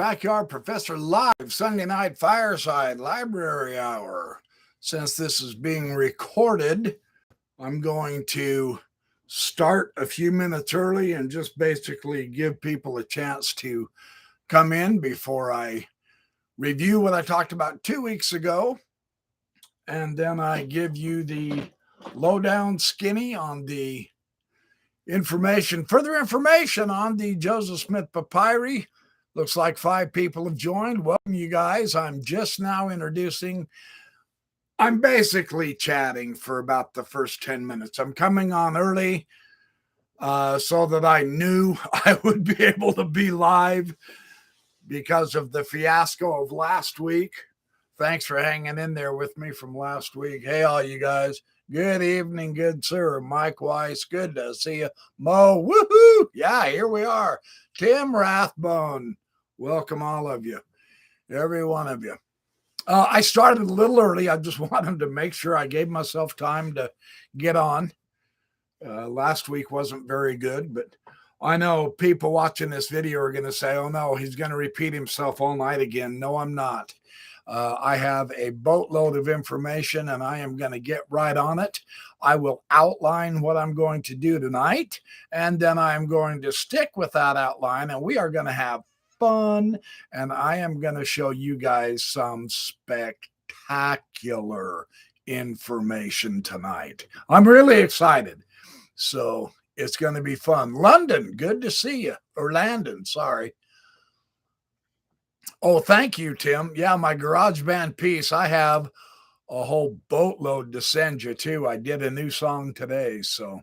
Backyard Professor Live Sunday Night Fireside Library Hour. Since this is being recorded, I'm going to start a few minutes early and just basically give people a chance to come in before I review what I talked about 2 weeks ago. And then I give you the lowdown skinny on the further information on the Joseph Smith Papyri. Looks like 5 people have joined. Welcome, you guys. I'm just now introducing. I'm basically chatting for about the first 10 minutes. I'm coming on early so that I knew I would be able to be live because of the fiasco of last week. Thanks for hanging in there with me from last week. Hey, all you guys. Good evening, good sir. Mike Weiss, good to see you. Mo, woohoo! Yeah, here we are. Tim Rathbone, welcome all of you, every one of you. I started a little early. I just wanted to make sure I gave myself time to get on. Last week wasn't very good, but I know people watching this video are going to say, oh no, he's going to repeat himself all night again. No, I'm not. I have a boatload of information and I am going to get right on it. I will outline what I'm going to do tonight, and then I'm going to stick with that outline, and we are going to have fun, and I am going to show you guys some spectacular information tonight. I'm really excited. So it's going to be fun. London, good to see you. Or Landon, sorry. Oh, thank you, Tim. Yeah, my GarageBand piece, I have a whole boatload to send you, too. I did a new song today, so.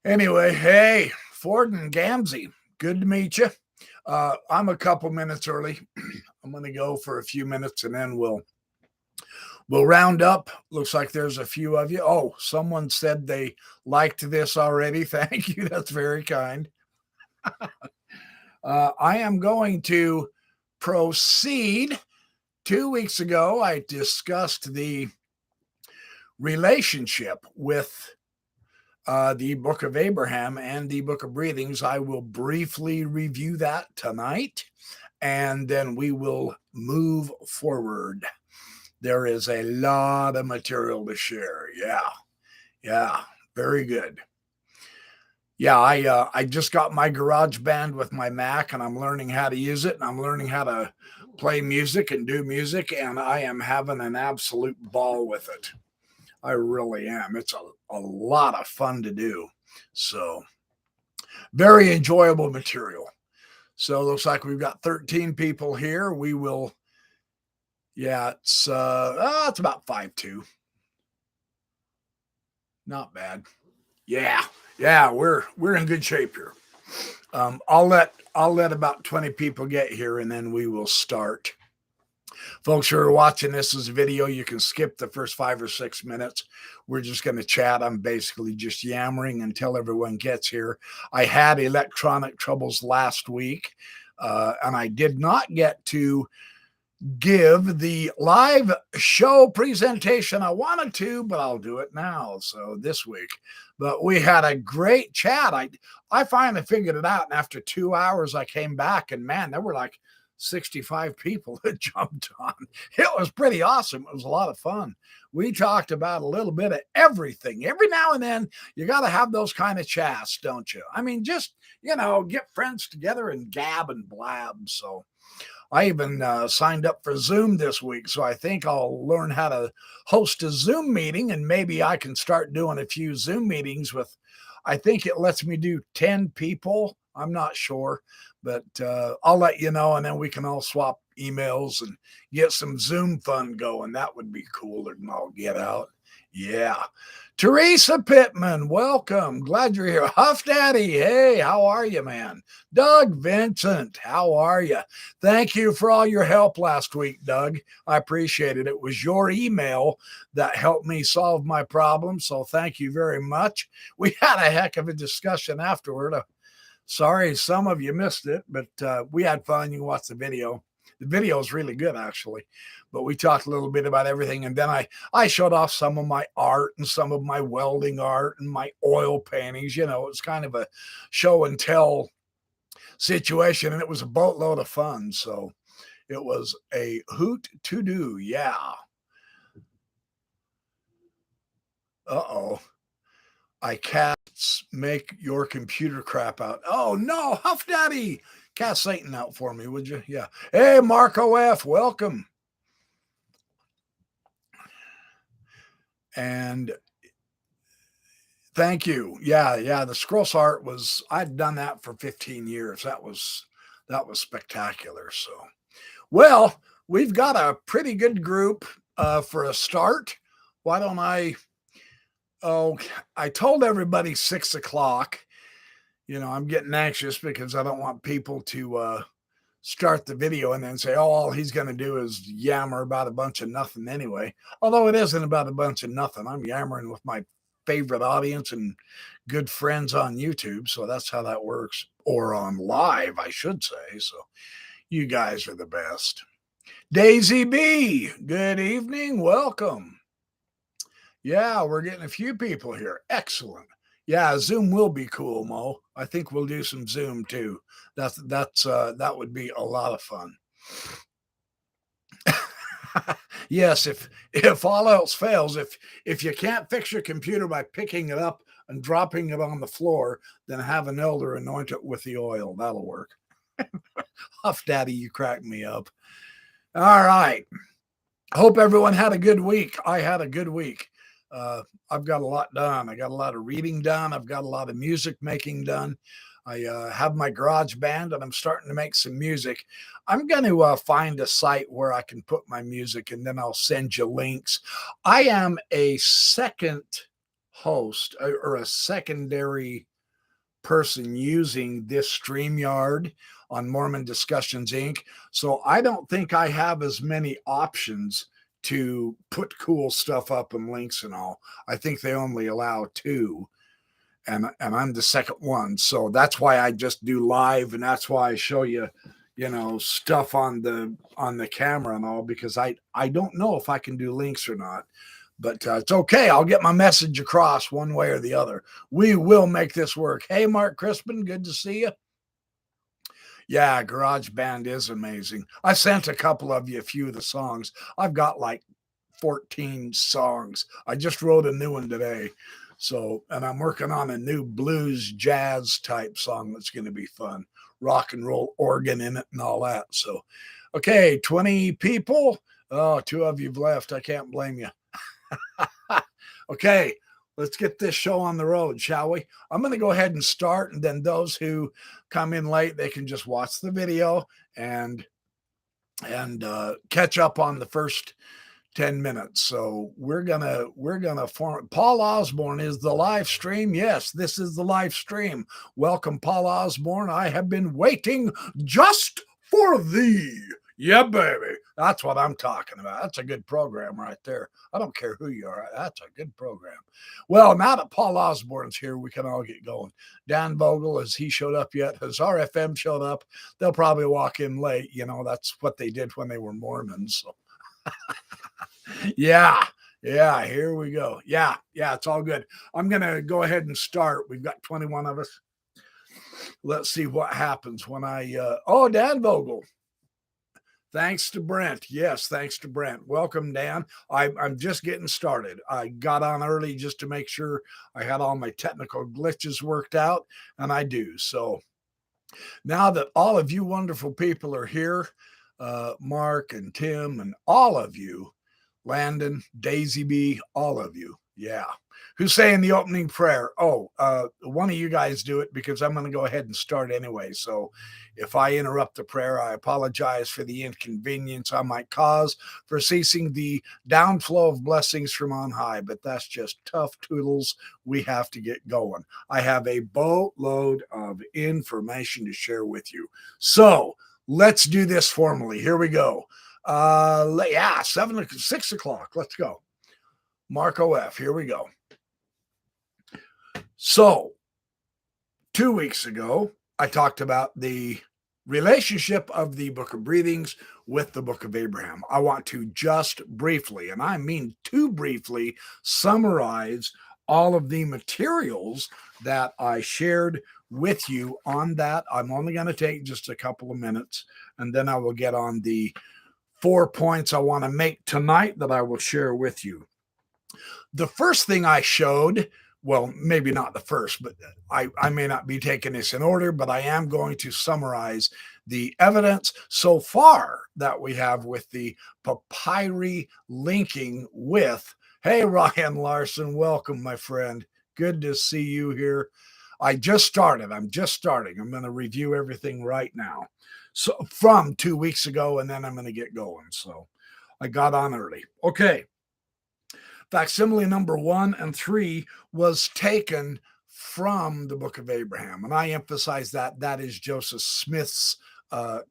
Anyway, hey, Ford and Gamzee, good to meet you. I'm a couple minutes early. I'm going to go for a few minutes, and then we'll round up. Looks like there's a few of you. Oh, someone said they liked this already. Thank you. That's very kind. I am going to proceed. 2 weeks ago, I discussed the relationship with the Book of Abraham and the Book of Breathings. I will briefly review that tonight, and then we will move forward. There is a lot of material to share. Yeah, very good. Yeah, I just got my GarageBand with my Mac, and I'm learning how to use it, and I'm learning how to play music and do music, and I am having an absolute ball with it. I really am. It's a lot of fun to do. So, very enjoyable material. So, it looks like we've got 13 people here. We will, yeah, it's about 5-2. Not bad. Yeah, we're in good shape here. I'll let about 20 people get here, and then we will start. Folks who are watching this as a video, you can skip the first 5 or 6 minutes. We're just going to chat. I'm basically just yammering until everyone gets here. I had electronic troubles last week, and I did not get to give the live show presentation I wanted to, but I'll do it now. So this week, but we had a great chat. I finally figured it out. And after 2 hours, I came back, and man, there were like 65 people that jumped on. It was pretty awesome. It was a lot of fun. We talked about a little bit of everything. Every now and then, you got to have those kind of chats, don't you? I mean, just, get friends together and gab and blab. So I even signed up for Zoom this week, so I think I'll learn how to host a Zoom meeting, and maybe I can start doing a few Zoom meetings with, I think it lets me do 10 people. I'm not sure, but I'll let you know, and then we can all swap emails and get some Zoom fun going. That would be cooler than I'll get out. Yeah. Teresa Pittman, welcome. Glad you're here. Huff Daddy, hey, how are you, man? Doug Vincent, how are you? Thank you for all your help last week, Doug. I appreciate it. It was your email that helped me solve my problem, so thank you very much. We had a heck of a discussion afterward. Sorry, some of you missed it, but we had fun. You can watch the video. The video is really good, actually. But we talked a little bit about everything. And then I showed off some of my art and some of my welding art and my oil paintings. It's kind of a show and tell situation, and it was a boatload of fun. So it was a hoot to do. Yeah. Uh-oh. I cats make your computer crap out. Oh no, Huff Daddy. Cast Satan out for me, would you? Yeah. Hey, Marco F, welcome. And thank you. Yeah. The scrolls art was, I'd done that for 15 years. That was spectacular. So, well, we've got a pretty good group for a start. Why don't I told everybody 6:00. I'm getting anxious because I don't want people to start the video and then say, oh, all he's going to do is yammer about a bunch of nothing anyway. Although it isn't about a bunch of nothing. I'm yammering with my favorite audience and good friends on YouTube. So that's how that works. Or on live, I should say. So you guys are the best. Daisy B, good evening. Welcome. Yeah, we're getting a few people here. Excellent. Yeah, Zoom will be cool, Mo. I think we'll do some Zoom too. That would be a lot of fun. Yes, if all else fails, if you can't fix your computer by picking it up and dropping it on the floor, then have an elder anoint it with the oil. That'll work. Huff Daddy, you crack me up. All right. Hope everyone had a good week. I had a good week. I've got a lot done. I got a lot of reading done. I've got a lot of music making done. I have my garage band and I'm starting to make some music. I'm going to find a site where I can put my music and then I'll send you links. I am a second host or a secondary person using this StreamYard on Mormon Discussions Inc. So I don't think I have as many options to put cool stuff up and links and all. I think they only allow 2. And I'm the second one. So that's why I just do live, and that's why I show you, stuff on the camera and all, because I don't know if I can do links or not. But it's okay. I'll get my message across one way or the other. We will make this work. Hey, Mark Crispin, good to see you. Yeah, GarageBand is amazing. I sent a couple of you a few of the songs. I've got like 14 songs. I just wrote a new one today. So, and I'm working on a new blues jazz type song that's going to be fun. Rock and roll organ in it and all that. So, okay, 20 people. Oh, 2 of you've left. I can't blame you. Okay, let's get this show on the road, shall we? I'm going to go ahead and start, and then those who come in late, they can just watch the video and catch up on the first 10 minutes. So we're gonna form. Paul Osborne is the live stream. Yes, this is the live stream. Welcome, Paul Osborne. I have been waiting just for thee. Yeah, baby. That's what I'm talking about. That's a good program right there. I don't care who you are. That's a good program. Well, now that Paul Osborne's here, we can all get going. Dan Vogel, has he showed up yet? Has RFM showed up? They'll probably walk in late. That's what they did when they were Mormons. So. Yeah, here we go. Yeah, it's all good. I'm going to go ahead and start. We've got 21 of us. Let's see what happens when Dan Vogel. Thanks to Brent. Yes, thanks to Brent. Welcome, Dan. I'm just getting started. I got on early just to make sure I had all my technical glitches worked out, and I do. So now that all of you wonderful people are here, Mark and Tim and all of you, Landon, Daisy B, all of you. Yeah. Who's saying the opening prayer? Oh, one of you guys do it because I'm going to go ahead and start anyway. So if I interrupt the prayer, I apologize for the inconvenience I might cause for ceasing the downflow of blessings from on high. But that's just tough toodles. We have to get going. I have a boatload of information to share with you. So let's do this formally. Here we go. 6 o'clock. Let's go. Marco F. Here we go. So 2 weeks ago, I talked about the relationship of the Book of Breathings with the Book of Abraham. I want to just briefly, and I mean too briefly, summarize all of the materials that I shared with you on that. I'm only going to take just a couple of minutes, and then I will get on the 4 points I want to make tonight that I will share with you. The first thing I showed, well, maybe not the first, but I may not be taking this in order, but I am going to summarize the evidence so far that we have with the papyri linking with, hey, Ryan Larson, welcome, my friend. Good to see you here. I just started. I'm just starting. I'm going to review everything right now. So from 2 weeks ago, and then I'm going to get going. So I got on early. Okay. Facsimile number 1 and 3 was taken from the Book of Abraham. And I emphasize that that is Joseph Smith's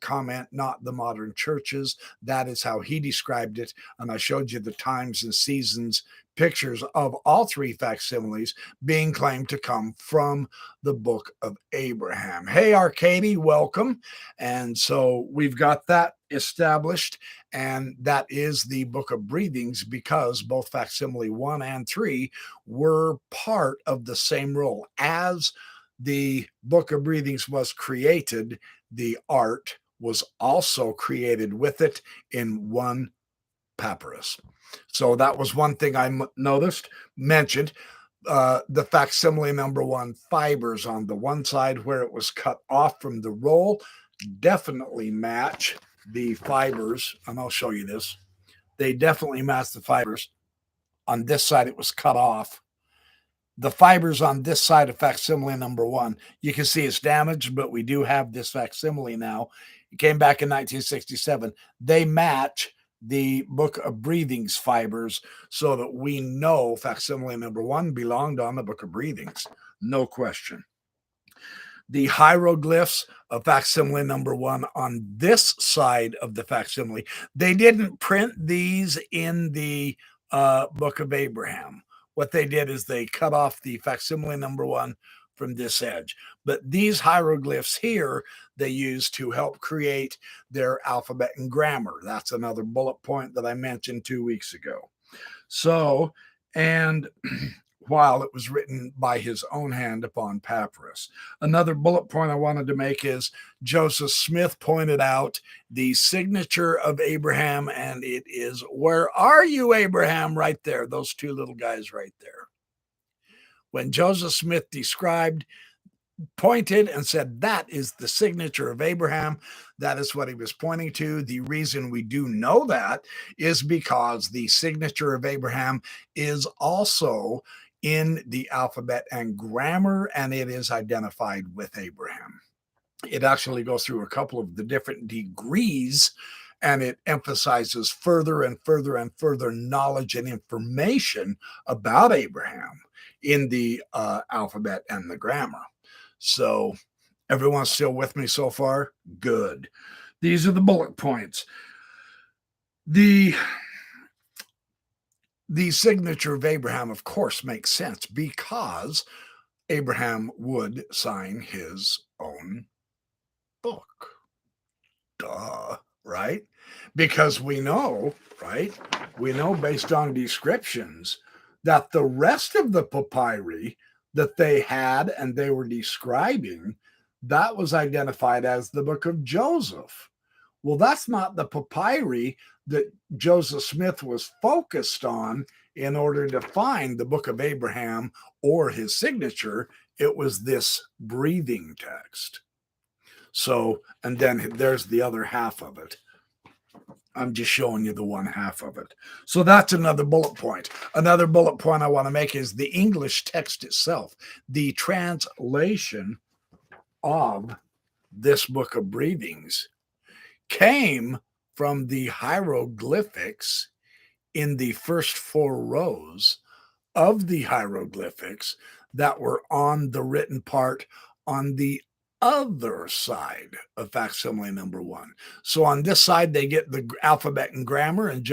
comment, not the modern churches. That is how he described it. And I showed you the times and seasons pictures of all 3 facsimiles being claimed to come from the Book of Abraham. Hey, Arcady, welcome. And so we've got that established. And that is the Book of Breathings, because both Facsimile 1 and 3 were part of the same role. As the Book of Breathings was created, the art was also created with it in one papyrus. So that was one thing I mentioned. The Facsimile number 1 fibers on the one side where it was cut off from the roll definitely match the fibers, and I'll show you this. They definitely match the fibers. On this side, it was cut off. The fibers on this side of Facsimile number 1, you can see it's damaged, but we do have this facsimile now. It came back in 1967. They match the Book of Breathings fibers, so that we know Facsimile number 1 belonged on the Book of Breathings. No question. The hieroglyphs of Facsimile number 1 on this side of the facsimile, they didn't print these in the Book of Abraham. What they did is they cut off the Facsimile number 1 from this edge. But these hieroglyphs here, they used to help create their alphabet and grammar. That's another bullet point that I mentioned 2 weeks ago. So, and while it was written by his own hand upon papyrus. Another bullet point I wanted to make is Joseph Smith pointed out the signature of Abraham, and it is, where are you, Abraham? Right there, those 2 little guys right there. When Joseph Smith pointed and said, that is the signature of Abraham, that is what he was pointing to. The reason we do know that is because the signature of Abraham is also in the alphabet and grammar, and it is identified with Abraham. It actually goes through a couple of the different degrees, and it emphasizes further and further and further knowledge and information about Abraham in the alphabet and the grammar. So everyone's still with me so far? Good. These are the bullet points. The signature of Abraham, of course, makes sense because Abraham would sign his own book. Duh, right? Because we know, right? We know based on descriptions that the rest of the papyri that they had and they were describing, that was identified as the Book of Joseph. Well, that's not the papyri that Joseph Smith was focused on in order to find the Book of Abraham or his signature. It was this breathing text. So, and then there's the other half of it. I'm just showing you the one half of it. So that's another bullet point. Another bullet point I want to make is the English text itself. The translation of this Book of Breathings came from the hieroglyphics in the first 4 rows of the hieroglyphics that were on the written part on the other side of facsimile number 1. So on this side, they get the alphabet and grammar and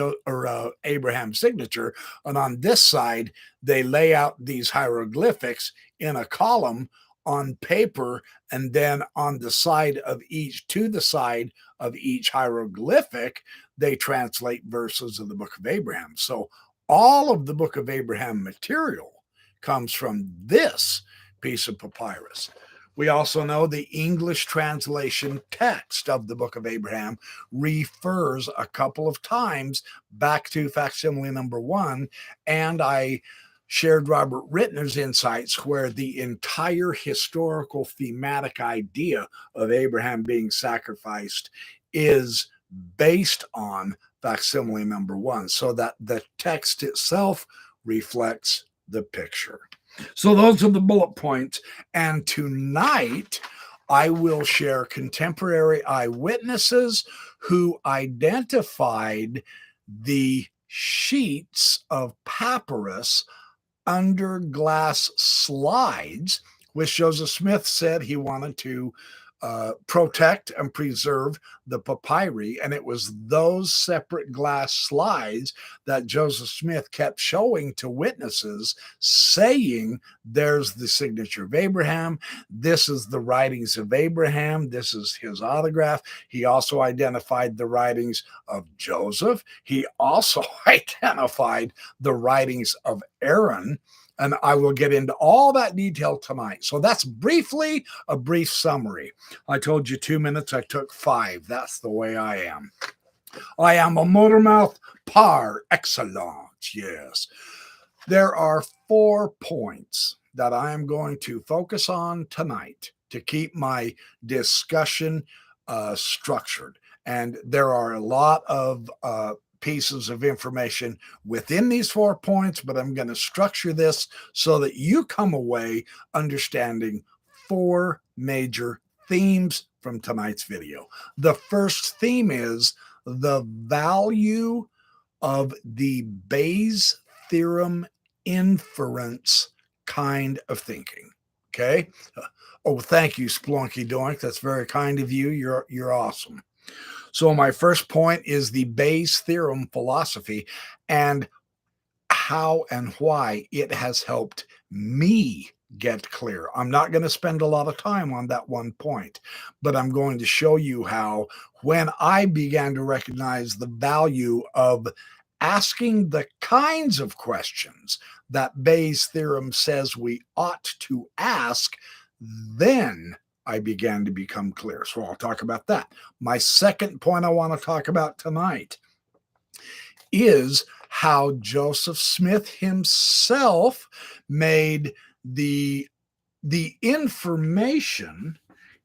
Abraham's signature. And on this side, they lay out these hieroglyphics in a column on paper, and then on the side of each, to the side of each hieroglyphic, they translate verses of the Book of Abraham. So all of the Book of Abraham material comes from this piece of papyrus. We also know the English translation text of the Book of Abraham refers a couple of times back to facsimile number 1, and I shared Robert Rittner's insights where the entire historical thematic idea of Abraham being sacrificed is based on facsimile number 1, so that the text itself reflects the picture. So those are the bullet points. And tonight, I will share contemporary eyewitnesses who identified the sheets of papyrus under glass slides, which Joseph Smith said he wanted to protect and preserve the papyri. And it was those separate glass slides that Joseph Smith kept showing to witnesses, saying, there's the signature of Abraham. This is the writings of Abraham. This is his autograph. He also identified the writings of Joseph. He also identified the writings of Aaron. And I will get into all that detail tonight. So that's briefly a brief summary. I told you 2 minutes, I took 5. That's the way I am. I am a motormouth par excellence, yes. There are 4 points that I am going to focus on tonight to keep my discussion structured. And there are a lot of pieces of information within these 4 points, but I'm going to structure this so that you come away understanding 4 major themes from tonight's video. The first theme is the value of the Bayes theorem inference kind of thinking. Okay. Oh, thank you, Splunky Doink. That's very kind of you. You're awesome. So my first point is the Bayes theorem philosophy and how and why it has helped me get clear. I'm not going to spend a lot of time on that one point, but I'm going to show you how when I began to recognize the value of asking the kinds of questions that Bayes' theorem says we ought to ask, then I began to become clear. So I'll talk about that. My second point I want to talk about tonight is how Joseph Smith himself made the information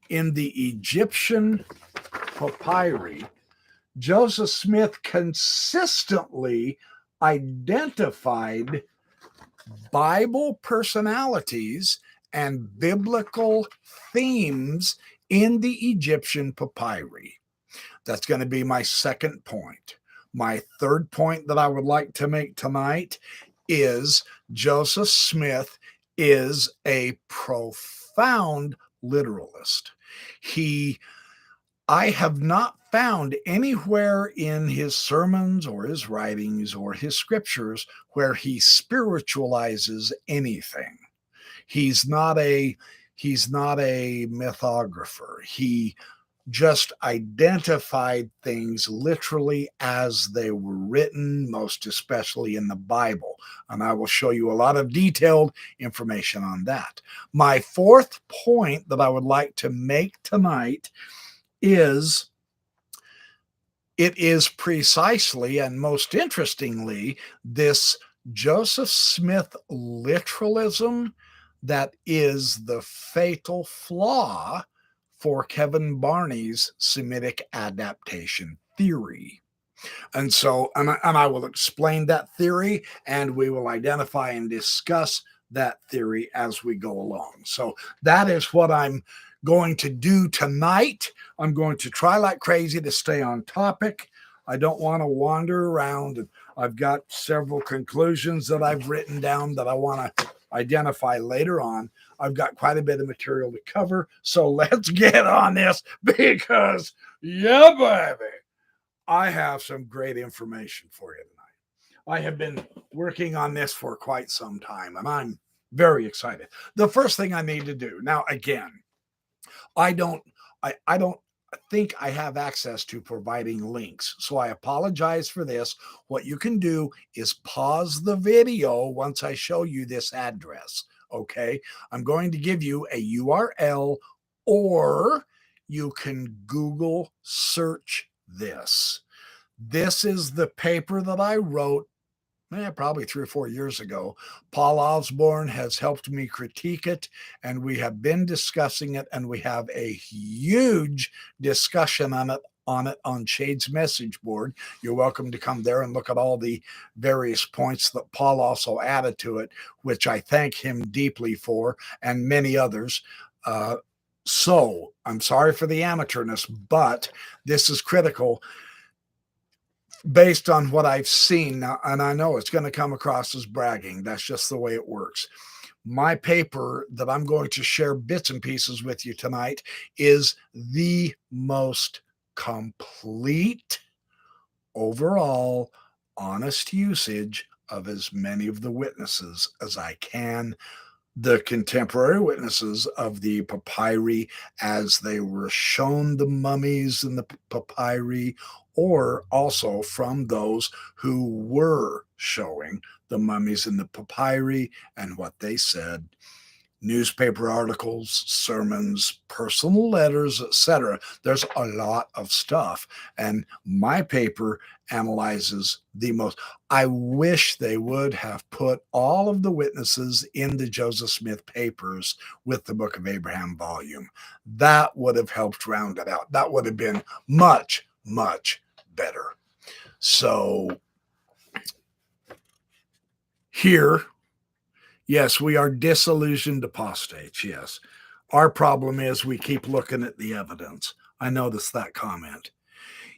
in the Egyptian papyri. Joseph Smith consistently identified Bible personalities and biblical themes in the Egyptian papyri. That's going to be my second point. My third point that I would like to make tonight is Joseph Smith is a profound literalist. I have not found anywhere in his sermons or his writings or his scriptures where he spiritualizes anything. He's not a mythographer. He just identified things literally as they were written, most especially in the Bible. And I will show you a lot of detailed information on that. My fourth point that I would like to make tonight is it is precisely and most interestingly this Joseph Smith literalism that is the fatal flaw for Kevin Barney's Semitic adaptation theory. And so, and I will explain that theory, and we will identify and discuss that theory as we go along. So that is what I'm going to do tonight. I'm going to try like crazy to stay on topic. I don't want to wander around. And I've got several conclusions that I've written down that I want to identify later on. I've got quite a bit of material to cover. So let's get on this because, yeah, baby, I have some great information for you tonight. I have been working on this for quite some time, and I'm very excited. The first thing I need to do now, again, I don't think I have access to providing links. So I apologize for this. What you can do is pause the video once I show you this address. Okay. I'm going to give you a URL, or you can Google search this. This is the paper that I wrote probably 3 or 4 years ago. Paul Osborne has helped me critique it, and we have been discussing it, and we have a huge discussion on Shade's message board. You're welcome to come there and look at all the various points that Paul also added to it, which I thank him deeply for, and many others. So I'm sorry for the amateurness, but this is critical based on what I've seen now, and I know it's going to come across as bragging. That's just the way it works. My paper that I'm going to share bits and pieces with you tonight is the most complete, overall, honest usage of as many of the witnesses as I can, the contemporary witnesses of the papyri as they were shown the mummies in the papyri, or also from those who were showing the mummies in the papyri and what they said. Newspaper articles, sermons, personal letters, etc. There's a lot of stuff, and my paper analyzes the most. I wish they would have put all of the witnesses in the Joseph Smith papers with the Book of Abraham volume. That would have helped round it out. That would have been much, much better. So here, yes, we are disillusioned apostates. Yes. Our problem is we keep looking at the evidence. I noticed that comment.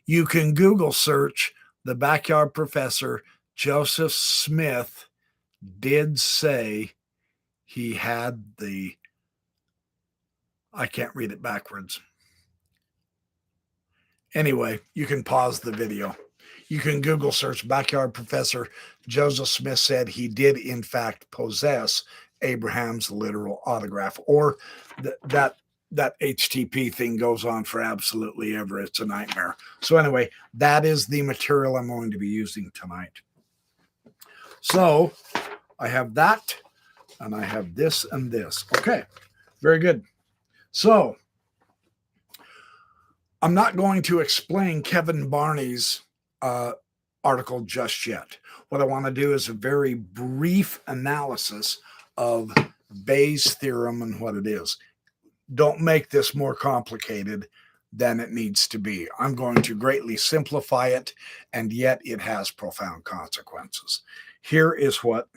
You can Google search the backyard professor. Joseph Smith did say he had I can't read it backwards. Anyway, you can pause the video. You can Google search backyard professor. Joseph Smith said he did, in fact, possess Abraham's literal autograph, or that HTTP thing goes on for absolutely ever. It's a nightmare. So anyway, that is the material I'm going to be using tonight. So I have that, and I have this and this. Okay, very good. So I'm not going to explain Kevin Barney's article just yet. What I want to do is a very brief analysis of Bayes' theorem and what it is. Don't make this more complicated than it needs to be. I'm going to greatly simplify it, and yet it has profound consequences. Here is what...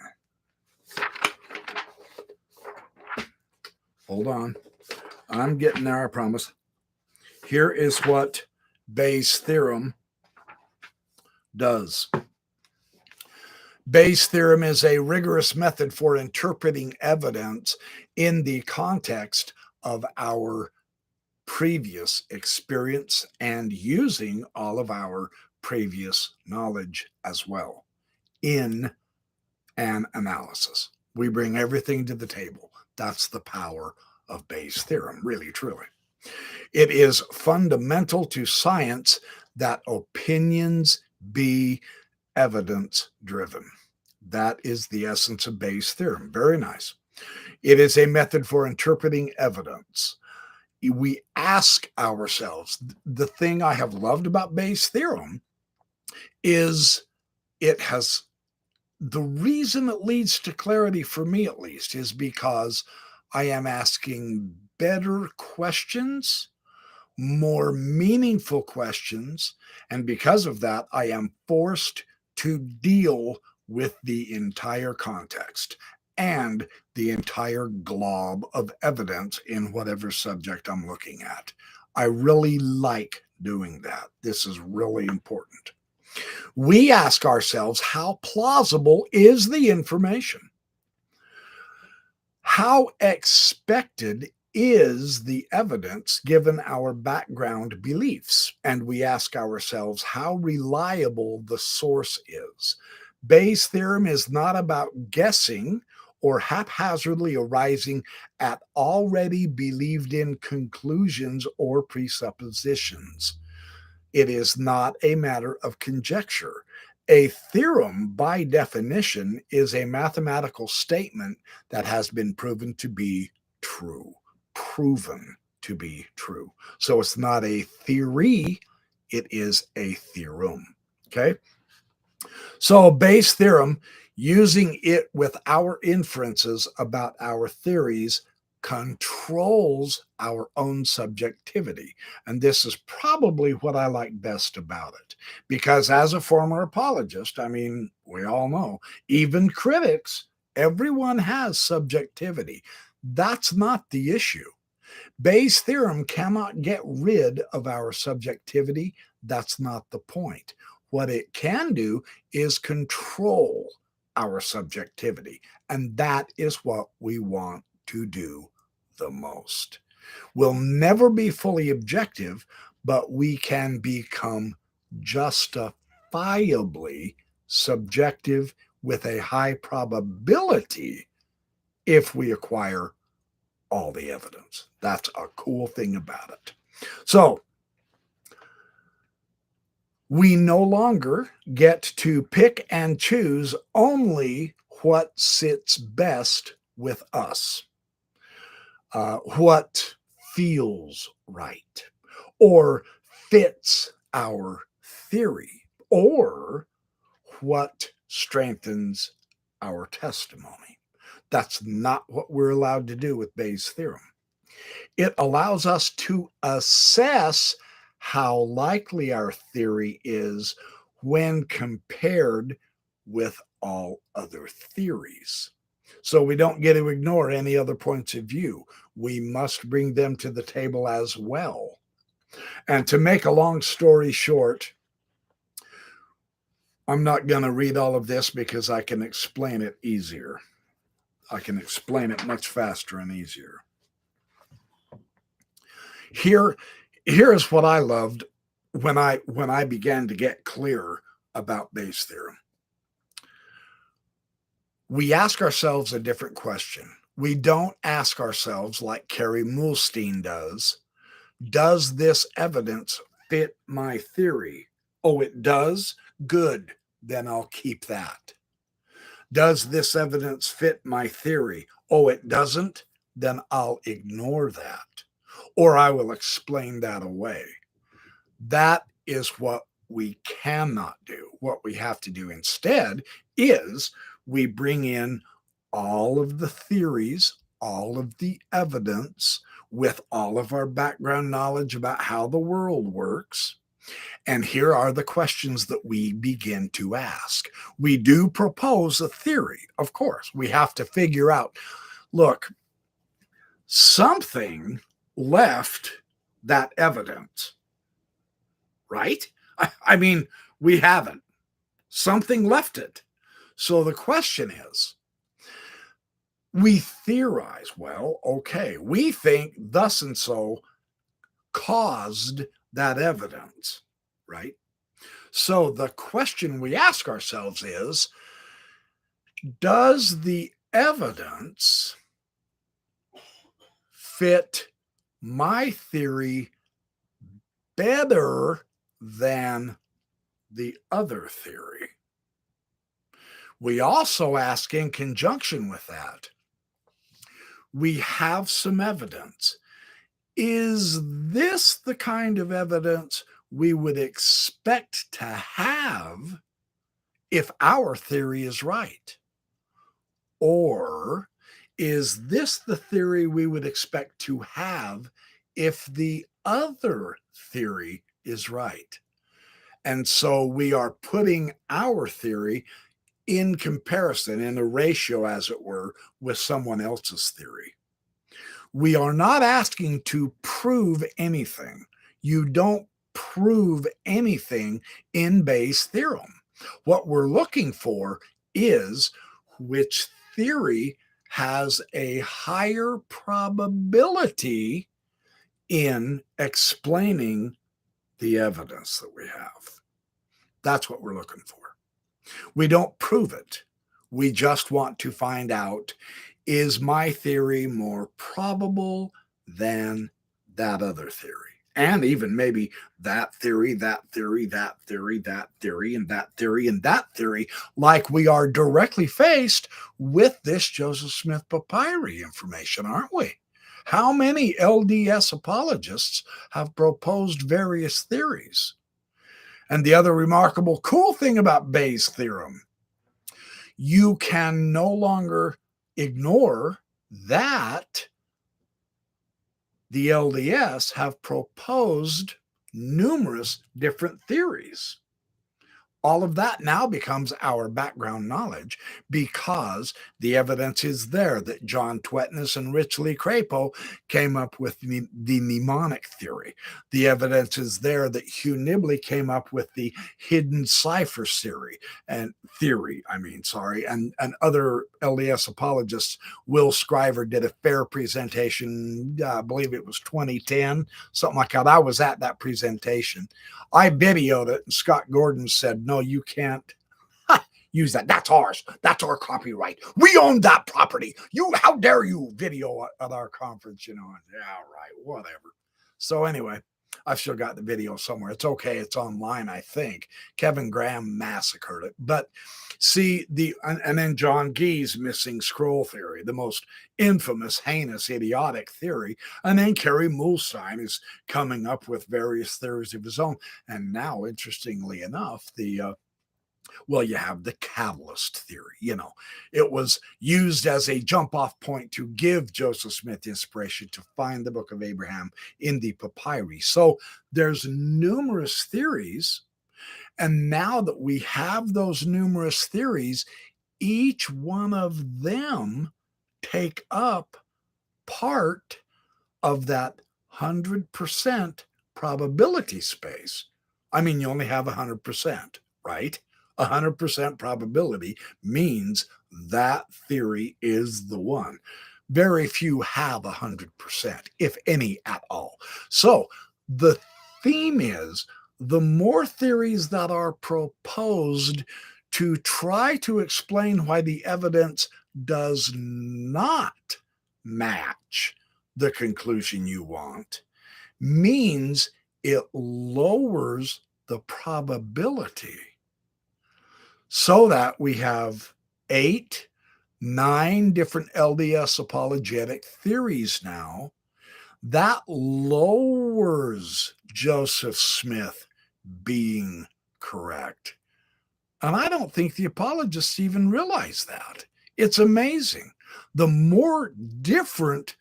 Hold on. I'm getting there, I promise. Here is what Bayes' theorem does. Bayes' theorem is a rigorous method for interpreting evidence in the context of our previous experience and using all of our previous knowledge as well in an analysis. We bring everything to the table. That's the power of Bayes' theorem, really, truly. It is fundamental to science that opinions be evidence-driven. That is the essence of Bayes' theorem. Very nice. It is a method for interpreting evidence. We ask ourselves, the thing I have loved about Bayes' theorem is the reason it leads to clarity, for me at least, is because I am asking better questions, more meaningful questions, and because of that, I am forced to deal with the entire context and the entire glob of evidence in whatever subject I'm looking at. I really like doing that. This is really important. We ask ourselves, how plausible is the information? How expected is the evidence given our background beliefs? And we ask ourselves how reliable the source is. Bayes' theorem is not about guessing or haphazardly arising at already believed in conclusions or presuppositions. It is not a matter of conjecture. A theorem, by definition, is a mathematical statement that has been proven to be true. Proven to be true. So it's not a theory, it is a theorem. Okay? So, Bayes' theorem, using it with our inferences about our theories, controls our own subjectivity. And this is probably what I like best about it. Because as a former apologist, I mean, we all know, even critics, everyone has subjectivity. That's not the issue. Bayes' theorem cannot get rid of our subjectivity. That's not the point. What it can do is control our subjectivity. And that is what we want to do the most. We'll never be fully objective, but we can become justifiably subjective with a high probability if we acquire all the evidence. That's a cool thing about it. So, we no longer get to pick and choose only what sits best with us, what feels right, or fits our theory, or what strengthens our testimony. That's not what we're allowed to do with Bayes' theorem. It allows us to assess how likely our theory is when compared with all other theories. So we don't get to ignore any other points of view. We must bring them to the table as well. And to make a long story short, I'm not going to read all of this because I can explain it easier. I can explain it much faster and easier. Here is what I loved when I began to get clear about Bayes' theorem. We ask ourselves a different question. We don't ask ourselves like Carrie Mulstein does this evidence fit my theory? Oh, it does? Good. Then I'll keep that. Does this evidence fit my theory? Oh, it doesn't? Then I'll ignore that. Or I will explain that away. That is what we cannot do. What we have to do instead is we bring in all of the theories, all of the evidence, with all of our background knowledge about how the world works. And here are the questions that we begin to ask. We do propose a theory, of course. We have to figure out, look, something left that evidence, right? I mean, we haven't. Something left it. So the question is, we theorize, well, okay, we think thus and so caused that evidence, right? So the question we ask ourselves is, does the evidence fit my theory better than the other theory? We also ask, in conjunction with that, we have some evidence. Is this the kind of evidence we would expect to have if our theory is right? Or is this the theory we would expect to have if the other theory is right? And so we are putting our theory in comparison, in a ratio, as it were, with someone else's theory. We are not asking to prove anything. You don't prove anything in Bayes' theorem. What we're looking for is which theory has a higher probability in explaining the evidence that we have. That's what we're looking for. We don't prove it. We just want to find out, is my theory more probable than that other theory? And even maybe that theory, that theory, that theory, that theory, and that theory, and that theory, like we are directly faced with this Joseph Smith papyri information, aren't we? How many LDS apologists have proposed various theories? And the other remarkable cool thing about Bayes' theorem, you can no longer ignore that the LDS have proposed numerous different theories. All of that now becomes our background knowledge because the evidence is there that John Twetnus and Rich Lee Crapo came up with the mnemonic theory. The evidence is there that Hugh Nibley came up with the hidden ciphers theory and other LDS apologists. Will Scriver did a fair presentation, I believe it was 2010, something like that. I was at that presentation. I videoed it, and Scott Gordon said, no, you can't use that. That's ours. That's our copyright. We own that property. How dare you video at our conference, Yeah, right, whatever. So anyway, I've still got the video somewhere. It's okay. It's online, I think. Kevin Graham massacred it. But see, and then John Gee's missing scroll theory, the most infamous, heinous, idiotic theory. And then Kerry Mulstein is coming up with various theories of his own. And now, interestingly enough, you have the catalyst theory. It was used as a jump off point to give Joseph Smith inspiration to find the Book of Abraham in the papyri. So there's numerous theories. And now that we have those numerous theories, each one of them take up part of that 100% probability space. I mean, you only have 100%, right? 100% probability means that theory is the one. Very few have 100%, if any at all. So the theme is, the more theories that are proposed to try to explain why the evidence does not match the conclusion you want, means it lowers the probability. So that we have 8, 9 different LDS apologetic theories now. That lowers Joseph Smith being correct. And I don't think the apologists even realize that. It's amazing. The more different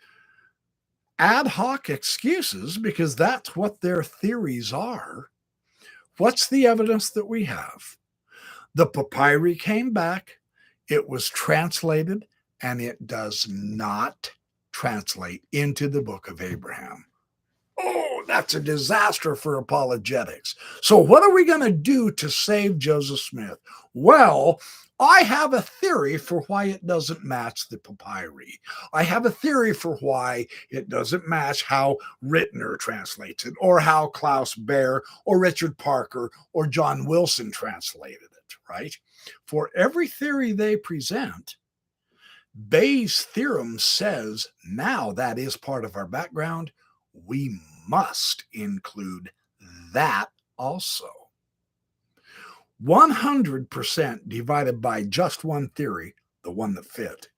ad hoc excuses, because that's what their theories are. What's the evidence that we have? The papyri came back, it was translated, and it does not translate into the Book of Abraham. Oh, that's a disaster for apologetics. So what are we going to do to save Joseph Smith? Well, I have a theory for why it doesn't match the papyri. I have a theory for why it doesn't match how Rittner translates it, or how Klaus Baer, or Richard Parker, or John Wilson translated it, right? For every theory they present, Bayes' theorem says, now that is part of our background, we must include that also. 100% divided by just one theory, the one that fit,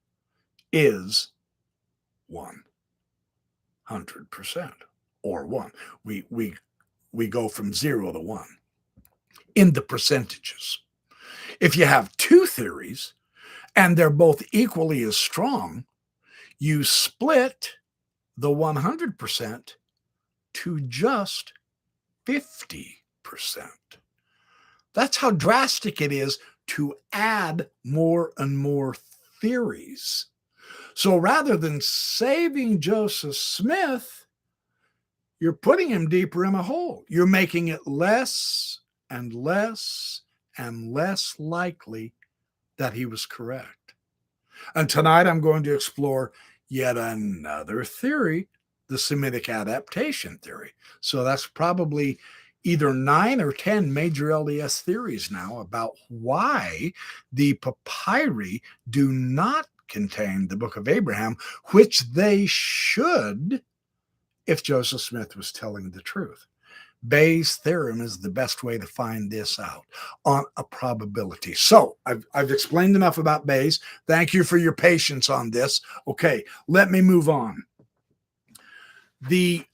is 100%, or 1. We go from 0 to 1 in the percentages. If you have 2 theories and they're both equally as strong, you split the 100% to just 50%. That's how drastic it is to add more and more theories. So rather than saving Joseph Smith, you're putting him deeper in a hole. You're making it less and less and less likely that he was correct. And tonight I'm going to explore yet another theory, the Semitic adaptation theory. So that's probably either 9 or 10 major LDS theories now about why the papyri do not contain the Book of Abraham, which they should if Joseph Smith was telling the truth. Bayes' theorem is the best way to find this out on a probability. So I've explained enough about Bayes. Thank you for your patience on this. Okay, let me move on. The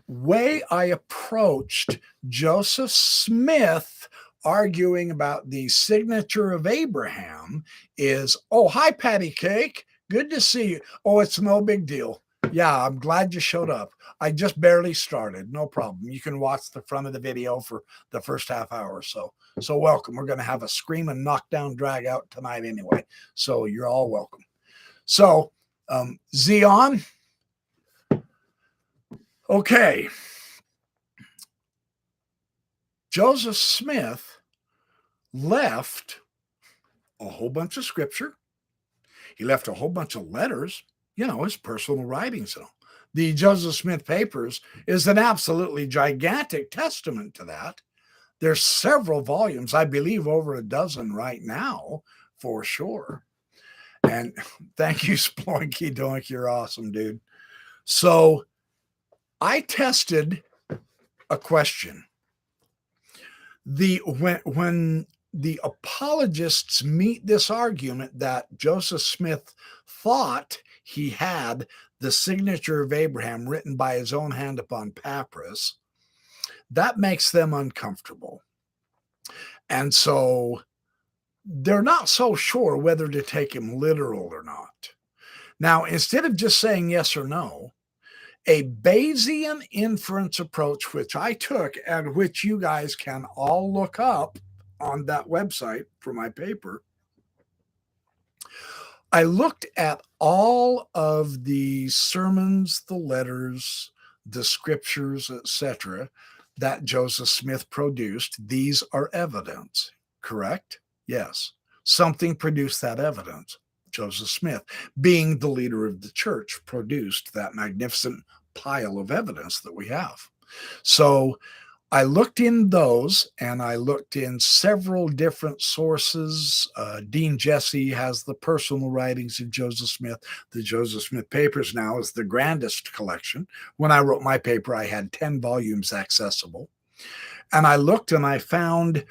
way I approached Joseph Smith arguing about the signature of Abraham is, oh, hi, Patty Cake. Good to see you. Oh, it's no big deal. Yeah, I'm glad you showed up. I just barely started. No problem. You can watch the front of the video for the first half hour or so. So welcome. We're going to have a scream and knockdown drag out tonight anyway. So you're all welcome. So, Zion. Okay. Joseph Smith left a whole bunch of scripture. He left a whole bunch of letters, his personal writings and all. The Joseph Smith Papers is an absolutely gigantic testament to that. There's several volumes, I believe over a dozen right now, for sure. And thank you, Sploinky Doink. You're awesome, dude. So I tested a question. When the apologists meet this argument that Joseph Smith thought he had the signature of Abraham written by his own hand upon papyrus, that makes them uncomfortable. And so they're not so sure whether to take him literal or not. Now, instead of just saying yes or no, a Bayesian inference approach, which I took and which you guys can all look up on that website for my paper, I looked at all of the sermons, the letters, the scriptures, etc., that Joseph Smith produced. These are evidence, correct? Yes. Something produced that evidence. Joseph Smith, being the leader of the church, produced that magnificent pile of evidence that we have. So I looked in those, and I looked in several different sources. Dean Jesse has the personal writings of Joseph Smith. The Joseph Smith Papers now is the grandest collection. When I wrote my paper, I had 10 volumes accessible. And I looked and I found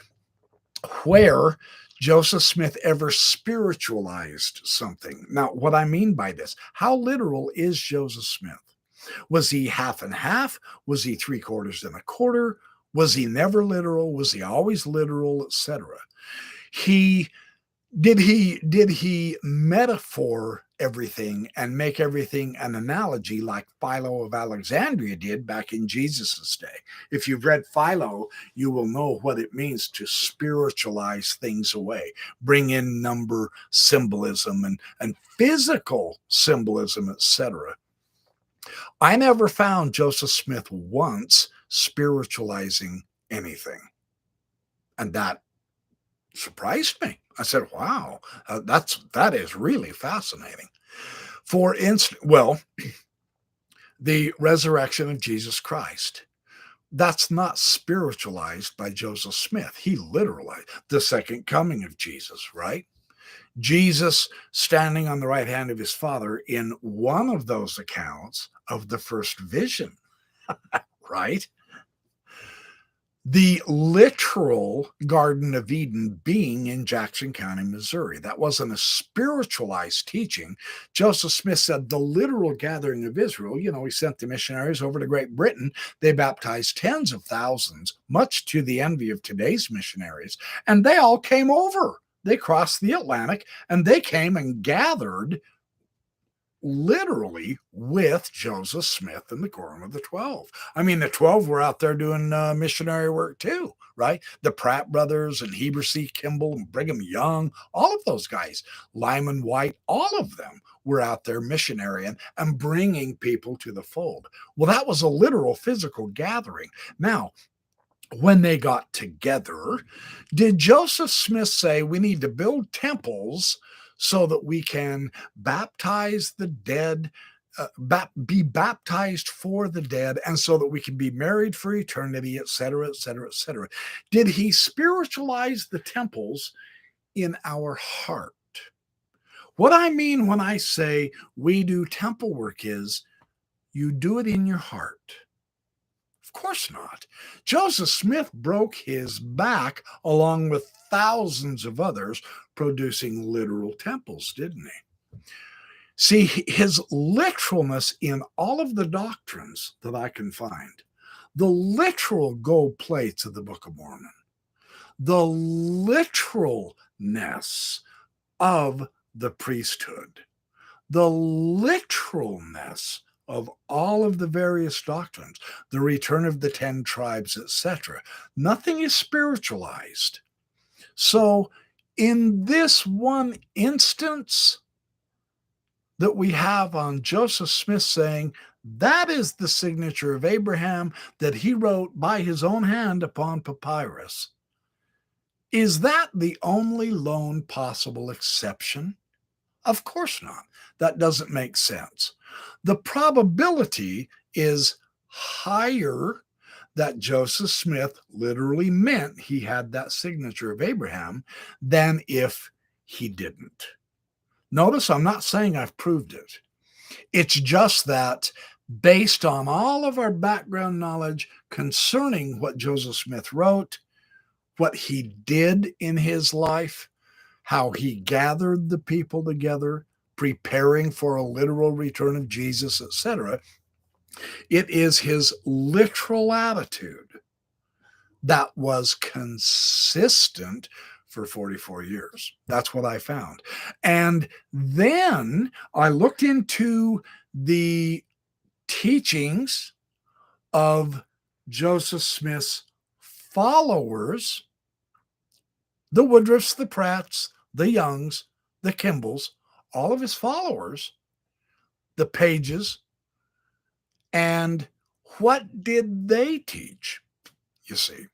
where Joseph Smith ever spiritualized something. Now, what I mean by this, how literal is Joseph Smith? Was he half and half? Was he 3/4 and 1/4? Was he never literal? Was he always literal, etc.? Did he metaphor everything and make everything an analogy like Philo of Alexandria did back in Jesus's day? If you've read Philo, you will know what it means to spiritualize things away, bring in number symbolism and physical symbolism, etc. I never found Joseph Smith once spiritualizing anything. And that surprised me. I said, wow, that is really fascinating. For instance, the resurrection of Jesus Christ, that's not spiritualized by Joseph Smith. He literalized the second coming of Jesus, right? Jesus standing on the right hand of his Father in one of those accounts of the first vision, right? The literal Garden of Eden being in Jackson County, Missouri. That wasn't a spiritualized teaching. Joseph Smith said the literal gathering of Israel, he sent the missionaries over to Great Britain. They baptized tens of thousands, much to the envy of today's missionaries. And they all came over. They crossed the Atlantic and they came and gathered literally with Joseph Smith and the Quorum of the 12. I mean, the 12 were out there doing missionary work too, right? The Pratt brothers and Heber C. Kimball and Brigham Young, all of those guys, Lyman White, all of them were out there missionarying and bringing people to the fold. Well, that was a literal physical gathering. Now, when they got together, did Joseph Smith say we need to build temples so that we can baptize the dead be baptized for the dead, and so that we can be married for eternity, etc., etc., etc. Did he spiritualize the temples in our heart? What I mean when I say we do temple work is you do it in your heart. Of course not. Joseph Smith broke his back along with thousands of others producing literal temples, didn't he? See, his literalness in all of the doctrines that I can find, the literal gold plates of the Book of Mormon, the literalness of the priesthood, the literalness of all of the various doctrines, the return of the 10 tribes, etc. Nothing is spiritualized. So in this one instance that we have on Joseph Smith saying, that is the signature of Abraham that he wrote by his own hand upon papyrus. Is that the only lone possible exception? Of course not. That doesn't make sense. The probability is higher that Joseph Smith literally meant he had that signature of Abraham than if he didn't. Notice I'm not saying I've proved it. It's just that based on all of our background knowledge concerning what Joseph Smith wrote, what he did in his life, how he gathered the people together, preparing for a literal return of Jesus, etc. It is his literal attitude that was consistent for 44 years. That's what I found. And then I looked into the teachings of Joseph Smith's followers, the Woodruffs, the Pratts, the Youngs, the Kimballs, all of his followers, the Pages, and what did they teach, you see?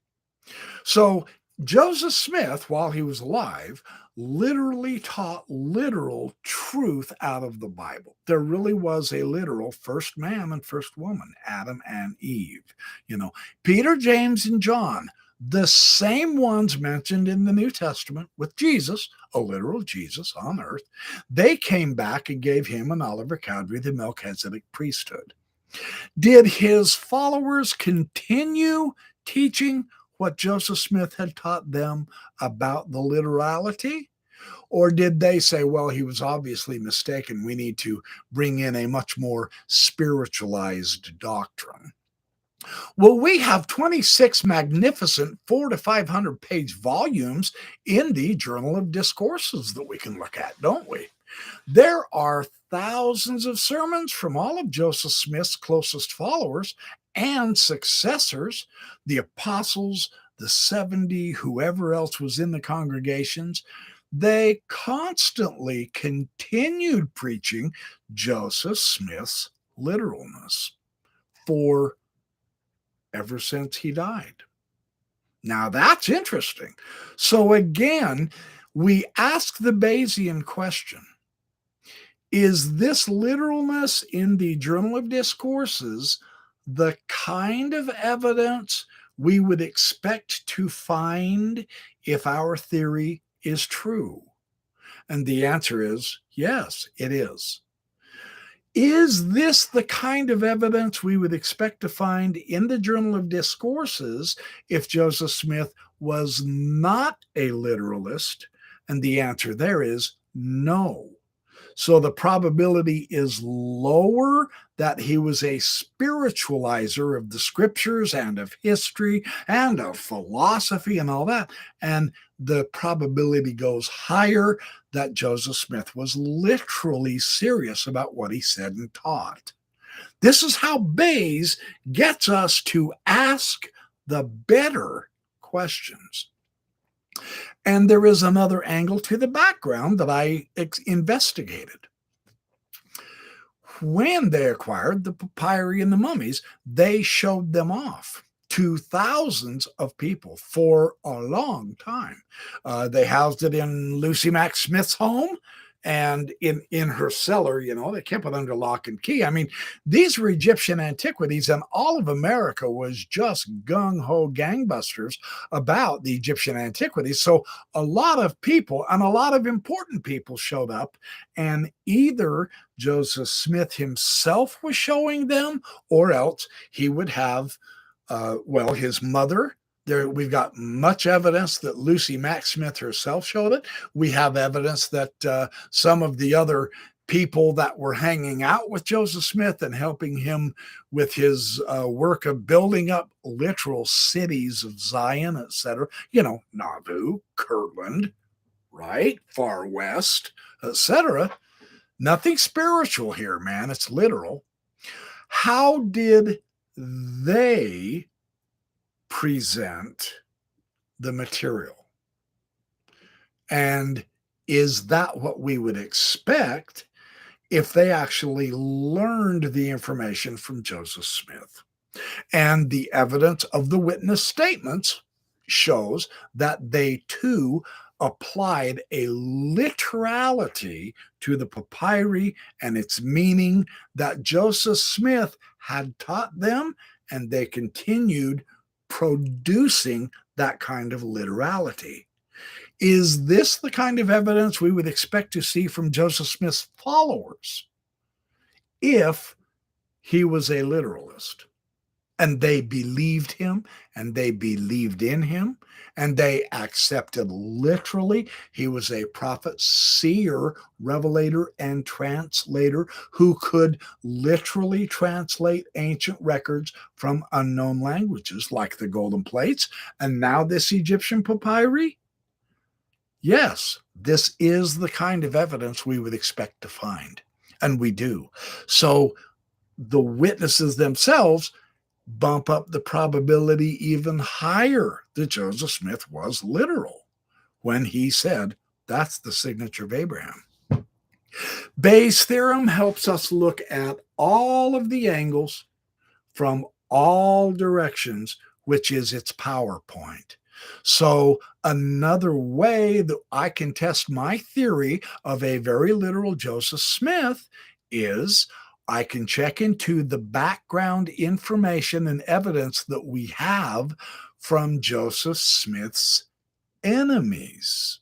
So Joseph Smith, while he was alive, literally taught literal truth out of the Bible. There really was a literal first man and first woman, Adam and Eve. Peter, James, and John, the same ones mentioned in the New Testament with Jesus, a literal Jesus on earth, they came back and gave him an Oliver Cowdery, the Melchizedek priesthood. Did his followers continue teaching what Joseph Smith had taught them about the literality? Or did they say, well, he was obviously mistaken, we need to bring in a much more spiritualized doctrine? Well, we have 26 magnificent 400 to 500 page volumes in the Journal of Discourses that we can look at, don't we? There are thousands of sermons from all of Joseph Smith's closest followers and successors, the apostles, the 70, whoever else was in the congregations. They constantly continued preaching Joseph Smith's literalness ever since he died. Now that's interesting. So again, we ask the Bayesian question: is this literalness in the Journal of Discourses the kind of evidence we would expect to find if our theory is true? And the answer is yes, it is. Is this the kind of evidence we would expect to find in the Journal of Discourses if Joseph Smith was not a literalist? And the answer there is no. So the probability is lower that he was a spiritualizer of the scriptures and of history and of philosophy and all that. And the probability goes higher that Joseph Smith was literally serious about what he said and taught. This is how Bayes gets us to ask the better questions. And there is another angle to the background that I investigated. When they acquired the papyri and the mummies, they showed them off to thousands of people for a long time. They housed it in Lucy Mack Smith's home, and in her cellar, they kept it under lock and key. I mean, these were Egyptian antiquities, and all of America was just gung-ho gangbusters about the Egyptian antiquities. So a lot of people, and a lot of important people, showed up, and either Joseph Smith himself was showing them, or else he would have his mother. We've got much evidence that Lucy Mack Smith herself showed it. We have evidence that some of the other people that were hanging out with Joseph Smith and helping him with his work of building up literal cities of Zion, etc. Nauvoo, Kirtland, right? Far West, etc. Nothing spiritual here, man. It's literal. How did they present the material? And is that what we would expect if they actually learned the information from Joseph Smith? And the evidence of the witness statements shows that they too applied a literality to the papyri and its meaning that Joseph Smith had taught them, and they continued producing that kind of literality. Is this the kind of evidence we would expect to see from Joseph Smith's followers if he was a literalist and they believed him and they believed in him and they accepted literally he was a prophet, seer, revelator, and translator who could literally translate ancient records from unknown languages like the golden plates and now this Egyptian papyri? Yes, this is the kind of evidence we would expect to find, and we do. So the witnesses themselves bump up the probability even higher that Joseph Smith was literal when he said, that's the signature of Abraham. Bayes' theorem helps us look at all of the angles from all directions, which is its PowerPoint. So another way that I can test my theory of a very literal Joseph Smith is I can check into the background information and evidence that we have from Joseph Smith's enemies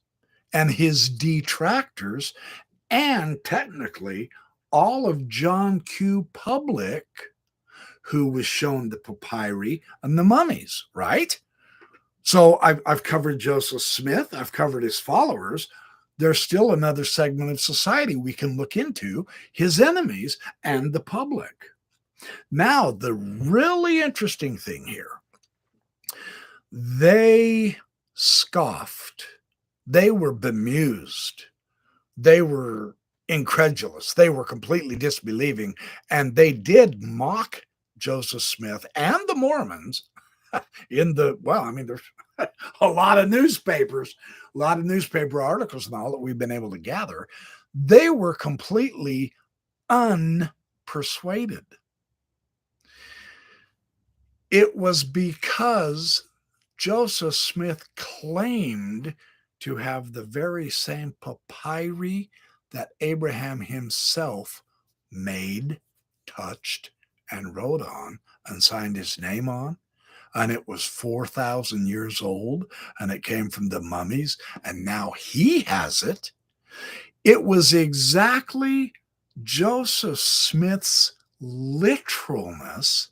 and his detractors, and technically all of John Q. Public, who was shown the papyri and the mummies, right? So I've covered Joseph Smith. I've covered his followers. There's still another segment of society we can look into, his enemies and the public. Now, the really interesting thing here, they scoffed. They were bemused. They were incredulous. They were completely disbelieving. And they did mock Joseph Smith and the Mormons there's a lot of newspaper articles and all that we've been able to gather. They were completely unpersuaded. It was because Joseph Smith claimed to have the very same papyri that Abraham himself made, touched, and wrote on and signed his name on. And it was 4,000 years old, and it came from the mummies, and now he has it. It was exactly Joseph Smith's literalness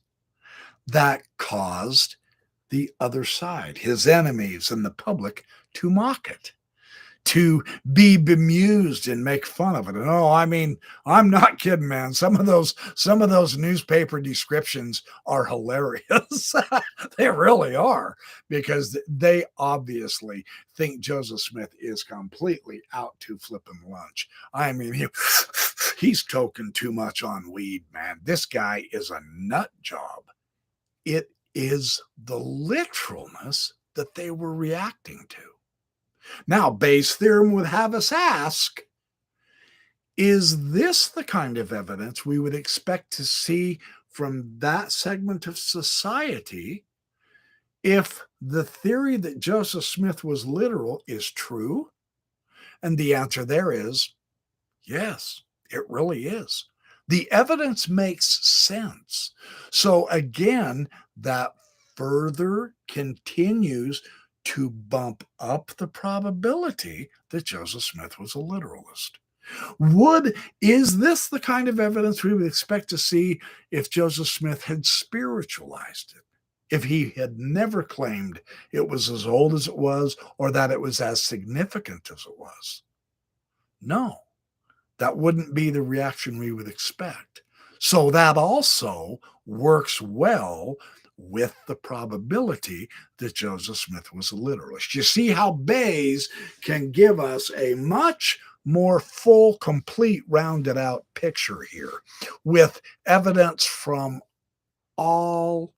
that caused the other side, his enemies and the public, to mock it, to be bemused and make fun of it. And I'm not kidding, man. Some of those newspaper descriptions are hilarious. They really are, because they obviously think Joseph Smith is completely out to flipping lunch. He's toking too much on weed, man. This guy is a nut job. It is the literalness that they were reacting to. Now, Bayes' theorem would have us ask, is this the kind of evidence we would expect to see from that segment of society if the theory that Joseph Smith was literal is true? And the answer there is Yes, it really is. The evidence makes sense. So again, that further continues to bump up the probability that Joseph Smith was a literalist. Is this the kind of evidence we would expect to see if Joseph Smith had spiritualized it? If he had never claimed it was as old as it was or that it was as significant as it was? No, that wouldn't be the reaction we would expect. So that also works well with the probability that Joseph Smith was a literalist. You see how Bayes can give us a much more full, complete, rounded out picture here with evidence from all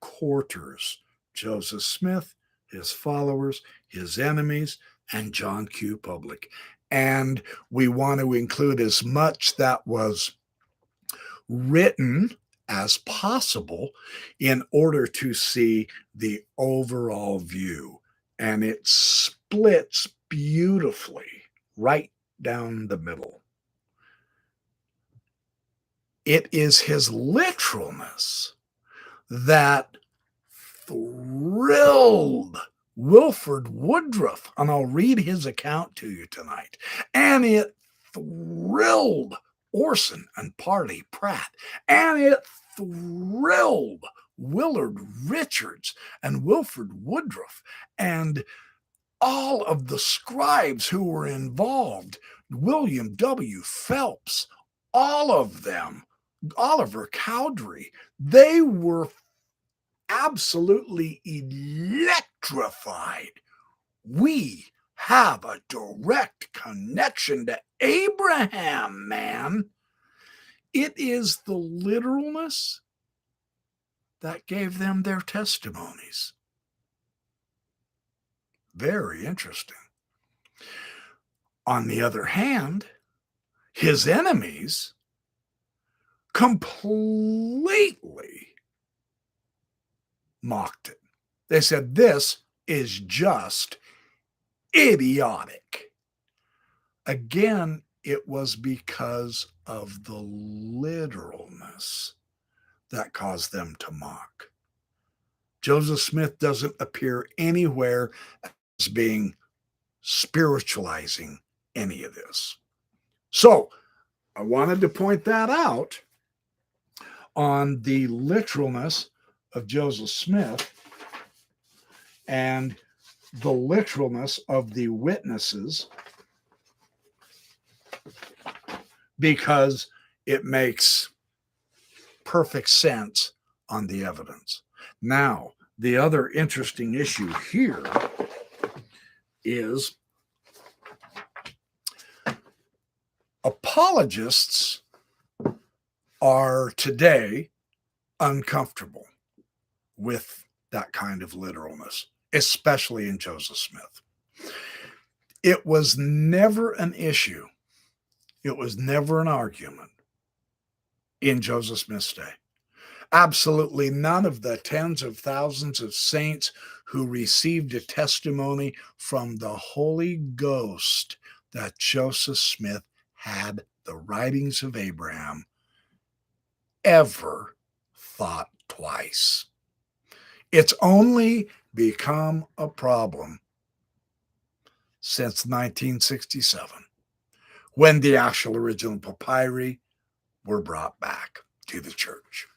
quarters: Joseph Smith, his followers, his enemies, and John Q. Public. And we want to include as much that was written as possible in order to see the overall view. And it splits beautifully right down the middle. It is his literalness that thrilled Wilford Woodruff, and I'll read his account to you tonight. And it thrilled Orson and Parley Pratt, and it thrilled Willard Richards and Wilford Woodruff, and all of the scribes who were involved, William W. Phelps, all of them, Oliver Cowdery, they were absolutely electrified. We have a direct connection to Abraham, man. It is the literalness that gave them their testimonies. Very interesting. On the other hand, his enemies completely mocked it. They said, this is just idiotic. Again, it was because of the literalness that caused them to mock. Joseph Smith doesn't appear anywhere as being spiritualizing any of this. So I wanted to point that out on the literalness of Joseph Smith and the literalness of the witnesses, because it makes perfect sense on the evidence. Now, the other interesting issue here is apologists are today uncomfortable with that kind of literalness, especially in Joseph Smith. It was never an issue. It was never an argument in Joseph Smith's day. Absolutely none of the tens of thousands of saints who received a testimony from the Holy Ghost that Joseph Smith had the writings of Abraham ever thought twice. It's only become a problem since 1967, when the actual original papyri were brought back to the church.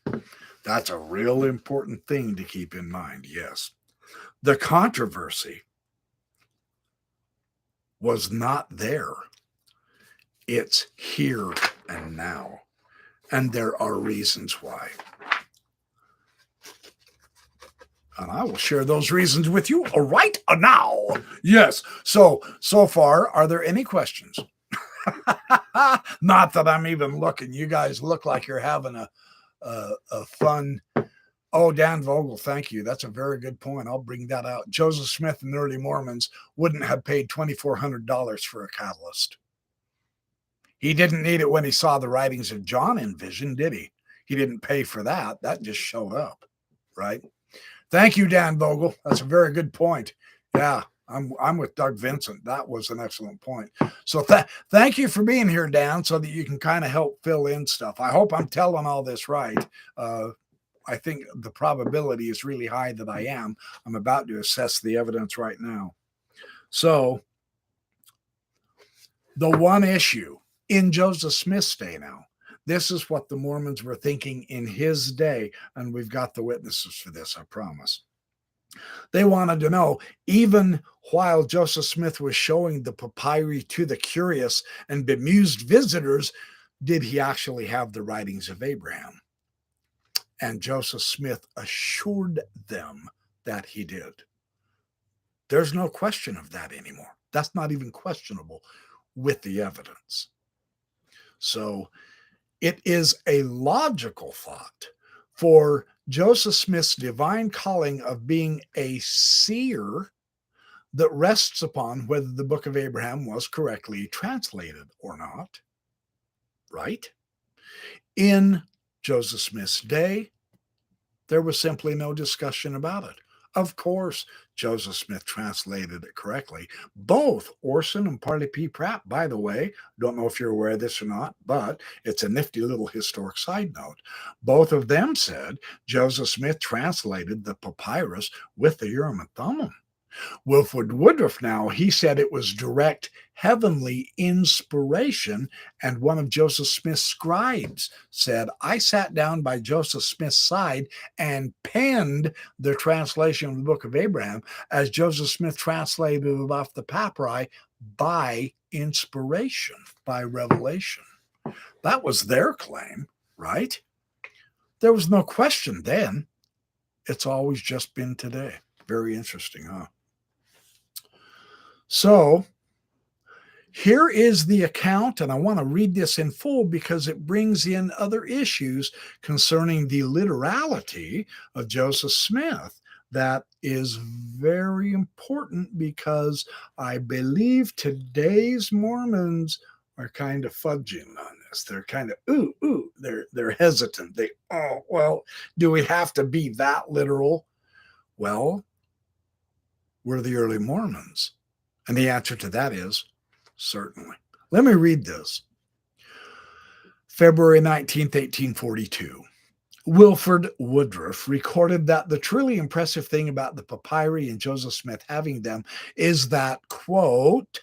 That's a real important thing to keep in mind, yes. The controversy was not there. It's here and now. And there are reasons why. And I will share those reasons with you right now. Yes. So far, are there any questions? Not that I'm even looking. You guys look like you're having a fun. Oh, Dan Vogel, thank you. That's a very good point. I'll bring that out. Joseph Smith and the early Mormons wouldn't have paid $2,400 for a catalyst. He didn't need it when he saw the writings of John in vision, did he? He didn't pay for that. That just showed up, right? Thank you, Dan Vogel. That's a very good point. Yeah, I'm with Doug Vincent. That was an excellent point. So thank you for being here, Dan, so that you can kind of help fill in stuff. I hope I'm telling all this right. I think the probability is really high that I am. I'm about to assess the evidence right now. So the one issue in Joseph Smith's day now, this is what the Mormons were thinking in his day, and we've got the witnesses for this, I promise. They wanted to know, even while Joseph Smith was showing the papyri to the curious and bemused visitors, did he actually have the writings of Abraham? And Joseph Smith assured them that he did. There's no question of that anymore. That's not even questionable with the evidence. So it is a logical thought for Joseph Smith's divine calling of being a seer that rests upon whether the book of Abraham was correctly translated or not, right? In Joseph Smith's day, there was simply no discussion about it. Of course, Joseph Smith translated it correctly. Both Orson and Parley P. Pratt, by the way, don't know if you're aware of this or not, but it's a nifty little historic side note. Both of them said Joseph Smith translated the papyrus with the Urim and Thummim. Wilford Woodruff now, he said it was direct heavenly inspiration. And one of Joseph Smith's scribes said, I sat down by Joseph Smith's side and penned the translation of the book of Abraham as Joseph Smith translated it off the papyri by inspiration, by revelation. That was their claim, right? There was no question then. It's always just been today. Very interesting, huh? So here is the account, and I want to read this in full because it brings in other issues concerning the literality of Joseph Smith. That is very important because I believe today's Mormons are kind of fudging on this. They're kind of, they're hesitant. Do we have to be that literal? Well, we're the early Mormons. And the answer to that is certainly. Let me read this. February 19th, 1842. Wilford Woodruff recorded that the truly impressive thing about the papyri and Joseph Smith having them is that, quote,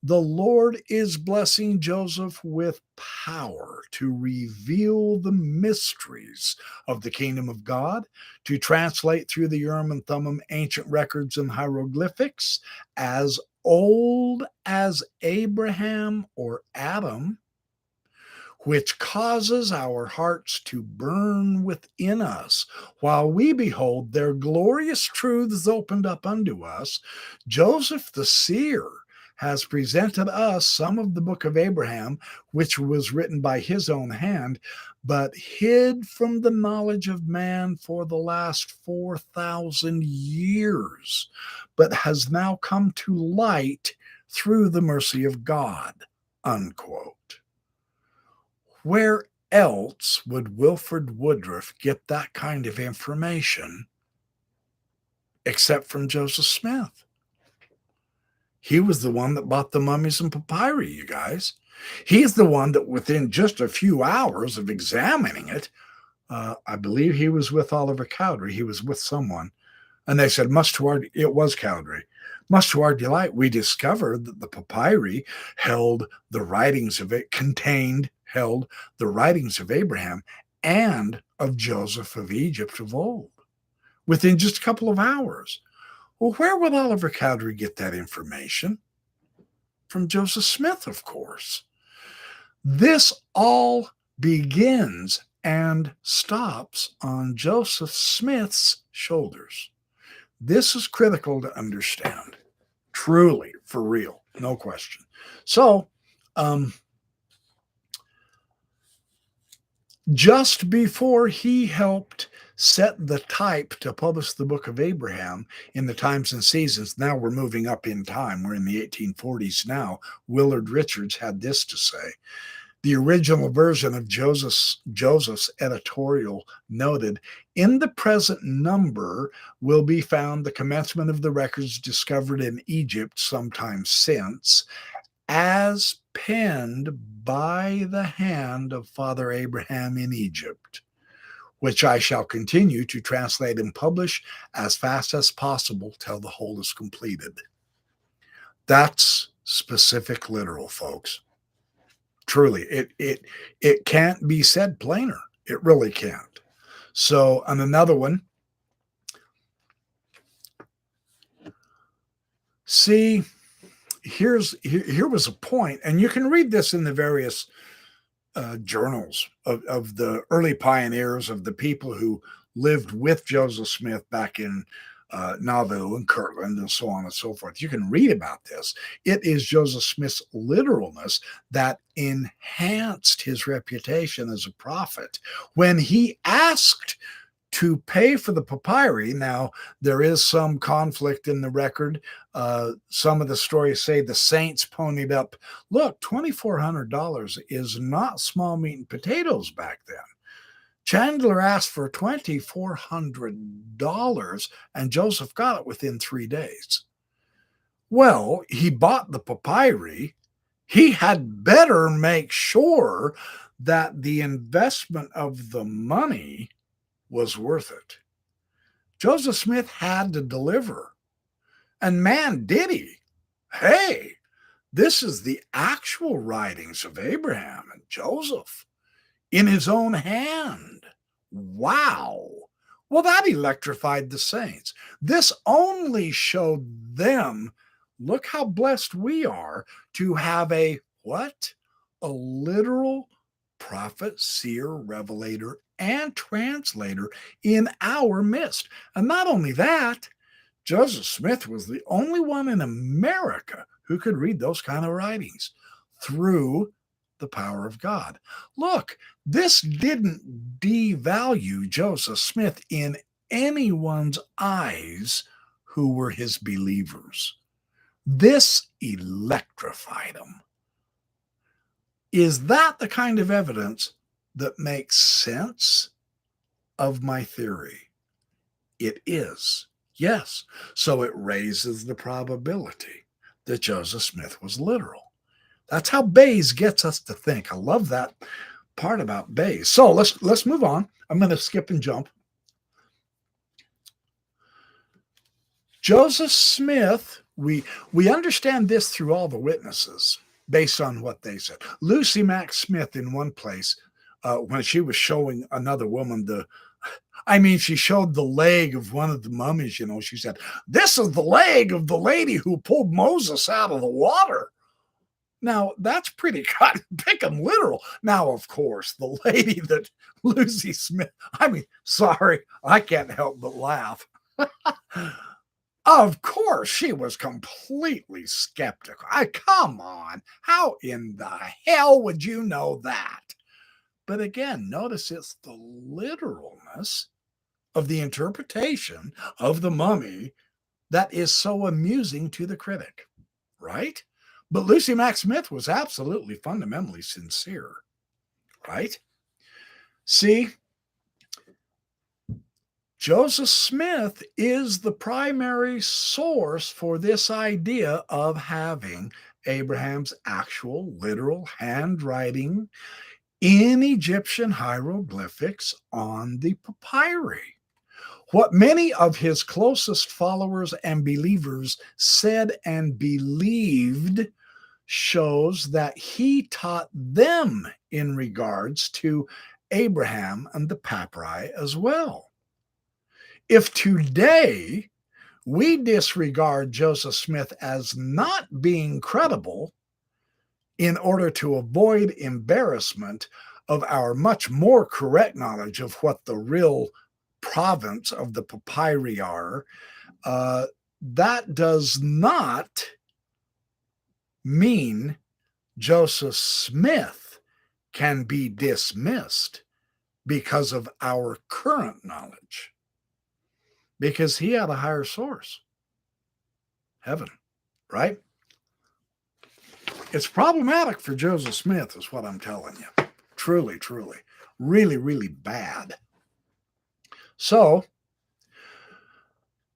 the Lord is blessing Joseph with power to reveal the mysteries of the kingdom of God, to translate through the Urim and Thummim ancient records and hieroglyphics as old as Abraham or Adam, which causes our hearts to burn within us while we behold their glorious truths opened up unto us. Joseph the seer has presented us some of the book of Abraham, which was written by his own hand, but hid from the knowledge of man for the last 4,000 years, but has now come to light through the mercy of God, unquote. Where else would Wilford Woodruff get that kind of information except from Joseph Smith? He was the one that bought the mummies and papyri, you guys. He's the one that within just a few hours of examining it, I believe he was with Oliver Cowdery. He was with someone. And they said, it was Cowdery. Much to our delight, we discovered that the papyri held the writings of Abraham and of Joseph of Egypt of old within just a couple of hours. Well, where would Oliver Cowdery get that information? From Joseph Smith, of course. This all begins and stops on Joseph Smith's shoulders. This is critical to understand. Truly, for real, no question. So, just before he helped set the type to publish the book of Abraham in the Times and Seasons, now we're moving up in time, we're in the 1840s now, Willard Richards had this to say. The original version of Joseph's editorial noted, in the present number will be found the commencement of the records discovered in Egypt sometime since, as penned by the hand of Father Abraham in Egypt, which I shall continue to translate and publish as fast as possible till the whole is completed. That's specific literal, folks. Truly, it can't be said plainer. It really can't. So, on another one, see, here was a point, and you can read this in the various journals of the early pioneers, of the people who lived with Joseph Smith back in Nauvoo and Kirtland and so on and so forth. You can read about this. It is Joseph Smith's literalness that enhanced his reputation as a prophet. When he asked to pay for the papyri, now there is some conflict in the record. Some of the stories say the saints ponied up. Look, $2,400 is not small meat and potatoes back then. Chandler asked for $2,400 and Joseph got it within 3 days. Well, he bought the papyri. He had better make sure that the investment of the money was worth it. Joseph Smith had to deliver. And man, did he. Hey, this is the actual writings of Abraham and Joseph in his own hand. Wow. Well, that electrified the saints. This only showed them, look how blessed we are to have a what? A literal prophet, seer, revelator, and translator in our midst. And not only that, Joseph Smith was the only one in America who could read those kind of writings through the power of God. Look, this didn't devalue Joseph Smith in anyone's eyes who were his believers. This electrified him. Is that the kind of evidence that makes sense of my theory? It is, yes. So it raises the probability that Joseph Smith was literal. That's how Bayes gets us to think. I love that part about Bayes. So let's move on. I'm going to skip and jump. Joseph Smith, we understand this through all the witnesses based on what they said. Lucy Mack Smith, in one place, when she was showing another woman she showed the leg of one of the mummies, she said, "This is the leg of the lady who pulled Moses out of the water." Now, that's pretty cut and pick 'em literal. Now, of course, the lady that Lucy Smith, sorry, I can't help but laugh. Of course, she was completely skeptical. Come on, how in the hell would you know that? But again, notice it's the literalness of the interpretation of the mummy that is so amusing to the critic, right? But Lucy Mack Smith was absolutely fundamentally sincere, right? See, Joseph Smith is the primary source for this idea of having Abraham's actual literal handwriting in Egyptian hieroglyphics on the papyri. What many of his closest followers and believers said and believed shows that he taught them in regards to Abraham and the papyri as well. If today we disregard Joseph Smith as not being credible in order to avoid embarrassment of our much more correct knowledge of what the real province of the papyri are, that does not mean Joseph Smith can be dismissed because of our current knowledge, because he had a higher source, heaven, right? It's problematic for Joseph Smith, is what I'm telling you. Truly, truly. Really, really bad. So,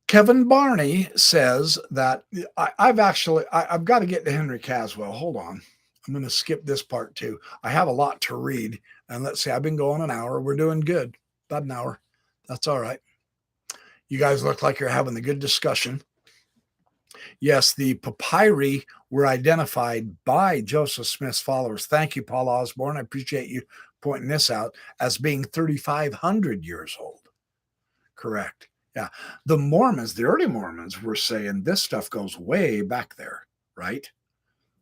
Kevin Barney says that I've got to get to Henry Caswell. Hold on. I'm going to skip this part too. I have a lot to read. And let's see, I've been going an hour. We're doing good. About an hour. That's all right. You guys look like you're having a good discussion. Yes, the papyri were identified by Joseph Smith's followers. Thank you, Paul Osborne. I appreciate you pointing this out as being 3,500 years old. Correct. Yeah. The Mormons, the early Mormons, were saying this stuff goes way back there, right?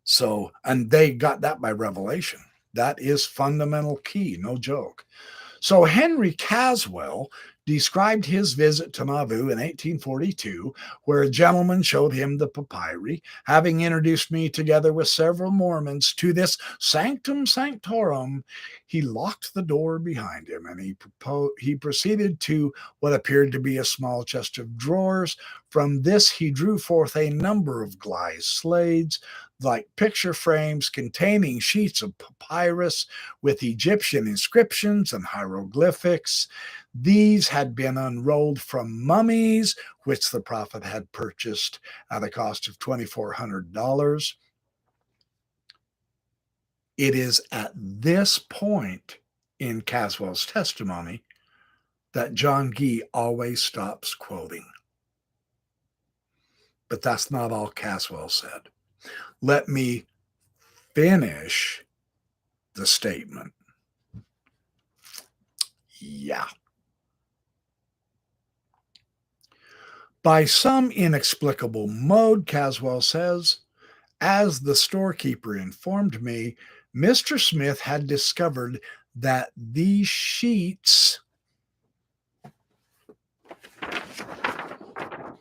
So, and they got that by revelation. That is fundamental key, no joke. So Henry Caswell described his visit to Nauvoo in 1842, where a gentleman showed him the papyri. Having introduced me together with several Mormons to this sanctum sanctorum, he locked the door behind him, and he proceeded to what appeared to be a small chest of drawers. From this he drew forth a number of glazed slates, like picture frames containing sheets of papyrus with Egyptian inscriptions and hieroglyphics. These had been unrolled from mummies, which the prophet had purchased at a cost of $2,400. It is at this point in Caswell's testimony that John Gee always stops quoting. But that's not all Caswell said. Let me finish the statement. Yeah. By some inexplicable mode, Caswell says, as the storekeeper informed me, Mr. Smith had discovered that these sheets,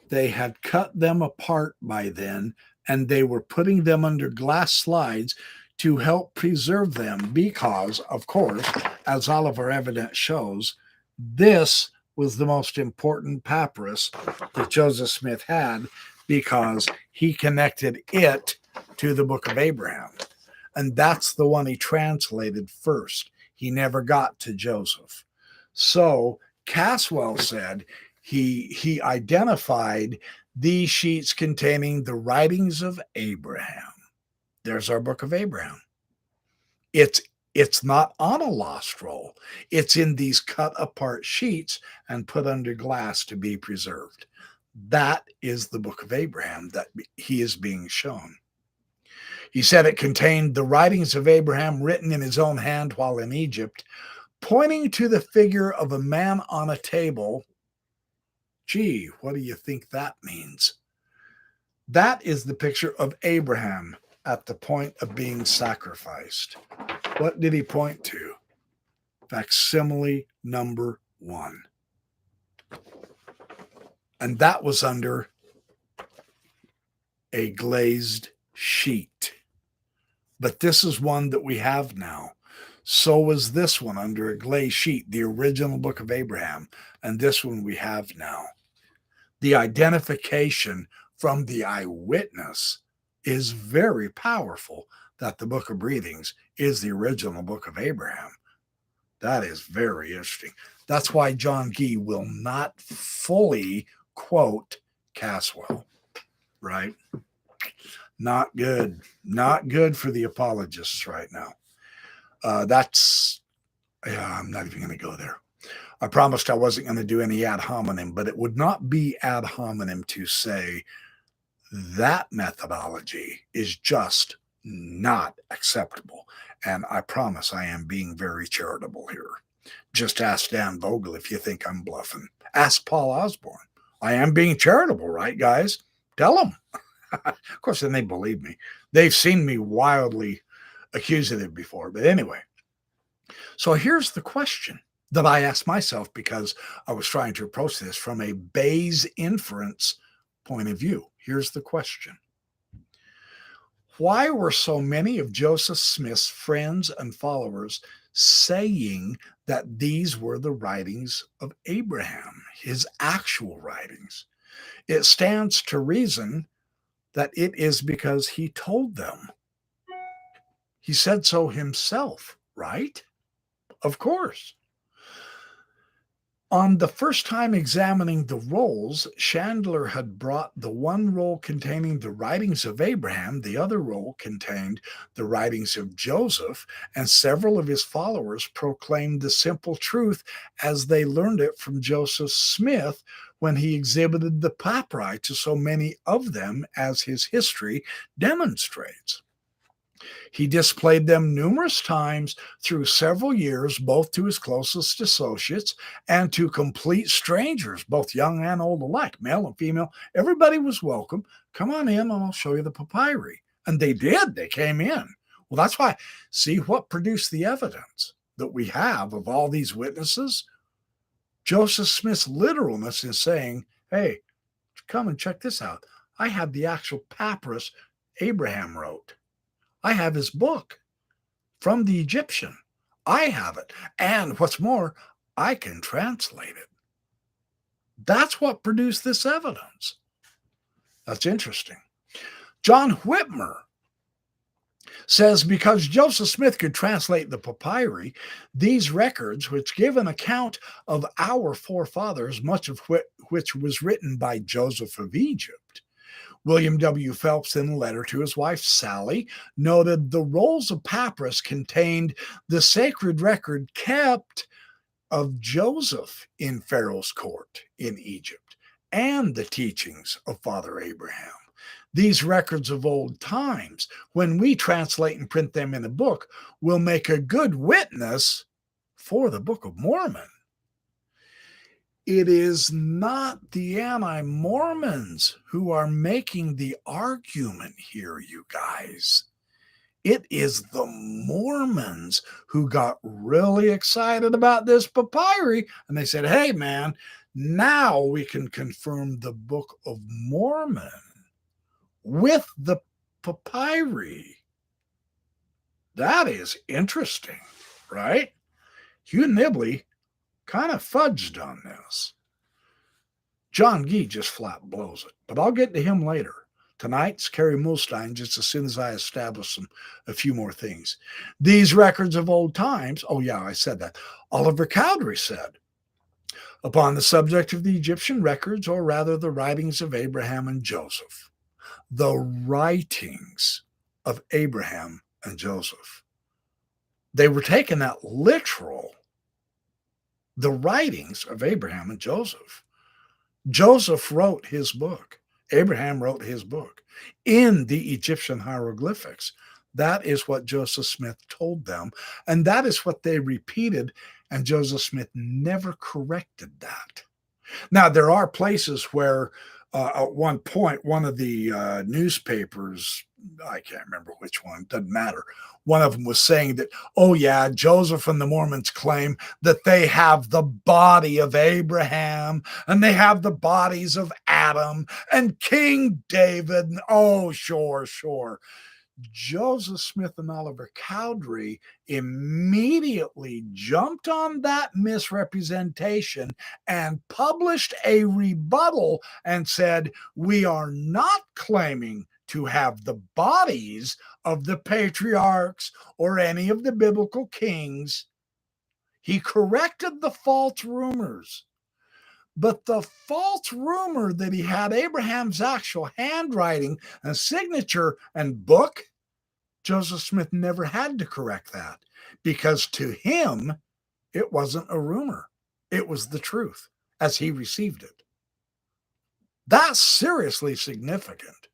they had cut them apart by then, and they were putting them under glass slides to help preserve them because, of course, as all of our evidence shows, this was the most important papyrus that Joseph Smith had because he connected it to the Book of Abraham. And that's the one he translated first. He never got to Joseph. So Caswell said he identified these sheets containing the writings of Abraham. There's our Book of Abraham. It's not on a lost roll. It's in these cut apart sheets and put under glass to be preserved. That is the Book of Abraham that he is being shown. He said it contained the writings of Abraham written in his own hand while in Egypt, pointing to the figure of a man on a table. Gee, what do you think that means? That is the picture of Abraham at the point of being sacrificed. What did he point to? Facsimile number 1. And that was under a glazed sheet. But this is one that we have now. So was this one under a glazed sheet, the original Book of Abraham. And this one we have now. The identification from the eyewitness is very powerful that the Book of Breathings is the original Book of Abraham. That is very interesting. That's why John Gee will not fully quote Caswell, right? Not good. Not good for the apologists right now. I'm not even going to go there. I promised I wasn't going to do any ad hominem, but it would not be ad hominem to say that methodology is just not acceptable. And I promise I am being very charitable here. Just ask Dan Vogel if you think I'm bluffing. Ask Paul Osborne. I am being charitable, right, guys? Tell them. Of course, then they believe me. They've seen me wildly accusative before. But anyway, so here's the question that I asked myself because I was trying to approach this from a Bayes inference point of view. Here's the question. Why were so many of Joseph Smith's friends and followers saying that these were the writings of Abraham, his actual writings? It stands to reason that it is because he told them. He said so himself, right? Of course. On the first time examining the rolls, Chandler had brought the one roll containing the writings of Abraham, the other roll contained the writings of Joseph, and several of his followers proclaimed the simple truth as they learned it from Joseph Smith when he exhibited the papyri to so many of them as his history demonstrates. He displayed them numerous times through several years, both to his closest associates and to complete strangers, both young and old alike, male and female. Everybody was welcome. Come on in and I'll show you the papyri. And they did. They came in. Well, that's why. See what produced the evidence that we have of all these witnesses? Joseph Smith's literalness is saying, hey, come and check this out. I have the actual papyrus Abraham wrote. I have his book from the Egyptian. I have it. And what's more, I can translate it. That's what produced this evidence. That's interesting. John Whitmer says because Joseph Smith could translate the papyri, these records, which give an account of our forefathers, much of which was written by Joseph of Egypt. William W. Phelps, in a letter to his wife Sally, noted the rolls of papyrus contained the sacred record kept of Joseph in Pharaoh's court in Egypt and the teachings of Father Abraham. These records of old times, when we translate and print them in a book, will make a good witness for the Book of Mormon. It is not the anti-Mormons who are making the argument here, you guys. It is the Mormons who got really excited about this papyri, and they said, hey, man, now we can confirm the Book of Mormon with the papyri. That is interesting, right? Hugh Nibley kind of fudged on this. John Gee just flat blows it, but I'll get to him later. Tonight's Kerry Mulstein, just as soon as I establish a few more things. These records of old times, oh yeah, I said that. Oliver Cowdery said, upon the subject of the Egyptian records, or rather the writings of Abraham and Joseph. The writings of Abraham and Joseph. They were taken at literal. The writings of Abraham and Joseph. Joseph wrote his book. Abraham wrote his book in the Egyptian hieroglyphics. That is what Joseph Smith told them, and that is what they repeated, and Joseph Smith never corrected that. Now, there are places where at one point, one of the newspapers, I can't remember which one, doesn't matter. One of them was saying that, oh yeah, Joseph and the Mormons claim that they have the body of Abraham and they have the bodies of Adam and King David. And, oh, sure. Joseph Smith and Oliver Cowdery immediately jumped on that misrepresentation and published a rebuttal and said, we are not claiming to have the bodies of the patriarchs or any of the biblical kings. He corrected the false rumors. But the false rumor that he had Abraham's actual handwriting and signature and book, Joseph Smith never had to correct that because to him, it wasn't a rumor. It was the truth as he received it. That's seriously significant.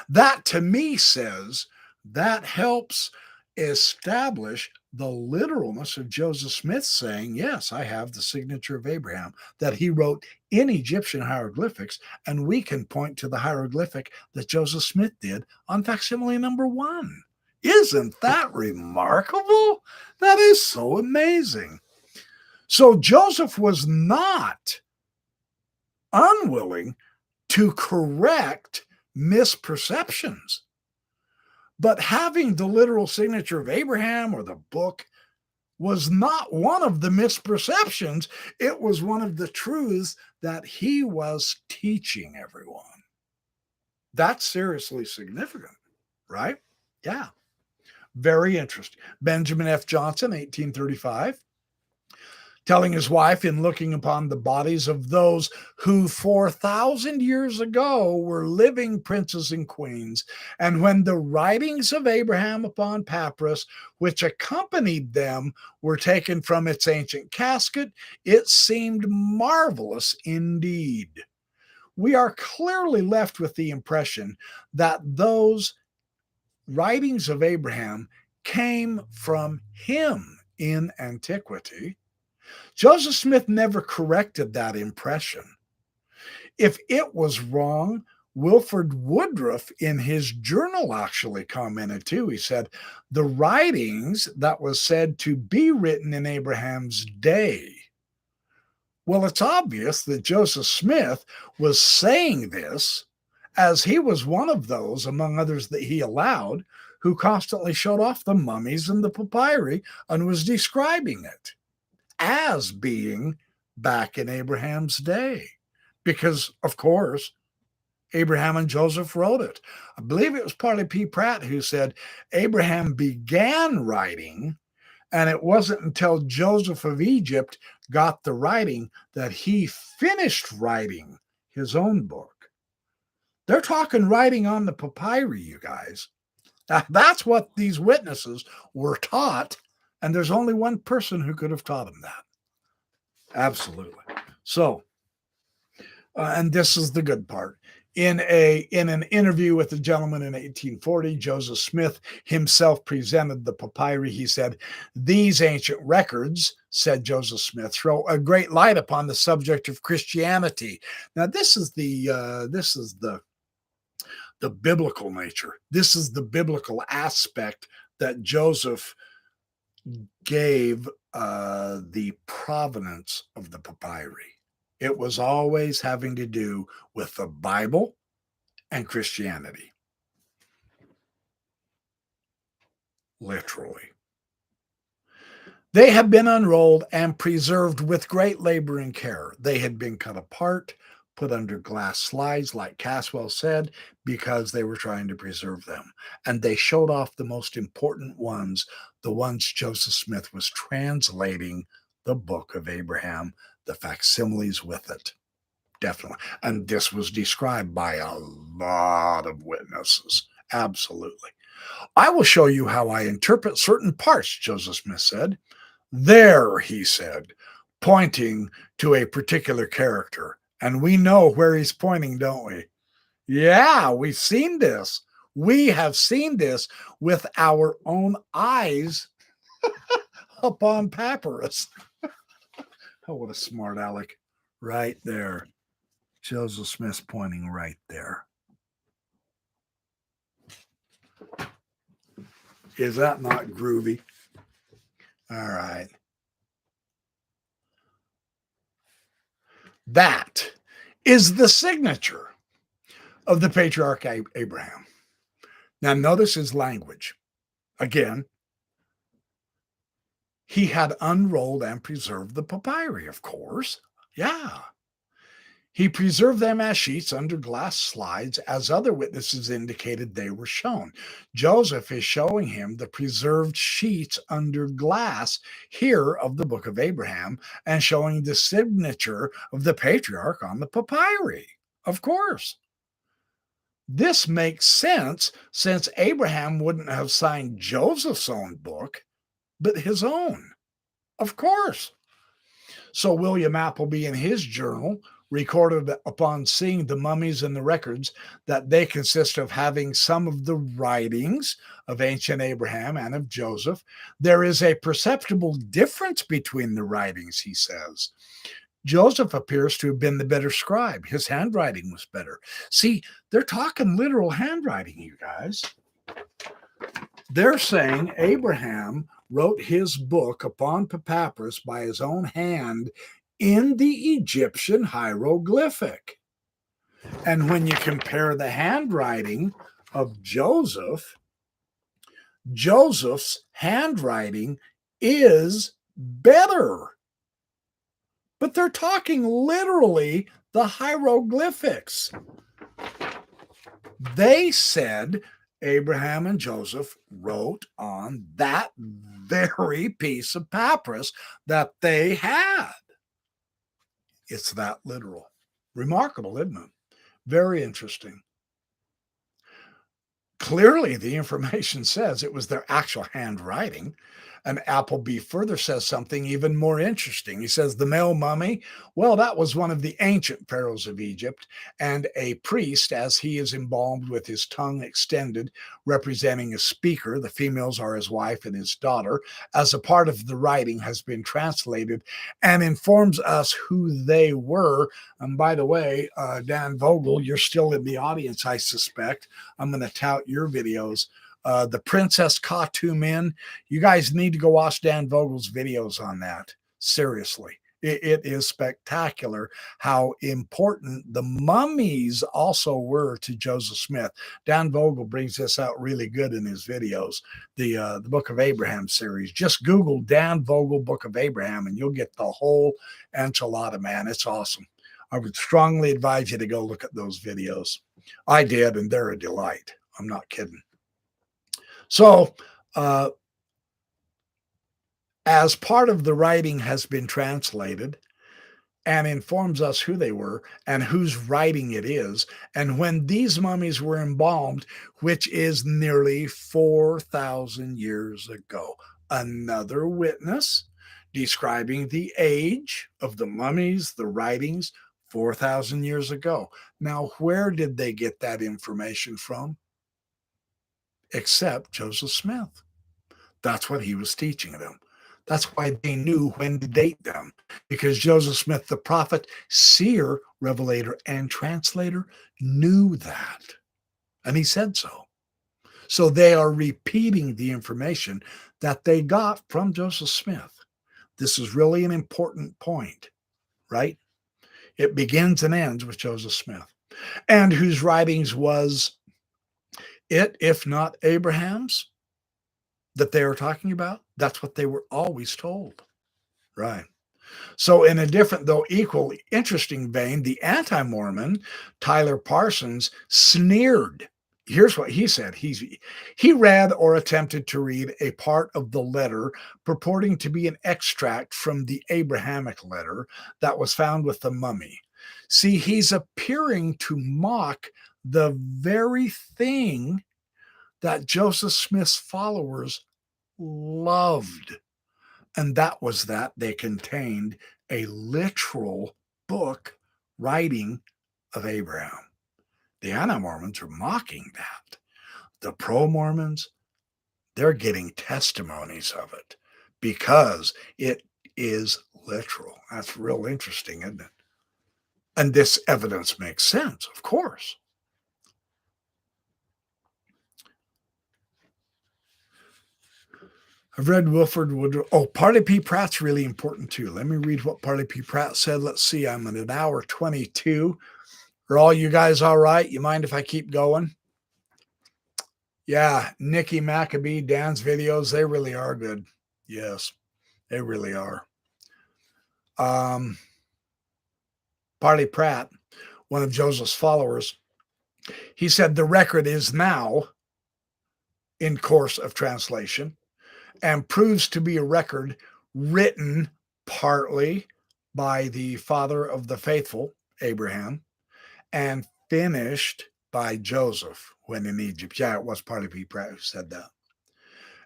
That to me says that helps establish the literalness of Joseph Smith saying, yes, I have the signature of Abraham that he wrote in Egyptian hieroglyphics, and we can point to the hieroglyphic that Joseph Smith did on facsimile number 1. Isn't that remarkable? That is so amazing. So Joseph was not unwilling to correct misperceptions. But having the literal signature of Abraham or the book was not one of the misperceptions. It was one of the truths that he was teaching everyone. That's seriously significant, right? Yeah. Very interesting. Benjamin F. Johnson, 1835, telling his wife, in looking upon the bodies of those who 4,000 years ago were living princes and queens, and when the writings of Abraham upon papyrus, which accompanied them, were taken from its ancient casket, it seemed marvelous indeed. We are clearly left with the impression that those writings of Abraham came from him in antiquity. Joseph Smith never corrected that impression. If it was wrong, Wilford Woodruff in his journal actually commented too. He said, the writings that was said to be written in Abraham's day. Well, it's obvious that Joseph Smith was saying this as he was one of those, among others that he allowed, who constantly showed off the mummies and the papyri and was describing it as being back in Abraham's day. Because, of course, Abraham and Joseph wrote it. I believe it was Parley P. Pratt who said Abraham began writing, and it wasn't until Joseph of Egypt got the writing that he finished writing his own book. They're talking writing on the papyri, you guys. That's what these witnesses were taught, and there's only one person who could have taught them that. Absolutely. So, and this is the good part. In an interview with a gentleman in 1840, Joseph Smith himself presented the papyri. He said, "These ancient records," said Joseph Smith, "throw a great light upon the subject of Christianity." Now, this is the biblical nature. This is the biblical aspect that Joseph gave the provenance of the papyri. It was always having to do with the Bible and Christianity. Literally. They have been unrolled and preserved with great labor and care. They had been cut apart, put under glass slides, like Caswell said, because they were trying to preserve them. And they showed off the most important ones, the ones Joseph Smith was translating the book of Abraham, the facsimiles with it. Definitely. And this was described by a lot of witnesses. Absolutely. "I will show you how I interpret certain parts," Joseph Smith said. "There," he said, pointing to a particular character. And we know where he's pointing, don't we? Yeah, we've seen this. We have seen this with our own eyes upon papyrus. Oh, what a smart aleck. Right there. Joseph Smith's pointing right there. Is that not groovy? All right. That is the signature of the patriarch Abraham. Now, notice his language. Again, he had unrolled and preserved the papyri, of course. Yeah. He preserved them as sheets under glass slides, as other witnesses indicated they were shown. Joseph is showing him the preserved sheets under glass here of the book of Abraham and showing the signature of the patriarch on the papyri. Of course. This makes sense since Abraham wouldn't have signed Joseph's own book, but his own. Of course. So William Appleby in his journal recorded upon seeing the mummies and the records that they consist of having some of the writings of ancient Abraham and of Joseph. There is a perceptible difference between the writings, he says. Joseph appears to have been the better scribe. His handwriting was better. See, they're talking literal handwriting, you guys. They're saying Abraham wrote his book upon papyrus by his own hand in the Egyptian hieroglyphic. And when you compare the handwriting of Joseph, Joseph's handwriting is better. But they're talking literally the hieroglyphics. They said Abraham and Joseph wrote on that very piece of papyrus that they had. It's that literal. Remarkable, isn't it? Very interesting. Clearly, the information says it was their actual handwriting. And Appleby further says something even more interesting. He says the male mummy, well, that was one of the ancient pharaohs of Egypt, and a priest, as he is embalmed with his tongue extended, representing a speaker. The females are his wife and his daughter, as a part of the writing has been translated and informs us who they were. And by the way, Dan Vogel, you're still in the audience, I suspect. I'm going to tout your videos. The Princess Katu Men, you guys need to go watch Dan Vogel's videos on that. Seriously, it is spectacular how important the mummies also were to Joseph Smith. Dan Vogel brings this out really good in his videos. The Book of Abraham series. Just Google Dan Vogel Book of Abraham and you'll get the whole enchilada, man. It's awesome. I would strongly advise you to go look at those videos. I did, and they're a delight. I'm not kidding. So, as part of the writing has been translated and informs us who they were and whose writing it is, and when these mummies were embalmed, which is nearly 4,000 years ago, another witness describing the age of the mummies, the writings, 4,000 years ago. Now, where did they get that information from? Except Joseph Smith. That's what he was teaching them. That's why they knew when to date them, because Joseph Smith, the prophet, seer, revelator, and translator, knew that. And he said so. So they are repeating the information that they got from Joseph Smith. This is really an important point, right? It begins and ends with Joseph Smith, and whose writings was it, if not Abraham's, that they were talking about. That's what they were always told. Right. So in a different, though equally interesting vein, the anti-Mormon, Tyler Parsons, sneered. Here's what he said. He read or attempted to read a part of the letter purporting to be an extract from the Abrahamic letter that was found with the mummy. See, he's appearing to mock the very thing that Joseph Smith's followers loved. And that was that they contained a literal book writing of Abraham. The anti-Mormons are mocking that. The pro-Mormons, they're getting testimonies of it because it is literal. That's real interesting, isn't it? And this evidence makes sense, of course. I've read Wilford Woodruff. Oh, Parley P. Pratt's really important too. Let me read what Parley P. Pratt said. Let's see. I'm at an hour 22. Are all you guys all right? You mind if I keep going? Yeah, Nikki Maccabee, Dan's videos, they really are good. Yes, they really are. Parley Pratt, one of Joseph's followers, he said the record is now in course of translation and proves to be a record written partly by the father of the faithful, Abraham, and finished by Joseph when in Egypt. Yeah, it was Parley P. Pratt who said that.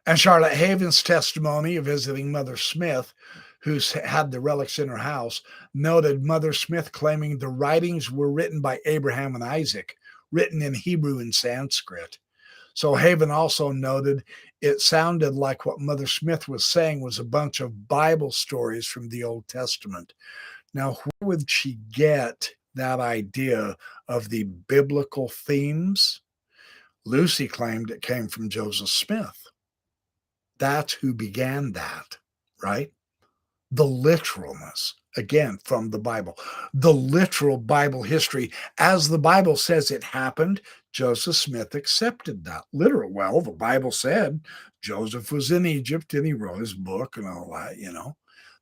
And Charlotte Haven's testimony of visiting Mother Smith, who had the relics in her house, noted Mother Smith claiming the writings were written by Abraham and Isaac, written in Hebrew and Sanskrit. So Haven also noted it sounded like what Mother Smith was saying was a bunch of Bible stories from the Old Testament. Now, where would she get that idea of the biblical themes? Lucy claimed it came from Joseph Smith. That's who began that, right? The literalness, again, from the Bible. The literal Bible history, as the Bible says it happened, Joseph Smith accepted that. Literal. Well, the Bible said Joseph was in Egypt and he wrote his book and all that, you know.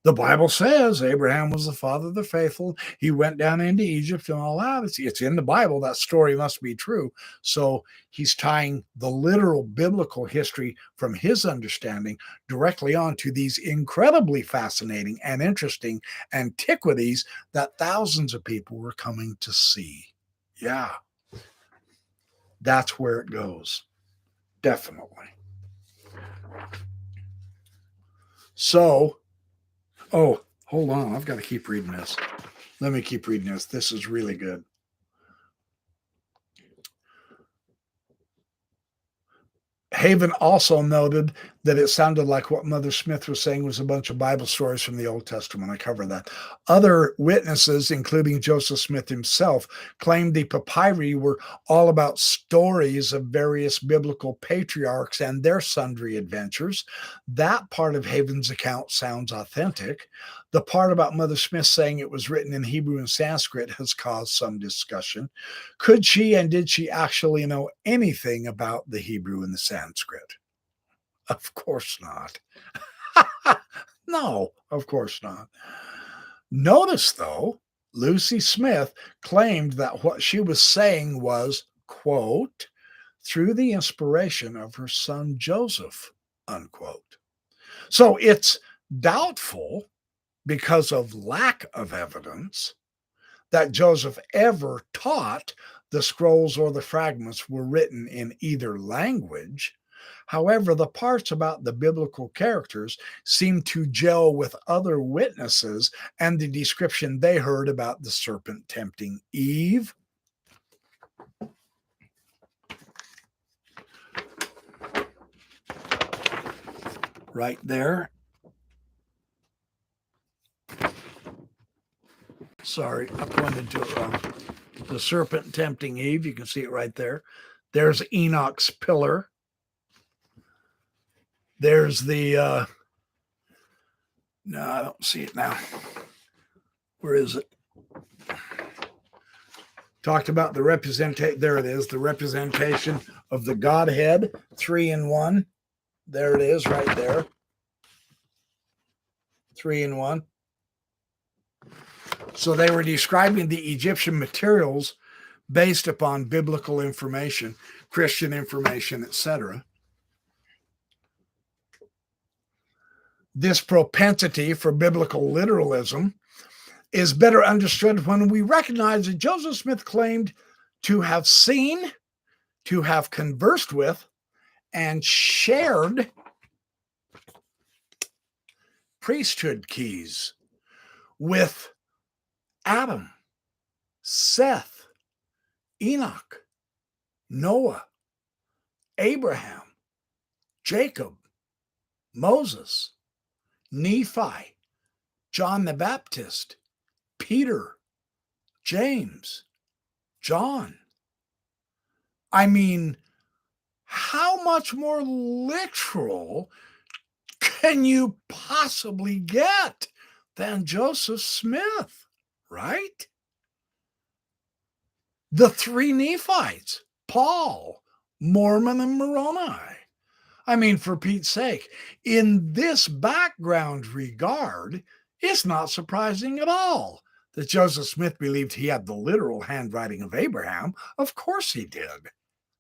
The Bible says Abraham was the father of the faithful. He went down into Egypt and all that. It's in the Bible. That story must be true. So he's tying the literal biblical history from his understanding directly onto these incredibly fascinating and interesting antiquities that thousands of people were coming to see. Yeah, that's where it goes. Definitely. So, oh, hold on. I've got to keep reading this. Let me keep reading this. This is really good. Haven also noted that it sounded like what Mother Smith was saying was a bunch of Bible stories from the Old Testament. I cover that. Other witnesses, including Joseph Smith himself, claimed the papyri were all about stories of various biblical patriarchs and their sundry adventures. That part of Haven's account sounds authentic. The part about Mother Smith saying it was written in Hebrew and Sanskrit has caused some discussion. Could she and did she actually know anything about the Hebrew and the Sanskrit? Of course not. No, of course not. Notice, though, Lucy Smith claimed that what she was saying was, quote, through the inspiration of her son Joseph, unquote. So it's doubtful, because of lack of evidence, that Joseph ever taught the scrolls or the fragments were written in either language. However, the parts about the biblical characters seem to gel with other witnesses and the description they heard about the serpent tempting Eve. Right there. Sorry, I pointed to it wrong. The serpent tempting Eve. You can see it right there. There's Enoch's pillar. There's the, no, I don't see it now. Where is it? Talked about the representation. There it is. The representation of the Godhead, 3 in 1. There it is right there. 3 in 1. So they were describing the Egyptian materials based upon biblical information, Christian information, etc. This propensity for biblical literalism is better understood when we recognize that Joseph Smith claimed to have seen, to have conversed with, and shared priesthood keys with Adam, Seth, Enoch, Noah, Abraham, Jacob, Moses, Nephi, John the Baptist, Peter, James, John. I mean, how much more literal can you possibly get than Joseph Smith, right? The 3 Nephites, Paul, Mormon, and Moroni. I mean, for Pete's sake, in this background regard, it's not surprising at all that Joseph Smith believed he had the literal handwriting of Abraham. Of course he did.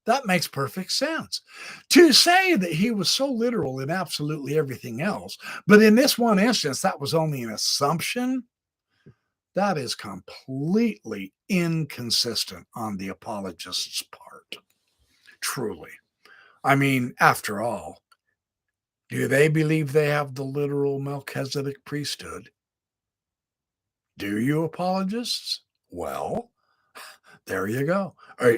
That makes perfect sense. To say that he was so literal in absolutely everything else, but in this one instance, that was only an assumption, that is completely inconsistent on the apologist's part. Truly. I mean, after all, do they believe they have the literal Melchizedek priesthood? Do you, apologists? Well, there you go.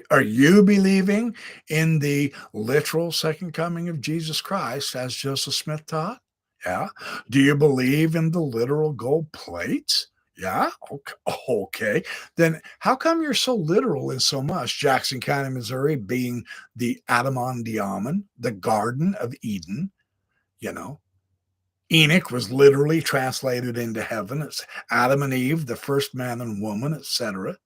Are you believing in the literal second coming of Jesus Christ as Joseph Smith taught? Yeah. Do you believe in the literal gold plates? Yeah. Okay. Then how come you're so literal in so much? Jackson County, Missouri being the Adamon Diamond, the Garden of Eden, you know. Enoch was literally translated into heaven. It's Adam and Eve, the first man and woman, etc.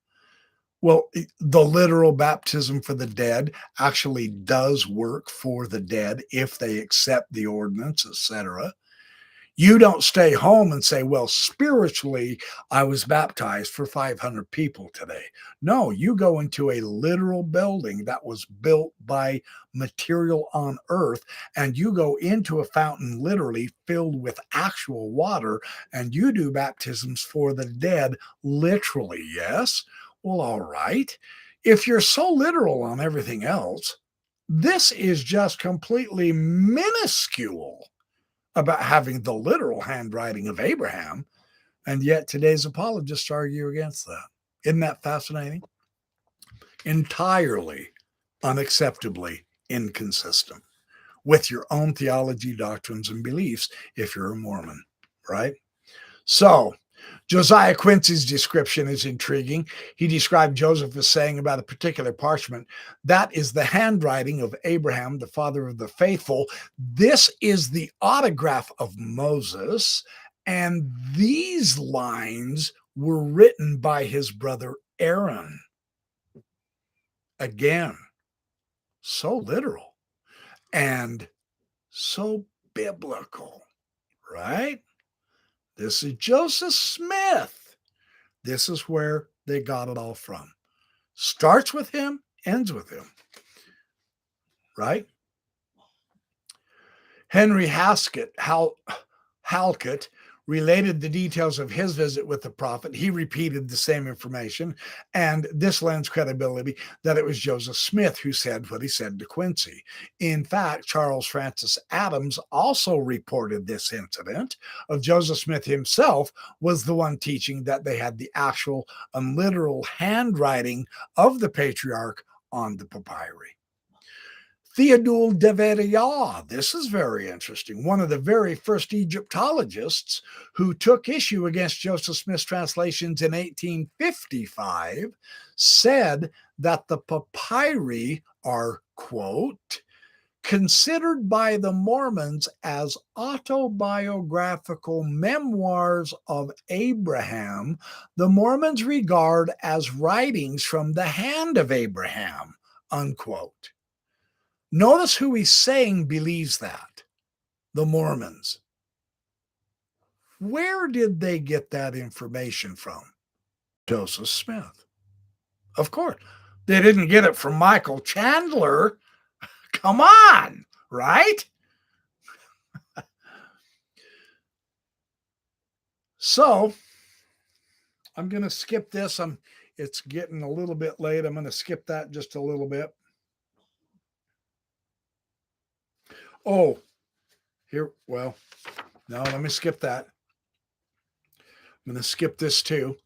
Well, the literal baptism for the dead actually does work for the dead if they accept the ordinance, etc. You don't stay home and say, well, spiritually, I was baptized for 500 people today. No, you go into a literal building that was built by material on earth, and you go into a fountain literally filled with actual water, and you do baptisms for the dead literally. Yes? Well, all right. If you're so literal on everything else, this is just completely minuscule about having the literal handwriting of Abraham, and yet today's apologists argue against that. Isn't that fascinating? Entirely unacceptably inconsistent with your own theology, doctrines, and beliefs if you're a Mormon, right? So, Josiah Quincy's description is intriguing. He described Joseph as saying about a particular parchment, that is the handwriting of Abraham, the father of the faithful. This is the autograph of Moses. And these lines were written by his brother Aaron. Again, so literal and so biblical, right? This is Joseph Smith. This is where they got it all from. Starts with him, ends with him, right? Henry Halkett related the details of his visit with the prophet. He repeated the same information, and this lends credibility that it was Joseph Smith who said what he said to Quincy. In fact, Charles Francis Adams also reported this incident of Joseph Smith himself was the one teaching that they had the actual and literal handwriting of the patriarch on the papyri. Theodule de Veriat, this is very interesting, one of the very first Egyptologists who took issue against Joseph Smith's translations in 1855, said that the papyri are, quote, considered by the Mormons as autobiographical memoirs of Abraham, the Mormons regard as writings from the hand of Abraham, unquote. Notice who he's saying believes that. The Mormons. Where did they get that information from? Joseph Smith. Of course. They didn't get it from Michael Chandler. Come on, right? So, I'm going to skip this. It's getting a little bit late. I'm going to skip that just a little bit. Oh, here, well, no, let me skip that. I'm going to skip this too.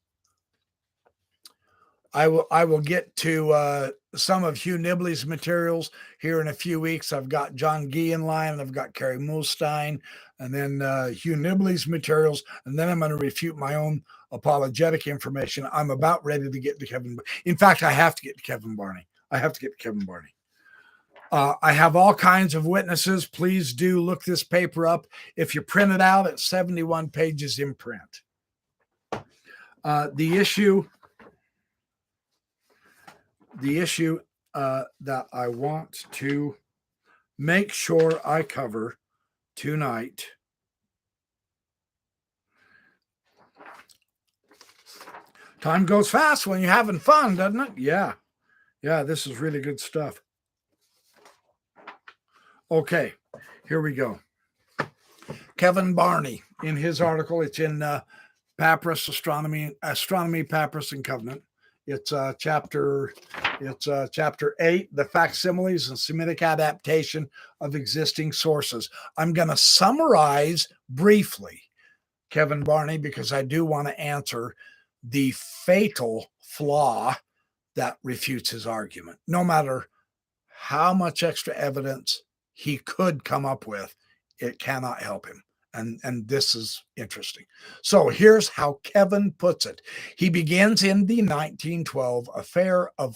I will get to some of Hugh Nibley's materials here in a few weeks. I've got John Gee in line, and I've got Kerry Mulstein, and then Hugh Nibley's materials, and then I'm going to refute my own apologetic information. I'm about ready to get to Kevin. In fact, I have to get to Kevin Barney. I have all kinds of witnesses. Please do look this paper up. If you print it out, it's 71 pages in print. The issue that I want to make sure I cover tonight time goes fast when you're having fun, doesn't it? Yeah, this is really good stuff. Okay, here we go. Kevin Barney, in his article, it's in Papyrus, Astronomy, Papyrus, and Covenant. It's chapter 8, the Facsimiles and Semitic Adaptation of Existing Sources. I'm going to summarize briefly Kevin Barney because I do want to answer the fatal flaw that refutes his argument. No matter how much extra evidence he could come up with, it cannot help him. And this is interesting. So here's how Kevin puts it. He begins in the 1912 affair of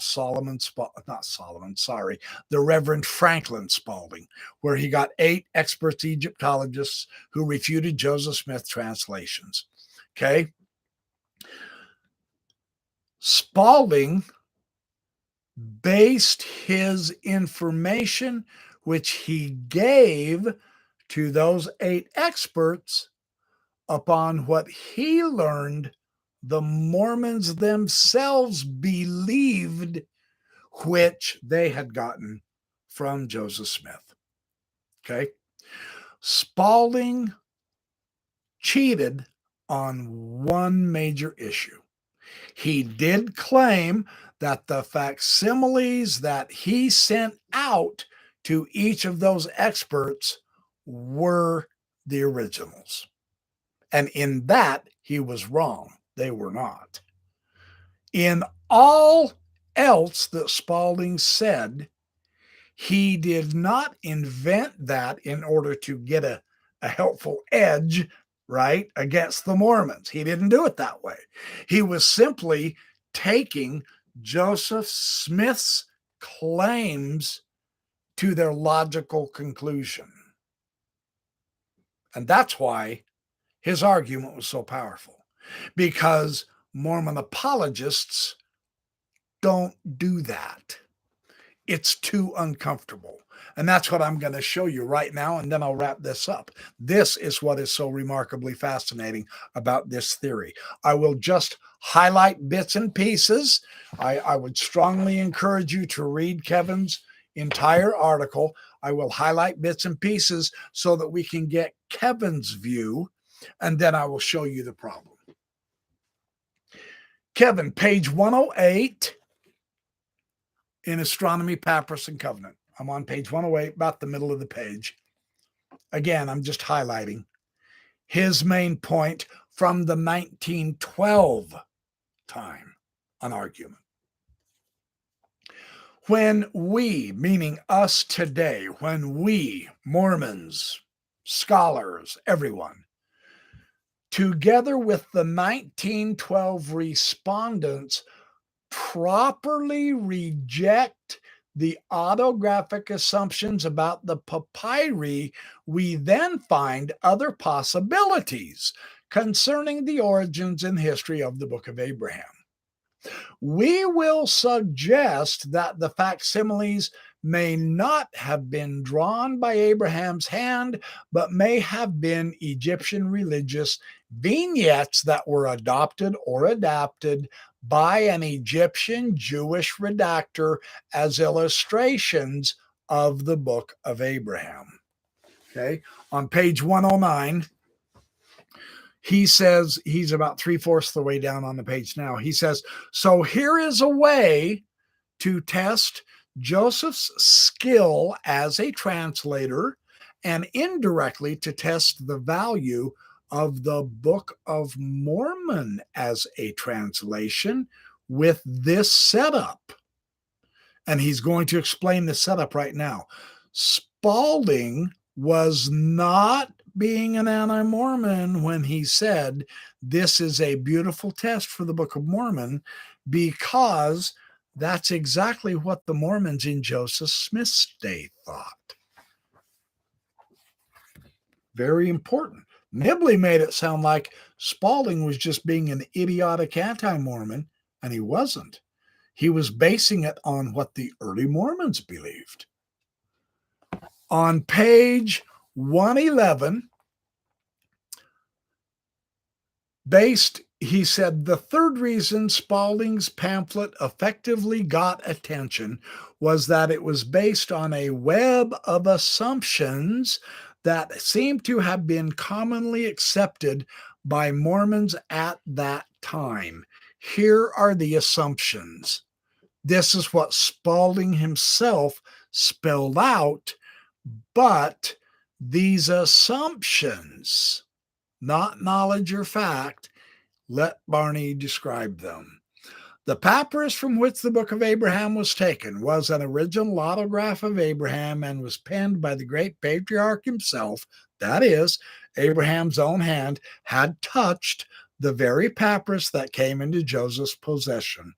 the Reverend Franklin Spaulding, where he got 8 experts Egyptologists who refuted Joseph Smith translations. Okay. Spaulding based his information, which he gave to those 8 experts, upon what he learned the Mormons themselves believed, which they had gotten from Joseph Smith. Okay. Spalding cheated on one major issue. He did claim that the facsimiles that he sent out to each of those experts were the originals. And in that, he was wrong. They were not. In all else that Spalding said, he did not invent that in order to get a helpful edge, right, against the Mormons. He didn't do it that way. He was simply taking Joseph Smith's claims to their logical conclusion. And that's why his argument was so powerful, because Mormon apologists don't do that. It's too uncomfortable. And that's what I'm going to show you right now, and then I'll wrap this up. This is what is so remarkably fascinating about this theory. I will just highlight bits and pieces. I would strongly encourage you to read Kevin's entire article. I will highlight bits and pieces so that we can get Kevin's view, and then I will show you the problem. Kevin, page 108. In Astronomy, Papyrus, and Covenant. I'm on page 108, about the middle of the page. Again, I'm just highlighting his main point from the 1912 time on argument. When we, meaning us today, when we, Mormons, scholars, everyone, together with the 1912 respondents, properly reject the autographic assumptions about the papyri, we then find other possibilities concerning the origins and history of the Book of Abraham. We will suggest that the facsimiles may not have been drawn by Abraham's hand, but may have been Egyptian religious vignettes that were adopted or adapted by an Egyptian Jewish redactor as illustrations of the Book of Abraham. Okay, on page 109, he says, he's about 3/4 of the way down on the page now. He says, so here is a way to test Joseph's skill as a translator and indirectly to test the value of the Book of Mormon as a translation with this setup. And he's going to explain the setup right now. Spalding was not being an anti-Mormon when he said this is a beautiful test for the Book of Mormon, because that's exactly what the Mormons in Joseph Smith's day thought. Very important. Nibley made it sound like Spalding was just being an idiotic anti-Mormon, and he wasn't. He was basing it on what the early Mormons believed. On page 111, he said, the third reason Spalding's pamphlet effectively got attention was that it was based on a web of assumptions that seemed to have been commonly accepted by Mormons at that time. Here are the assumptions. This is what Spalding himself spelled out, but these assumptions, not knowledge or fact, let Barney describe them. The papyrus from which the Book of Abraham was taken was an original autograph of Abraham and was penned by the great patriarch himself. That is, Abraham's own hand had touched the very papyrus that came into Joseph's possession.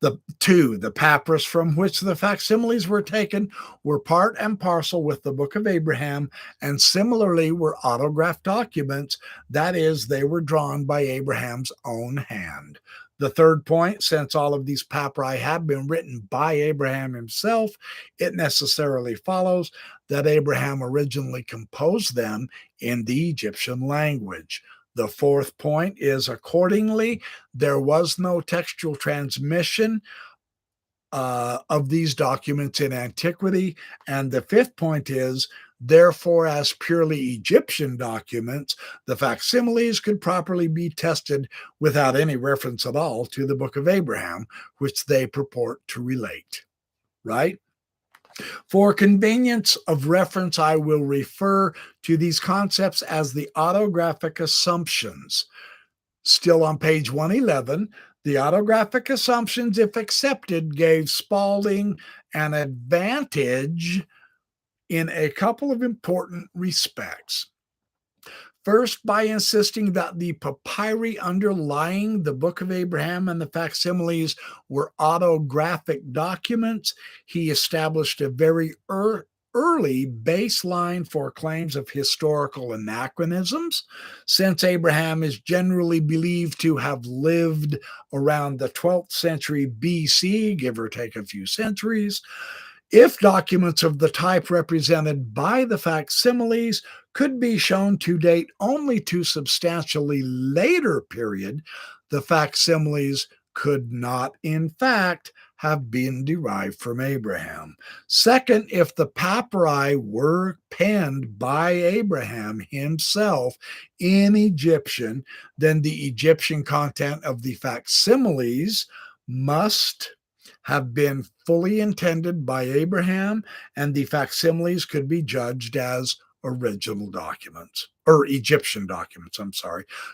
The papyrus from which the facsimiles were taken were part and parcel with the Book of Abraham, and similarly were autographed documents. That is, they were drawn by Abraham's own hand. The third point, since all of these papyri have been written by Abraham himself, it necessarily follows that Abraham originally composed them in the Egyptian language. The fourth point is, accordingly, there was no textual transmission of these documents in antiquity. And the fifth point is, therefore, as purely Egyptian documents, the facsimiles could properly be tested without any reference at all to the Book of Abraham, which they purport to relate. Right? For convenience of reference, I will refer to these concepts as the autographic assumptions. Still on page 111, the autographic assumptions, if accepted, gave Spalding an advantage in a couple of important respects. First, by insisting that the papyri underlying the Book of Abraham and the facsimiles were autographic documents, he established a very early baseline for claims of historical anachronisms. Since Abraham is generally believed to have lived around the 12th century BC, give or take a few centuries, if documents of the type represented by the facsimiles could be shown to date only to substantially later period, the facsimiles could not, in fact, have been derived from Abraham. Second, if the papyri were penned by Abraham himself in Egyptian, then the Egyptian content of the facsimiles must have been fully intended by Abraham, and the facsimiles could be judged as original documents, or Egyptian documents,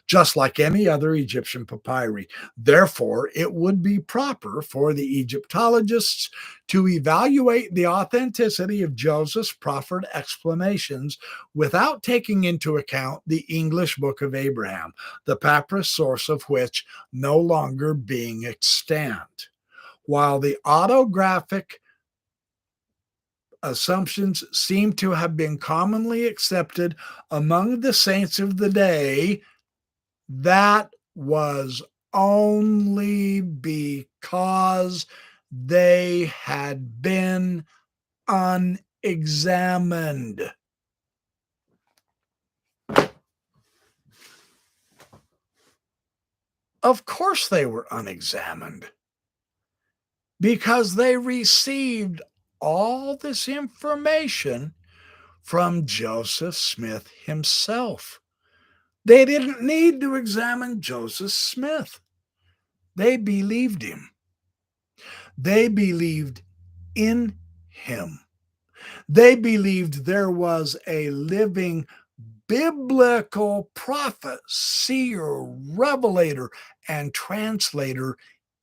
just like any other Egyptian papyri. Therefore, it would be proper for the Egyptologists to evaluate the authenticity of Joseph's proffered explanations without taking into account the English Book of Abraham, the papyrus source of which no longer being extant. While the autographic assumptions seem to have been commonly accepted among the saints of the day, that was only because they had been unexamined. Of course they were unexamined, because they received all this information from Joseph Smith himself. They didn't need to examine Joseph Smith. They believed him. They believed in him. They believed there was a living biblical prophet, seer, revelator, and translator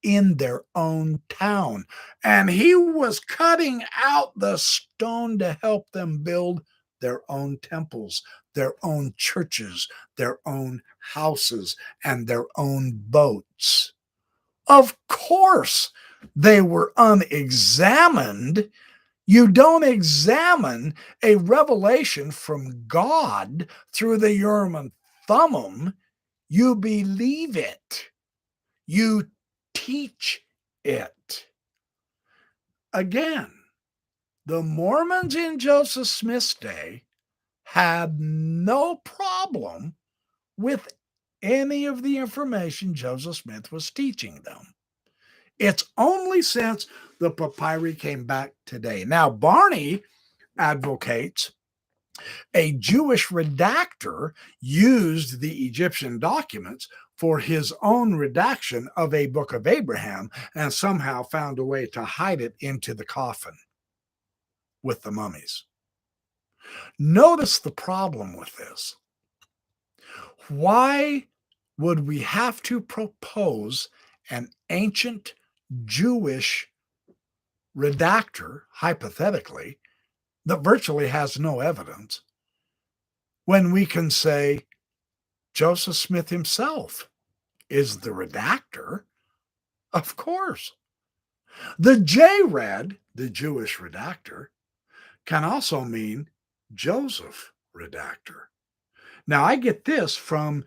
in their own town. And he was cutting out the stone to help them build their own temples, their own churches, their own houses, and their own boats. Of course, they were unexamined. You don't examine a revelation from God through the Urim and Thummim. You believe it. You teach it. Again, the Mormons in Joseph Smith's day had no problem with any of the information Joseph Smith was teaching them. It's only since the papyri came back today. Now, Barney advocates a Jewish redactor used the Egyptian documents for his own redaction of a Book of Abraham and somehow found a way to hide it into the coffin with the mummies. Notice the problem with this. Why would we have to propose an ancient Jewish redactor, hypothetically, that virtually has no evidence, when we can say Joseph Smith himself is the redactor? Of course. The J-Red, the Jewish redactor, can also mean Joseph redactor. Now, I get this from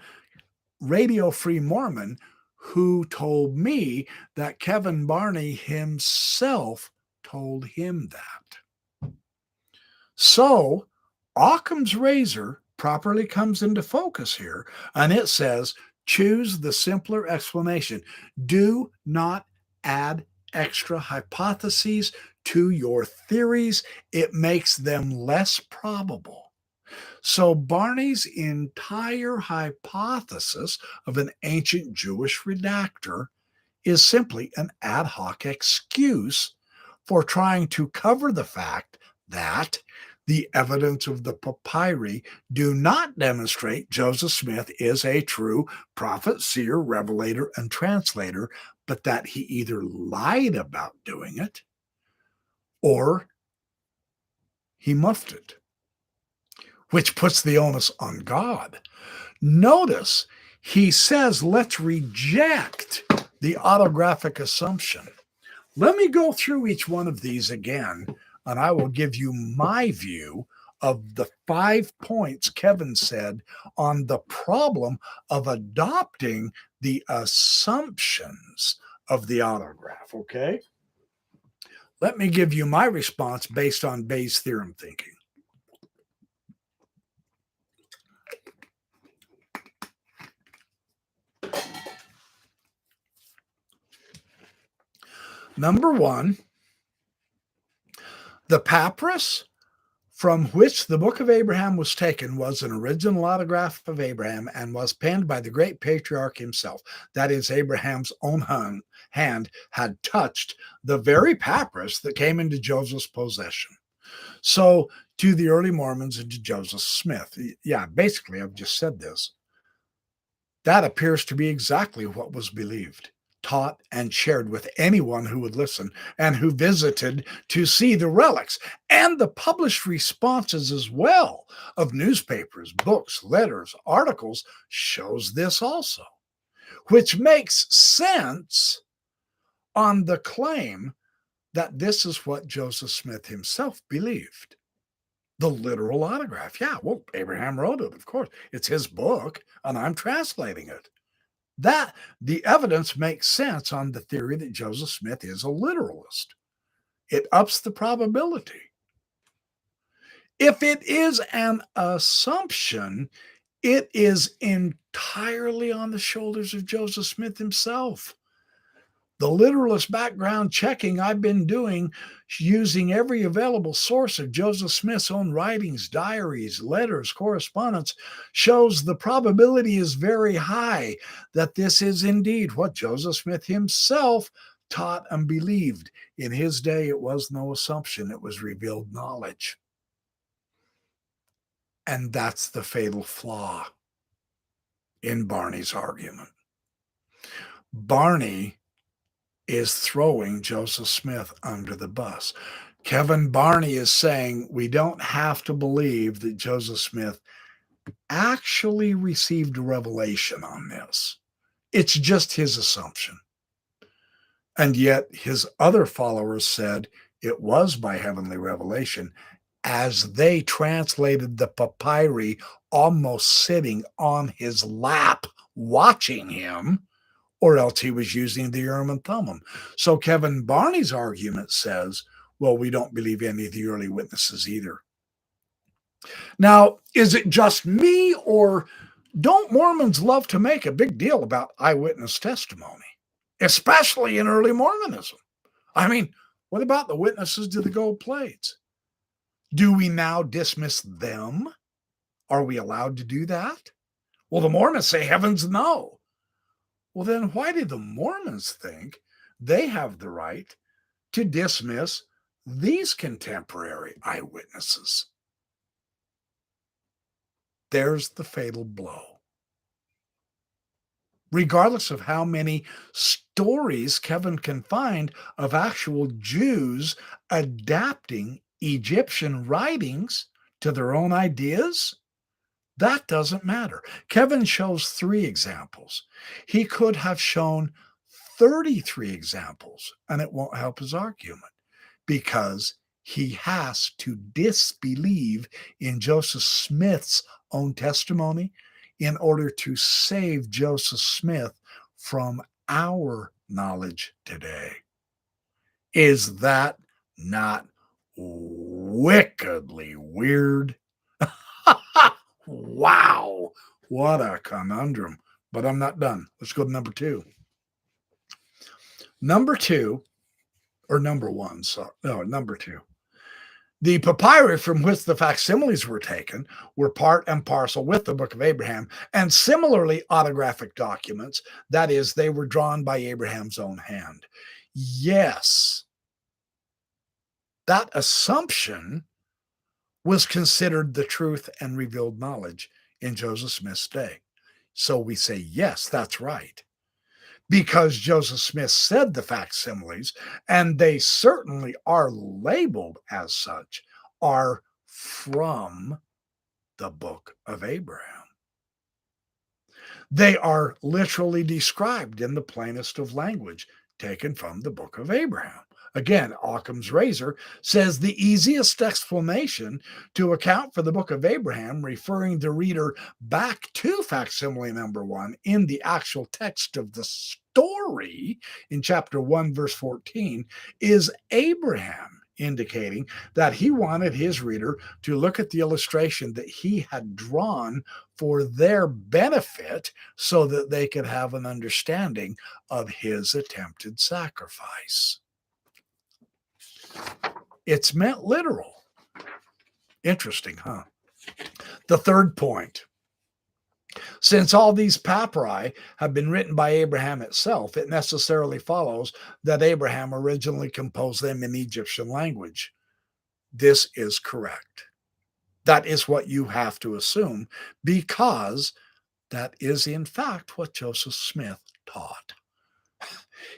Radio Free Mormon, who told me that Kevin Barney himself told him that. So, Occam's razor properly comes into focus here, and it says, choose the simpler explanation. Do not add extra hypotheses to your theories. It makes them less probable. So Barney's entire hypothesis of an ancient Jewish redactor is simply an ad hoc excuse for trying to cover the fact that the evidence of the papyri do not demonstrate Joseph Smith is a true prophet, seer, revelator, and translator, but that he either lied about doing it or he muffed it, which puts the onus on God. Notice he says, let's reject the autographic assumption. Let me go through each one of these again, and I will give you my view of the 5 points Kevin said on the problem of adopting the assumptions of the autograph, okay? Let me give you my response based on Bayes' theorem thinking. Number one, the papyrus from which the book of Abraham was taken was an original autograph of Abraham and was penned by the great patriarch himself. That is, Abraham's own hand had touched the very papyrus that came into Joseph's possession. So, to the early Mormons and to Joseph Smith, yeah, basically, I've just said this. That appears to be exactly what was believed, taught, and shared with anyone who would listen and who visited to see the relics, and the published responses as well of newspapers, books, letters, articles shows this also, which makes sense on the claim that this is what Joseph Smith himself believed. The literal autograph. Yeah, well, Abraham wrote it, of course. It's his book, and I'm translating it. That the evidence makes sense on the theory that Joseph Smith is a literalist. It ups the probability. If it is an assumption, it is entirely on the shoulders of Joseph Smith himself. The literalist background checking I've been doing using every available source of Joseph Smith's own writings, diaries, letters, correspondence shows the probability is very high that this is indeed what Joseph Smith himself taught and believed. In his day, it was no assumption, it was revealed knowledge. And that's the fatal flaw in Barney's argument. Barney is throwing Joseph Smith under the bus. Kevin Barney is saying we don't have to believe that Joseph Smith actually received a revelation on this. It's just his assumption. And yet his other followers said it was by heavenly revelation as they translated the papyri almost sitting on his lap watching him, or else he was using the Urim and Thummim. So Kevin Barney's argument says, well, we don't believe any of the early witnesses either. Now, is it just me, or don't Mormons love to make a big deal about eyewitness testimony, especially in early Mormonism? I mean, what about the witnesses to the gold plates? Do we now dismiss them? Are we allowed to do that? Well, the Mormons say heavens no. Well, then why do the Mormons think they have the right to dismiss these contemporary eyewitnesses? There's the fatal blow. Regardless of how many stories Kevin can find of actual Jews adapting Egyptian writings to their own ideas, that doesn't matter. Kevin shows 3 examples. He could have shown 33 examples, and it won't help his argument because he has to disbelieve in Joseph Smith's own testimony in order to save Joseph Smith from our knowledge today. Is that not wickedly weird? Wow, what a conundrum. But I'm not done. Let's go to number two. Number two, or number one, so no, number two. The papyri from which the facsimiles were taken were part and parcel with the Book of Abraham, and similarly autographic documents. That is, they were drawn by Abraham's own hand. Yes, that assumption was considered the truth and revealed knowledge in Joseph Smith's day. So we say, yes, that's right. Because Joseph Smith said the facsimiles, and they certainly are labeled as such, are from the Book of Abraham. They are literally described in the plainest of language, taken from the Book of Abraham. Again, Occam's razor says the easiest explanation to account for the Book of Abraham, referring the reader back to facsimile number 1 in the actual text of the story in chapter 1, verse 14, is Abraham, indicating that he wanted his reader to look at the illustration that he had drawn for their benefit so that they could have an understanding of his attempted sacrifice. It's meant literal. Interesting, huh? The third point. Since all these papyri have been written by Abraham itself, it necessarily follows that Abraham originally composed them in Egyptian language. This is correct. That is what you have to assume, because that is in fact what Joseph Smith taught.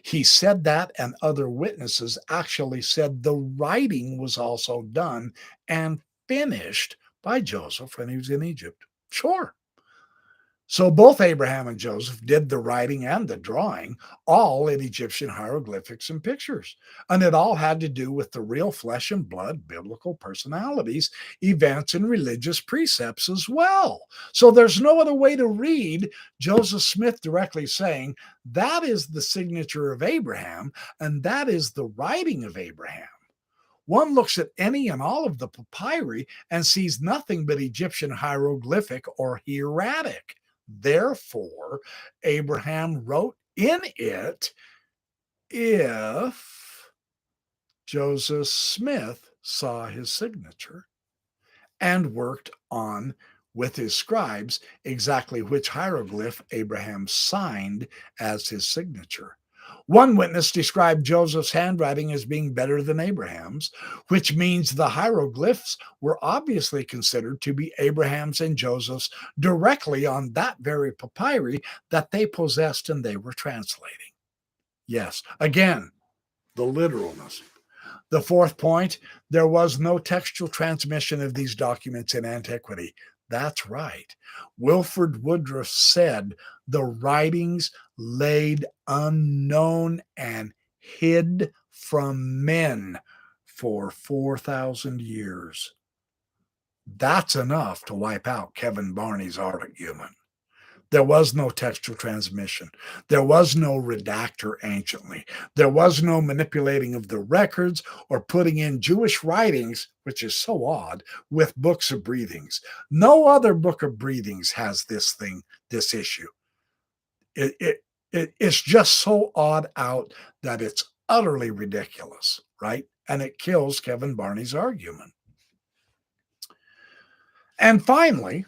He said that, and other witnesses actually said the writing was also done and finished by Joseph when he was in Egypt. Sure. So both Abraham and Joseph did the writing and the drawing, all in Egyptian hieroglyphics and pictures. And it all had to do with the real flesh and blood biblical personalities, events, and religious precepts as well. So there's no other way to read Joseph Smith directly saying, that is the signature of Abraham, and that is the writing of Abraham. One looks at any and all of the papyri and sees nothing but Egyptian hieroglyphic or hieratic. Therefore, Abraham wrote in it if Joseph Smith saw his signature and worked on with his scribes exactly which hieroglyph Abraham signed as his signature. One witness described Joseph's handwriting as being better than Abraham's, which means the hieroglyphs were obviously considered to be Abraham's and Joseph's directly on that very papyri that they possessed and they were translating. Yes, again, the literalness. The fourth point, there was no textual transmission of these documents in antiquity. That's right. Wilford Woodruff said the writings laid unknown and hid from men for 4,000 years. That's enough to wipe out Kevin Barney's argument. There was no textual transmission. There was no redactor anciently. There was no manipulating of the records or putting in Jewish writings, which is so odd, with books of breathings. No other book of breathings has this issue. It's just so odd out that it's utterly ridiculous, right? And it kills Kevin Barney's argument. And finally,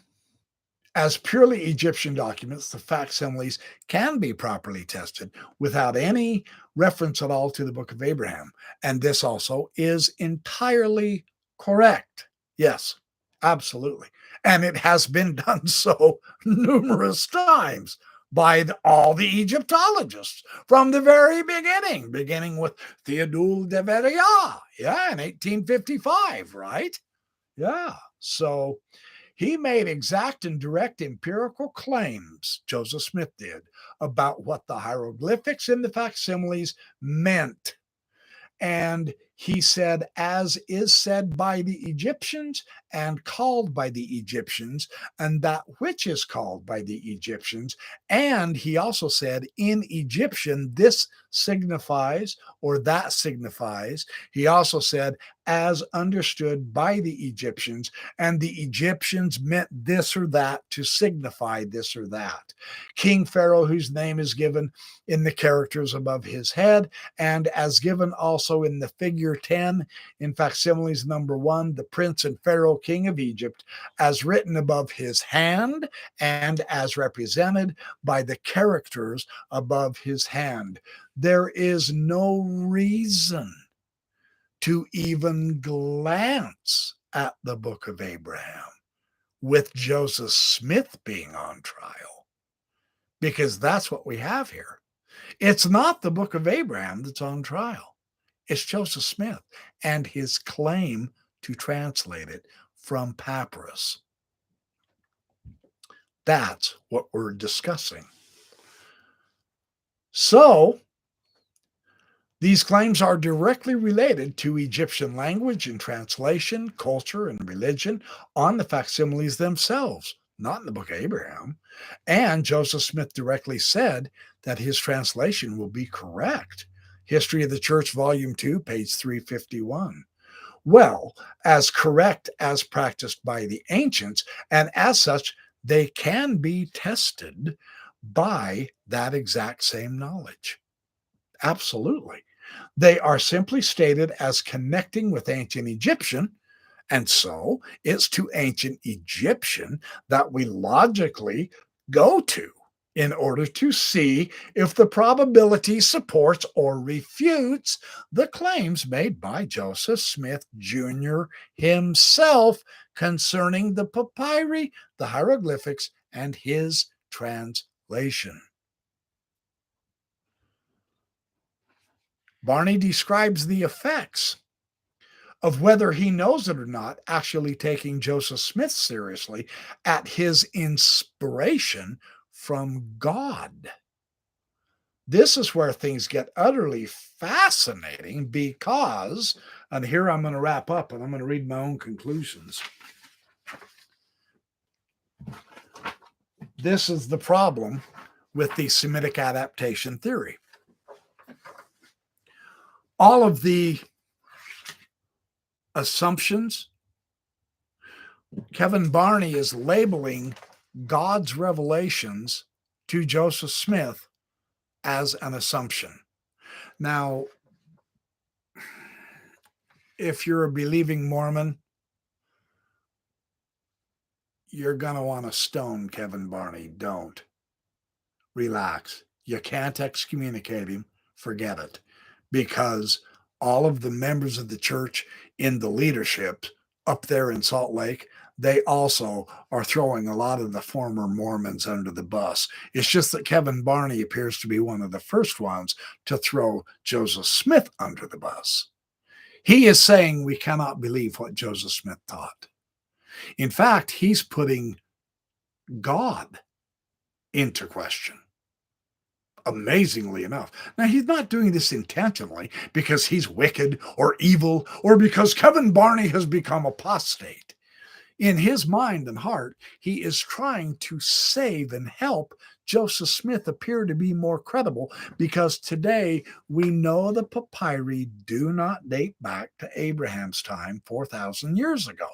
as purely Egyptian documents, the facsimiles can be properly tested without any reference at all to the Book of Abraham. And this also is entirely correct. Yes, absolutely. And it has been done so numerous times by all the Egyptologists from the very beginning with Theodule de Veria, in 1855, right? Yeah, so he made exact and direct empirical claims, Joseph Smith did, about what the hieroglyphics in the facsimiles meant. And he said, as is said by the Egyptians and called by the Egyptians, and that which is called by the Egyptians. And he also said, in Egyptian, this signifies or that signifies. He also said, as understood by the Egyptians, and the Egyptians meant this or that to signify this or that. King Pharaoh, whose name is given in the characters above his head, and as given also in the figure 10 in Facsimiles number 1, the prince and Pharaoh, king of Egypt, as written above his hand and as represented by the characters above his hand. There is no reason to even glance at the book of Abraham with Joseph Smith being on trial, because that's what we have here. It's not the book of Abraham that's on trial. It's Joseph Smith and his claim to translate it from papyrus. That's what we're discussing. So, these claims are directly related to Egyptian language and translation, culture, and religion on the facsimiles themselves, not in the book of Abraham. And Joseph Smith directly said that his translation will be correct. History of the Church, Volume 2, page 351. Well, as correct as practiced by the ancients, and as such, they can be tested by that exact same knowledge. Absolutely. They are simply stated as connecting with ancient Egyptian, and so it's to ancient Egyptian that we logically go to in order to see if the probability supports or refutes the claims made by Joseph Smith Jr. himself concerning the papyri, the hieroglyphics, and his translation. Barney describes the effects of whether he knows it or not, actually taking Joseph Smith seriously at his inspiration from God. This is where things get utterly fascinating because, and here I'm going to wrap up and I'm going to read my own conclusions. This is the problem with the Semitic adaptation theory. All of the assumptions, Kevin Barney is labeling God's revelations to Joseph Smith as an assumption. Now, if you're a believing Mormon, you're going to want to stone Kevin Barney. Don't. Relax. You can't excommunicate him. Forget it. Because all of the members of the church in the leadership up there in Salt Lake, they also are throwing a lot of the former Mormons under the bus. It's just that Kevin Barney appears to be one of the first ones to throw Joseph Smith under the bus. He is saying we cannot believe what Joseph Smith taught. In fact, he's putting God into question. Amazingly enough. Now, he's not doing this intentionally because he's wicked or evil or because Kevin Barney has become apostate. In his mind and heart, he is trying to save and help Joseph Smith appear to be more credible, because today we know the papyri do not date back to Abraham's time 4,000 years ago.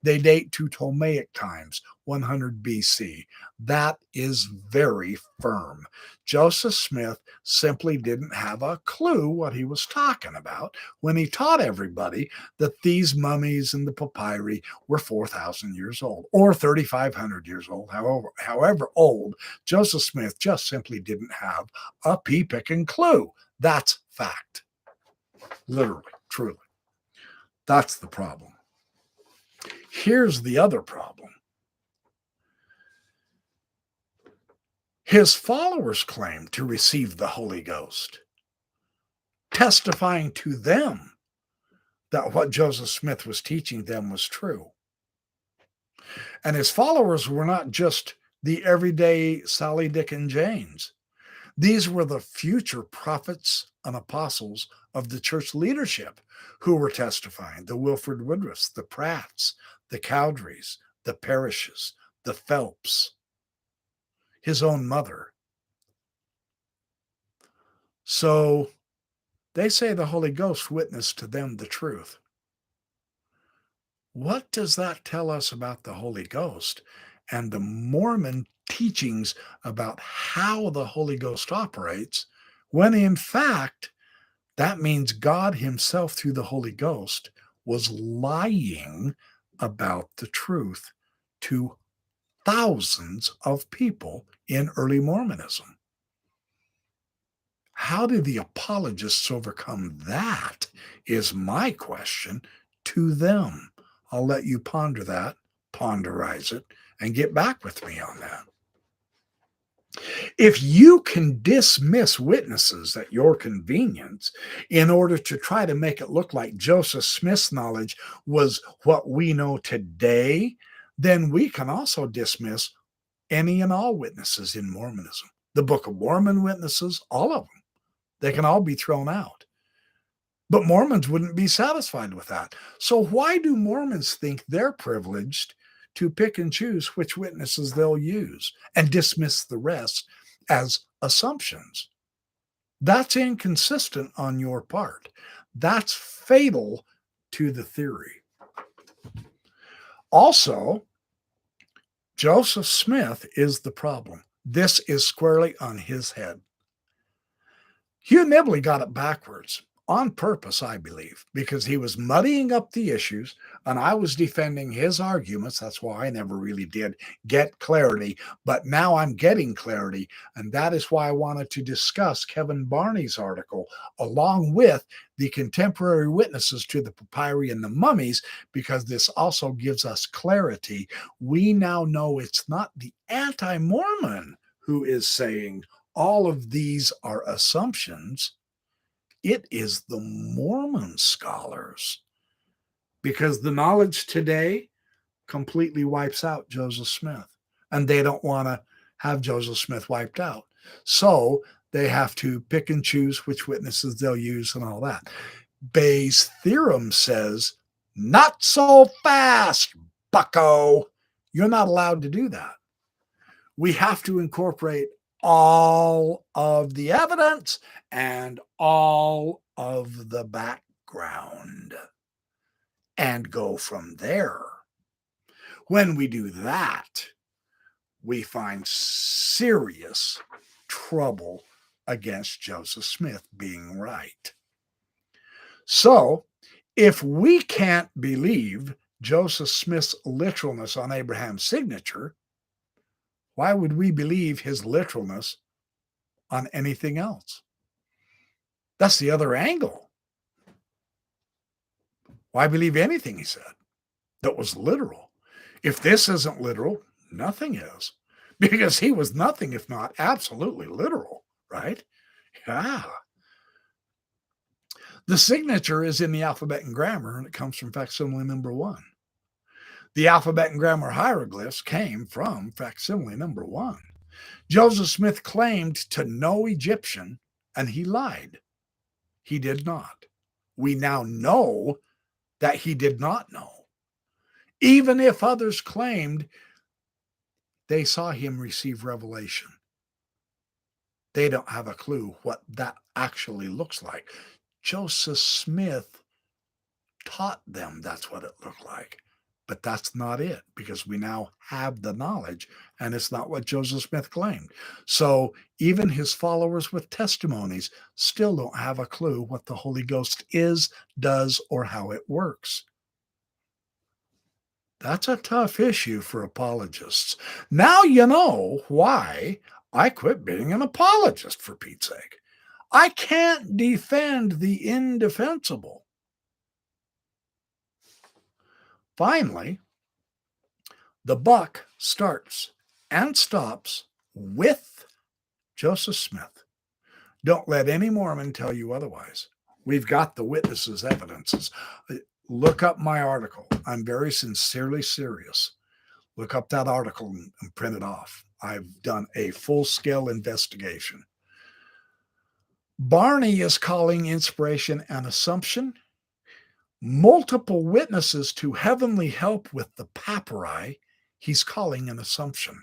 They date to Ptolemaic times, 100 BC. That is very firm. Joseph Smith simply didn't have a clue what he was talking about when he taught everybody that these mummies and the papyri were 4,000 years old or 3,500 years old, however old. Joseph Smith just simply didn't have a pea-picking clue. That's fact. Literally, truly. That's the problem. Here's the other problem. His followers claimed to receive the Holy Ghost, testifying to them that what Joseph Smith was teaching them was true. And his followers were not just the everyday Sally, Dick, and Janes. These were the future prophets and apostles of the church leadership who were testifying, the Wilford Woodruffs, the Pratts, the Cowdreys, the Parishes, the Phelps, his own mother. So they say the Holy Ghost witnessed to them the truth. What does that tell us about the Holy Ghost and the Mormon teachings about how the Holy Ghost operates, when in fact, that means God himself through the Holy Ghost was lying about the truth to thousands of people in early Mormonism? How do the apologists overcome that is my question to them. I'll let you ponder that, ponderize it, and get back with me on that. If you can dismiss witnesses at your convenience in order to try to make it look like Joseph Smith's knowledge was what we know today, then we can also dismiss any and all witnesses in Mormonism. The Book of Mormon witnesses, all of them. They can all be thrown out. But Mormons wouldn't be satisfied with that. So why do Mormons think they're privileged to pick and choose which witnesses they'll use and dismiss the rest as assumptions? That's inconsistent on your part. That's fatal to the theory. Also, Joseph Smith is the problem. This is squarely on his head. Hugh Nibley got it backwards on purpose, I believe, because he was muddying up the issues and I was defending his arguments. That's why I never really did get clarity, but now I'm getting clarity. And that is why I wanted to discuss Kevin Barney's article along with the contemporary witnesses to the papyri and the mummies, because this also gives us clarity. We now know it's not the anti-Mormon who is saying all of these are assumptions. It is the Mormon scholars, because the knowledge today completely wipes out Joseph Smith, and they don't want to have Joseph Smith wiped out. So they have to pick and choose which witnesses they'll use and all that. Bayes' theorem says, not so fast, bucko. You're not allowed to do that. We have to incorporate all of the evidence and all of the background and go from there. When we do that, we find serious trouble against Joseph Smith being right. So, if we can't believe Joseph Smith's literalness on Abraham's signature, why would we believe his literalness on anything else? That's the other angle. Why believe anything he said that was literal? If this isn't literal, nothing is, because he was nothing if not absolutely literal, right? Yeah. The signature is in the alphabet and grammar, and it comes from facsimile number 1. The alphabet and grammar hieroglyphs came from facsimile number 1. Joseph Smith claimed to know Egyptian, and he lied. He did not. We now know that he did not know. Even if others claimed they saw him receive revelation, they don't have a clue what that actually looks like. Joseph Smith taught them that's what it looked like. But that's not it, because we now have the knowledge, and it's not what Joseph Smith claimed. So even his followers with testimonies still don't have a clue what the Holy Ghost is, does, or how it works. That's a tough issue for apologists. Now you know why I quit being an apologist, for Pete's sake. I can't defend the indefensible. Finally, the buck starts and stops with Joseph Smith. Don't let any Mormon tell you otherwise. We've got the witnesses' evidences. Look up my article. I'm very sincerely serious. Look up that article and print it off. I've done a full-scale investigation. Barney is calling inspiration an assumption. multiple witnesses to heavenly help with the papyri, he's calling an assumption.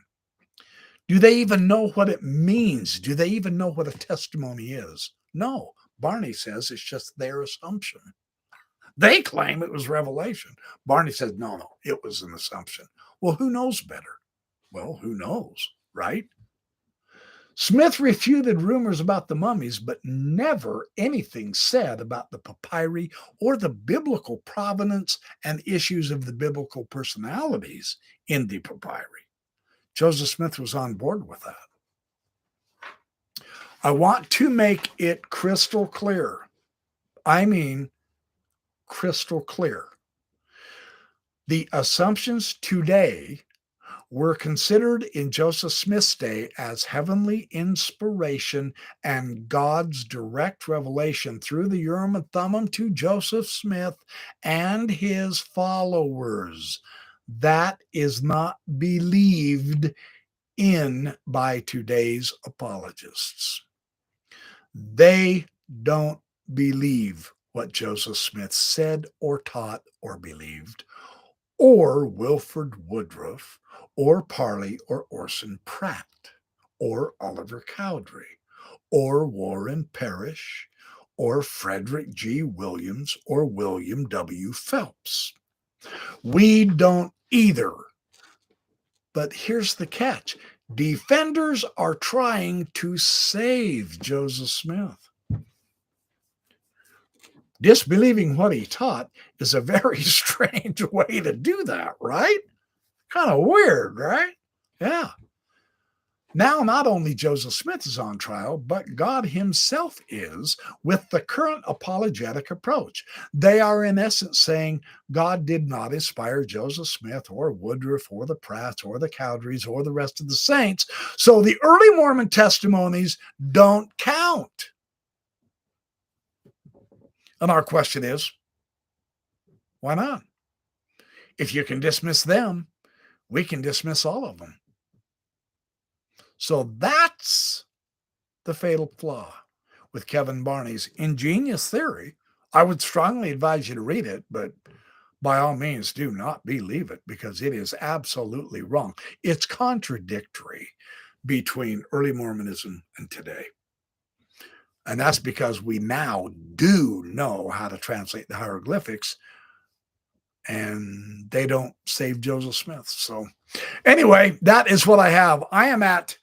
Do they even know what it means? Do they even know what a testimony is? No. Barney says it's just their assumption. They claim it was revelation. Barney says, no, it was an assumption. Well, who knows better? Well, who knows, right? Smith refuted rumors about the mummies, but never anything said about the papyri or the biblical provenance and issues of the biblical personalities in the papyri. Joseph Smith was on board with that. I want to make it crystal clear. I mean, crystal clear. The assumptions today were considered in Joseph Smith's day as heavenly inspiration and God's direct revelation through the Urim and Thummim to Joseph Smith and his followers. That is not believed in by today's apologists. They don't believe what Joseph Smith said or taught or believed, or Wilford Woodruff, or Parley or Orson Pratt, or Oliver Cowdery, or Warren Parrish, or Frederick G. Williams, or William W. Phelps. We don't either. But here's the catch. Defenders are trying to save Joseph Smith. Disbelieving what he taught is a very strange way to do that, right? Kind of weird, right? Yeah. Now, not only Joseph Smith is on trial, but God himself is with the current apologetic approach. They are, in essence, saying God did not inspire Joseph Smith or Woodruff or the Pratts or the Cowderys or the rest of the saints, so the early Mormon testimonies don't count. And our question is, why not? If you can dismiss them, we can dismiss all of them. So that's the fatal flaw with Kevin Barney's ingenious theory. I would strongly advise you to read it, but by all means, do not believe it because it is absolutely wrong. It's contradictory between early Mormonism and today. And that's because we now do know how to translate the hieroglyphics, and they don't save Joseph Smith. So anyway, that is what I have. I am at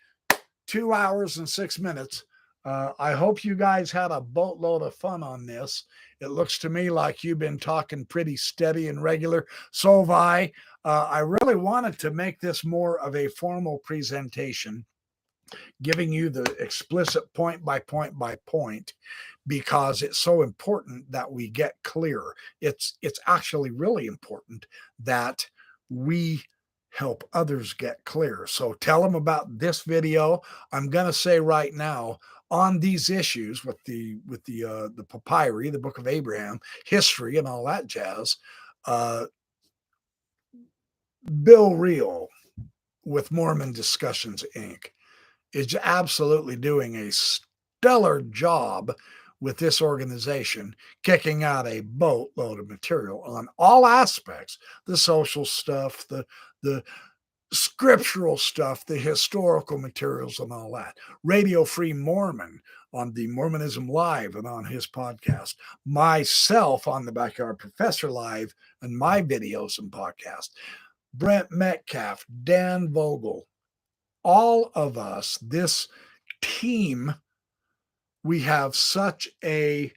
2 hours and 6 minutes. I hope you guys had a boatload of fun on this. It looks to me like you've been talking pretty steady and regular. So have I. I really wanted to make this more of a formal presentation, giving you the explicit point by point by point, because it's so important that we get clear. It's actually really important that we help others get clear. So tell them about this video. I'm going to say right now on these issues with the papyri, the Book of Abraham, history, and all that jazz. Bill Reel with Mormon Discussions Inc. is absolutely doing a stellar job with this organization, kicking out a boatload of material on all aspects, the social stuff, the scriptural stuff, the historical materials, and all that. Radio Free Mormon on the Mormonism Live and on his podcast. Myself on the Backyard Professor Live and my videos and podcast. Brent Metcalf, Dan Vogel, all of us, this team, we have such a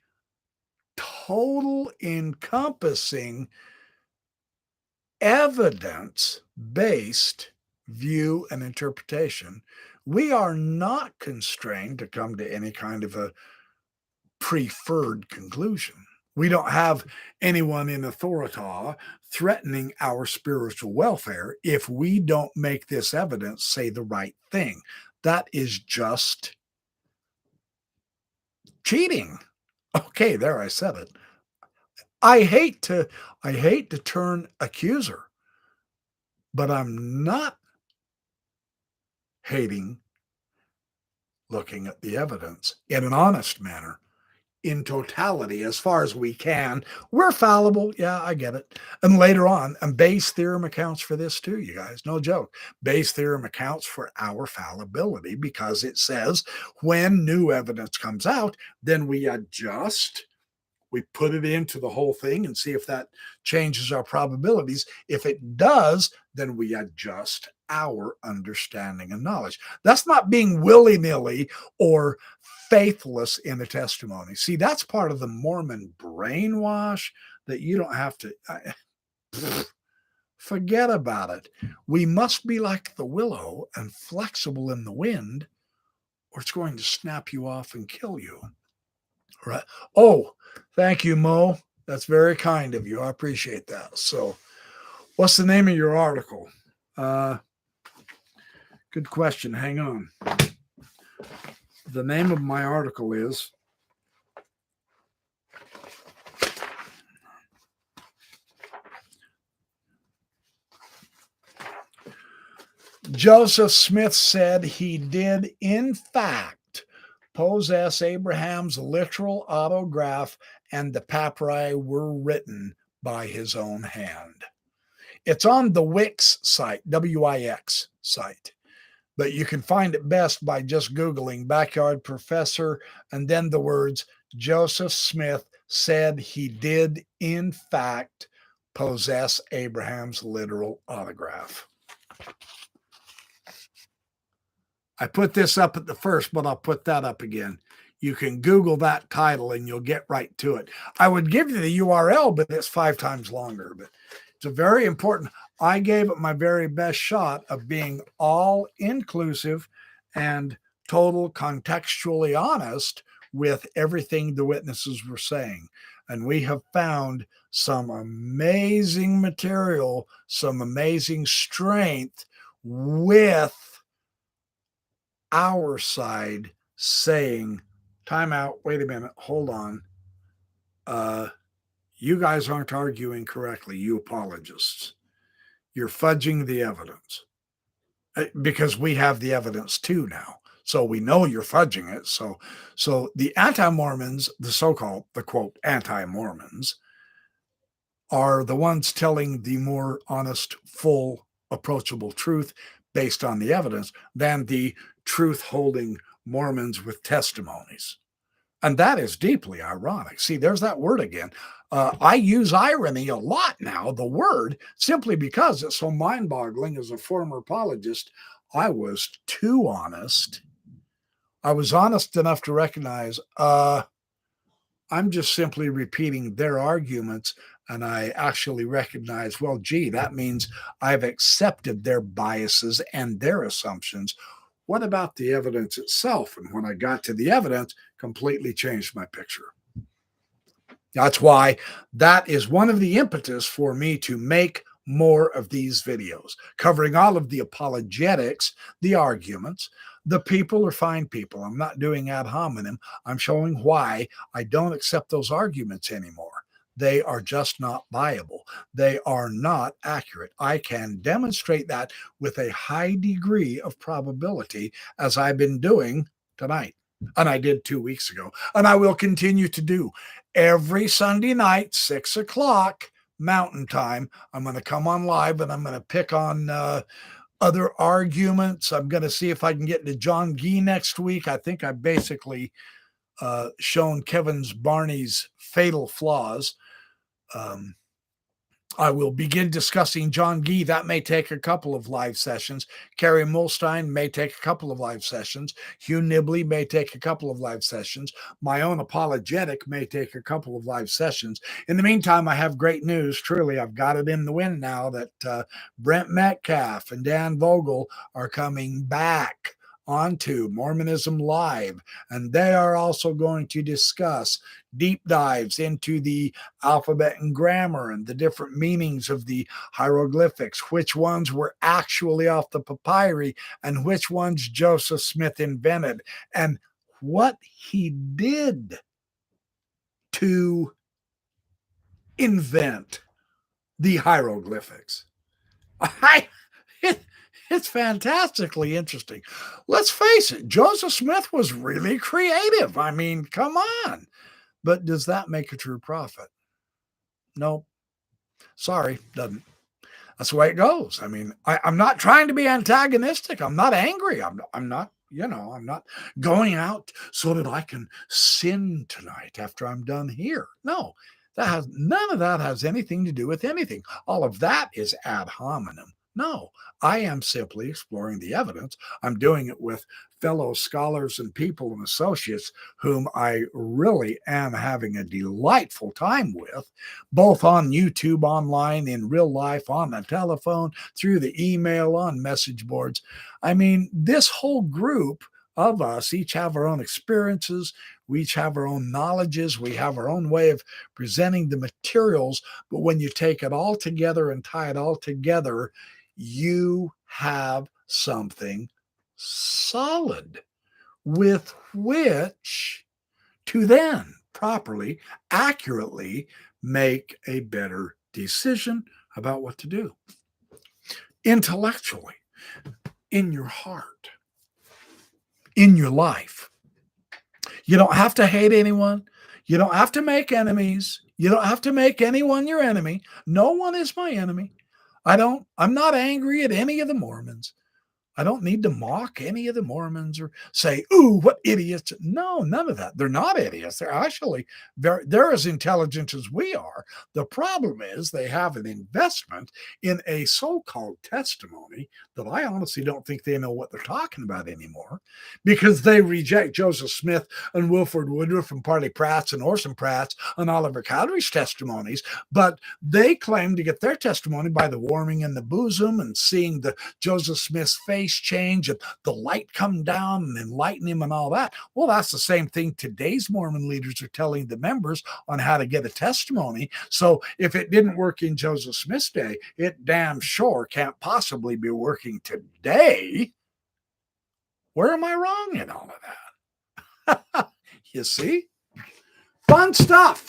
total encompassing evidence-based view and interpretation. We are not constrained to come to any kind of a preferred conclusion. We don't have anyone in authority threatening our spiritual welfare if we don't make this evidence say the right thing. That is just cheating. Okay, there I said it. I hate to turn accuser, but I'm not hating looking at the evidence in an honest manner. in totality as far as we can. We're fallible. Yeah, I get it. And later on, and Bayes' theorem accounts for this too, you guys. No joke. Bayes' theorem accounts for our fallibility because it says when new evidence comes out, then we adjust. We put it into the whole thing and see if that changes our probabilities. If it does, then we adjust our understanding and knowledge. That's not being willy-nilly or faithless in the testimony. See, that's part of the Mormon brainwash that you don't have to forget about it. We must be like the willow and flexible in the wind, or it's going to snap you off and kill you. Right. Oh, thank you, Mo. That's very kind of you. I appreciate that. So, what's the name of your article? Good question. Hang on. The name of my article is Joseph Smith said he did, in fact, possess Abraham's literal autograph, and the papyri were written by his own hand. It's on the Wix site, W-I-X site, but you can find it best by just Googling Backyard Professor and then the words Joseph Smith said he did, in fact, possess Abraham's literal autograph. I put this up at the first, but I'll put that up again. You can Google that title and you'll get right to it. I would give you the URL, but it's 5 times longer. But it's a very important. I gave it my very best shot of being all inclusive and total contextually honest with everything the witnesses were saying. And we have found some amazing material, some amazing strength with our side saying, time out, wait a minute, hold on. You guys aren't arguing correctly, you apologists. You're fudging the evidence. Because we have the evidence too now. So we know you're fudging it. So the anti-Mormons, the so-called, the quote, anti-Mormons, are the ones telling the more honest, full, approachable truth based on the evidence than the truth-holding Mormons with testimonies. And that is deeply ironic. See, there's that word again. I use irony a lot now, the word, simply because it's so mind-boggling. As a former apologist, I was too honest. I was honest enough to recognize I'm just simply repeating their arguments, and I actually recognize, well, gee, that means I've accepted their biases and their assumptions. What about the evidence itself? And when I got to the evidence, completely changed my picture. That's why that is one of the impetus for me to make more of these videos, covering all of the apologetics, the arguments. The people are fine people. I'm not doing ad hominem. I'm showing why I don't accept those arguments anymore. They are just not viable. They are not accurate. I can demonstrate that with a high degree of probability, as I've been doing tonight. And I did 2 weeks ago. And I will continue to do every Sunday night, 6 o'clock Mountain Time. I'm going to come on live and I'm going to pick on other arguments. I'm going to see if I can get to John Gee next week. I think I basically shown Barney's fatal flaws. I will begin discussing John Gee. That may take a couple of live sessions. Carrie Mulstein may take a couple of live sessions. Hugh Nibley may take a couple of live sessions. My own apologetic may take a couple of live sessions. In the meantime, I have great news. Truly, I've got it in the wind now that Brent Metcalf and Dan Vogel are coming back onto Mormonism Live, and they are also going to discuss deep dives into the alphabet and grammar and the different meanings of the hieroglyphics, which ones were actually off the papyri and which ones Joseph Smith invented, and what he did to invent the hieroglyphics. It's fantastically interesting. Let's face it, Joseph Smith was really creative. I mean, come on. But does that make a true prophet? No. Sorry, doesn't. That's the way it goes. I mean, I'm not trying to be antagonistic. I'm not angry. I'm not, I'm not going out so that I can sin tonight after I'm done here. No, none of that has anything to do with anything. All of that is ad hominem. No, I am simply exploring the evidence. I'm doing it with fellow scholars and people and associates whom I really am having a delightful time with, both on YouTube, online, in real life, on the telephone, through the email, on message boards. I mean, this whole group of us each have our own experiences. We each have our own knowledges. We have our own way of presenting the materials. But when you take it all together and tie it all together, you have something solid with which to then properly, accurately make a better decision about what to do. Intellectually, in your heart, in your life. You don't have to hate anyone. You don't have to make enemies. You don't have to make anyone your enemy. No one is my enemy. I'm not angry at any of the Mormons. I don't need to mock any of the Mormons or say, ooh, what idiots. No, none of that. They're not idiots. They're actually they're as intelligent as we are. The problem is they have an investment in a so-called testimony that I honestly don't think they know what they're talking about anymore, because they reject Joseph Smith and Wilford Woodruff and Parley Pratt's and Orson Pratt's and Oliver Cowdery's testimonies, but they claim to get their testimony by the warming in the bosom and seeing the Joseph Smith's face change and the light come down and enlighten him and all that. Well, that's the same thing today's Mormon leaders are telling the members on how to get a testimony. So if it didn't work in Joseph Smith's day, it damn sure can't possibly be working today. Where am I wrong in all of that? You see? Fun stuff.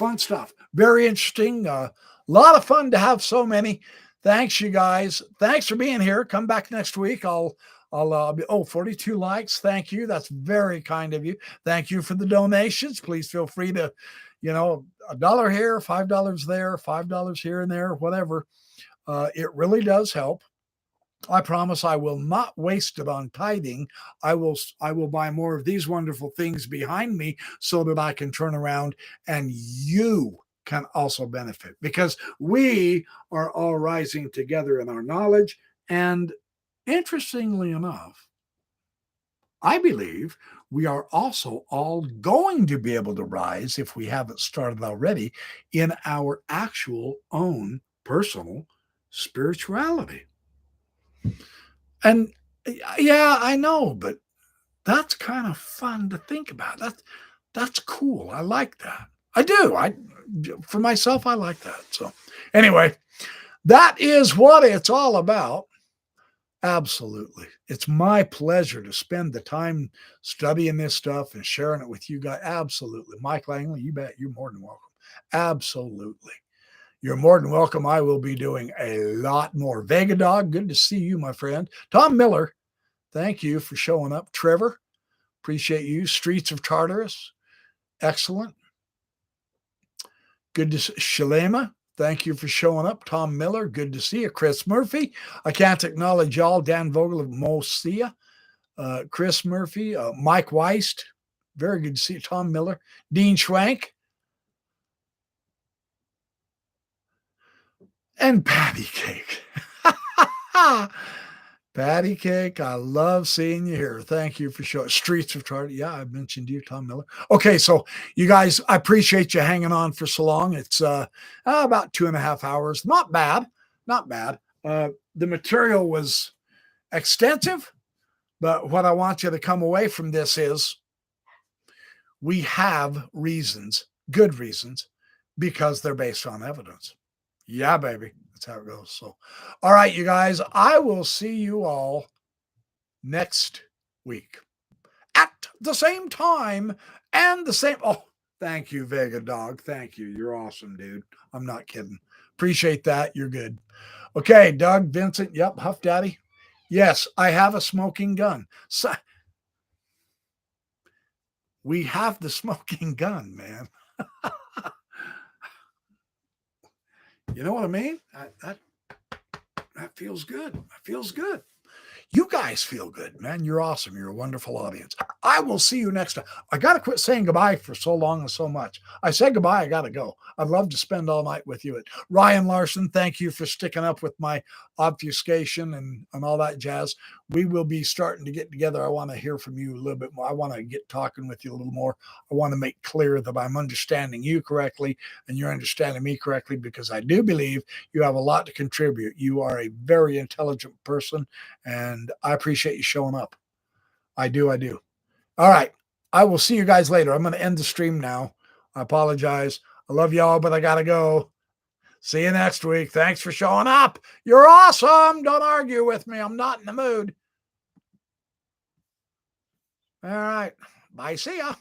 Very interesting. A lot of fun to have so many. Thanks, you guys. Thanks for being here. Come back next week. I'll be 42 likes. Thank you. That's very kind of you. Thank you for the donations. Please feel free to, $1 here, $5 there, $5 here and there, whatever. It really does help. I promise I will not waste it on tithing. I will buy more of these wonderful things behind me so that I can turn around and you can also benefit, because we are all rising together in our knowledge. And interestingly enough, I believe we are also all going to be able to rise, if we haven't started already, in our actual own personal spirituality. And yeah, I know, but that's kind of fun to think about. That's cool. I like that. I do. For myself, I like that. So anyway, that is what it's all about. Absolutely. It's my pleasure to spend the time studying this stuff and sharing it with you guys. Absolutely. Mike Langley, you bet. You're more than welcome. Absolutely. You're more than welcome. I will be doing a lot more. Vega Dog, good to see you, my friend. Tom Miller, thank you for showing up. Trevor, appreciate you. Streets of Tartarus, excellent. Good to see Shalema. Thank you for showing up. Tom Miller, good to see you. Chris Murphy, I can't acknowledge y'all. Dan Vogel of Mosia. Chris Murphy, Mike Weist, very good to see you. Tom Miller, Dean Schwank, and Patty Cake. Patty Cake, I love seeing you here. Thank you for showing. Streets of Tartar. Yeah, I mentioned you, Tom Miller. Okay, so you guys, I appreciate you hanging on for so long. It's about 2.5 hours. Not bad. The material was extensive, but what I want you to come away from this is we have reasons, good reasons, because they're based on evidence. Yeah, baby. That's how it goes. So, all right, you guys, I will see you all next week at the same time and the same. Oh, thank you, Vega Dog. Thank you. You're awesome, dude. I'm not kidding. Appreciate that. You're good. Okay, Doug, Vincent. Yep. Huff Daddy. Yes, I have a smoking gun. So we have the smoking gun, man. You know what I mean? That feels good. That feels good. You guys feel good, man. You're awesome. You're a wonderful audience. I will see you next time. I got to quit saying goodbye for so long and so much. I said goodbye. I got to go. I'd love to spend all night with you. Ryan Larson, thank you for sticking up with my obfuscation and all that jazz. We will be starting to get together. I want to hear from you a little bit more. I want to get talking with you a little more. I want to make clear that I'm understanding you correctly and you're understanding me correctly, because I do believe you have a lot to contribute. You are a very intelligent person, and I appreciate you showing up. I do. All right. I will see you guys later. I'm going to end the stream now. I apologize. I love y'all, but I got to go. See you next week. Thanks for showing up. You're awesome. Don't argue with me. I'm not in the mood. All right. Bye. See ya.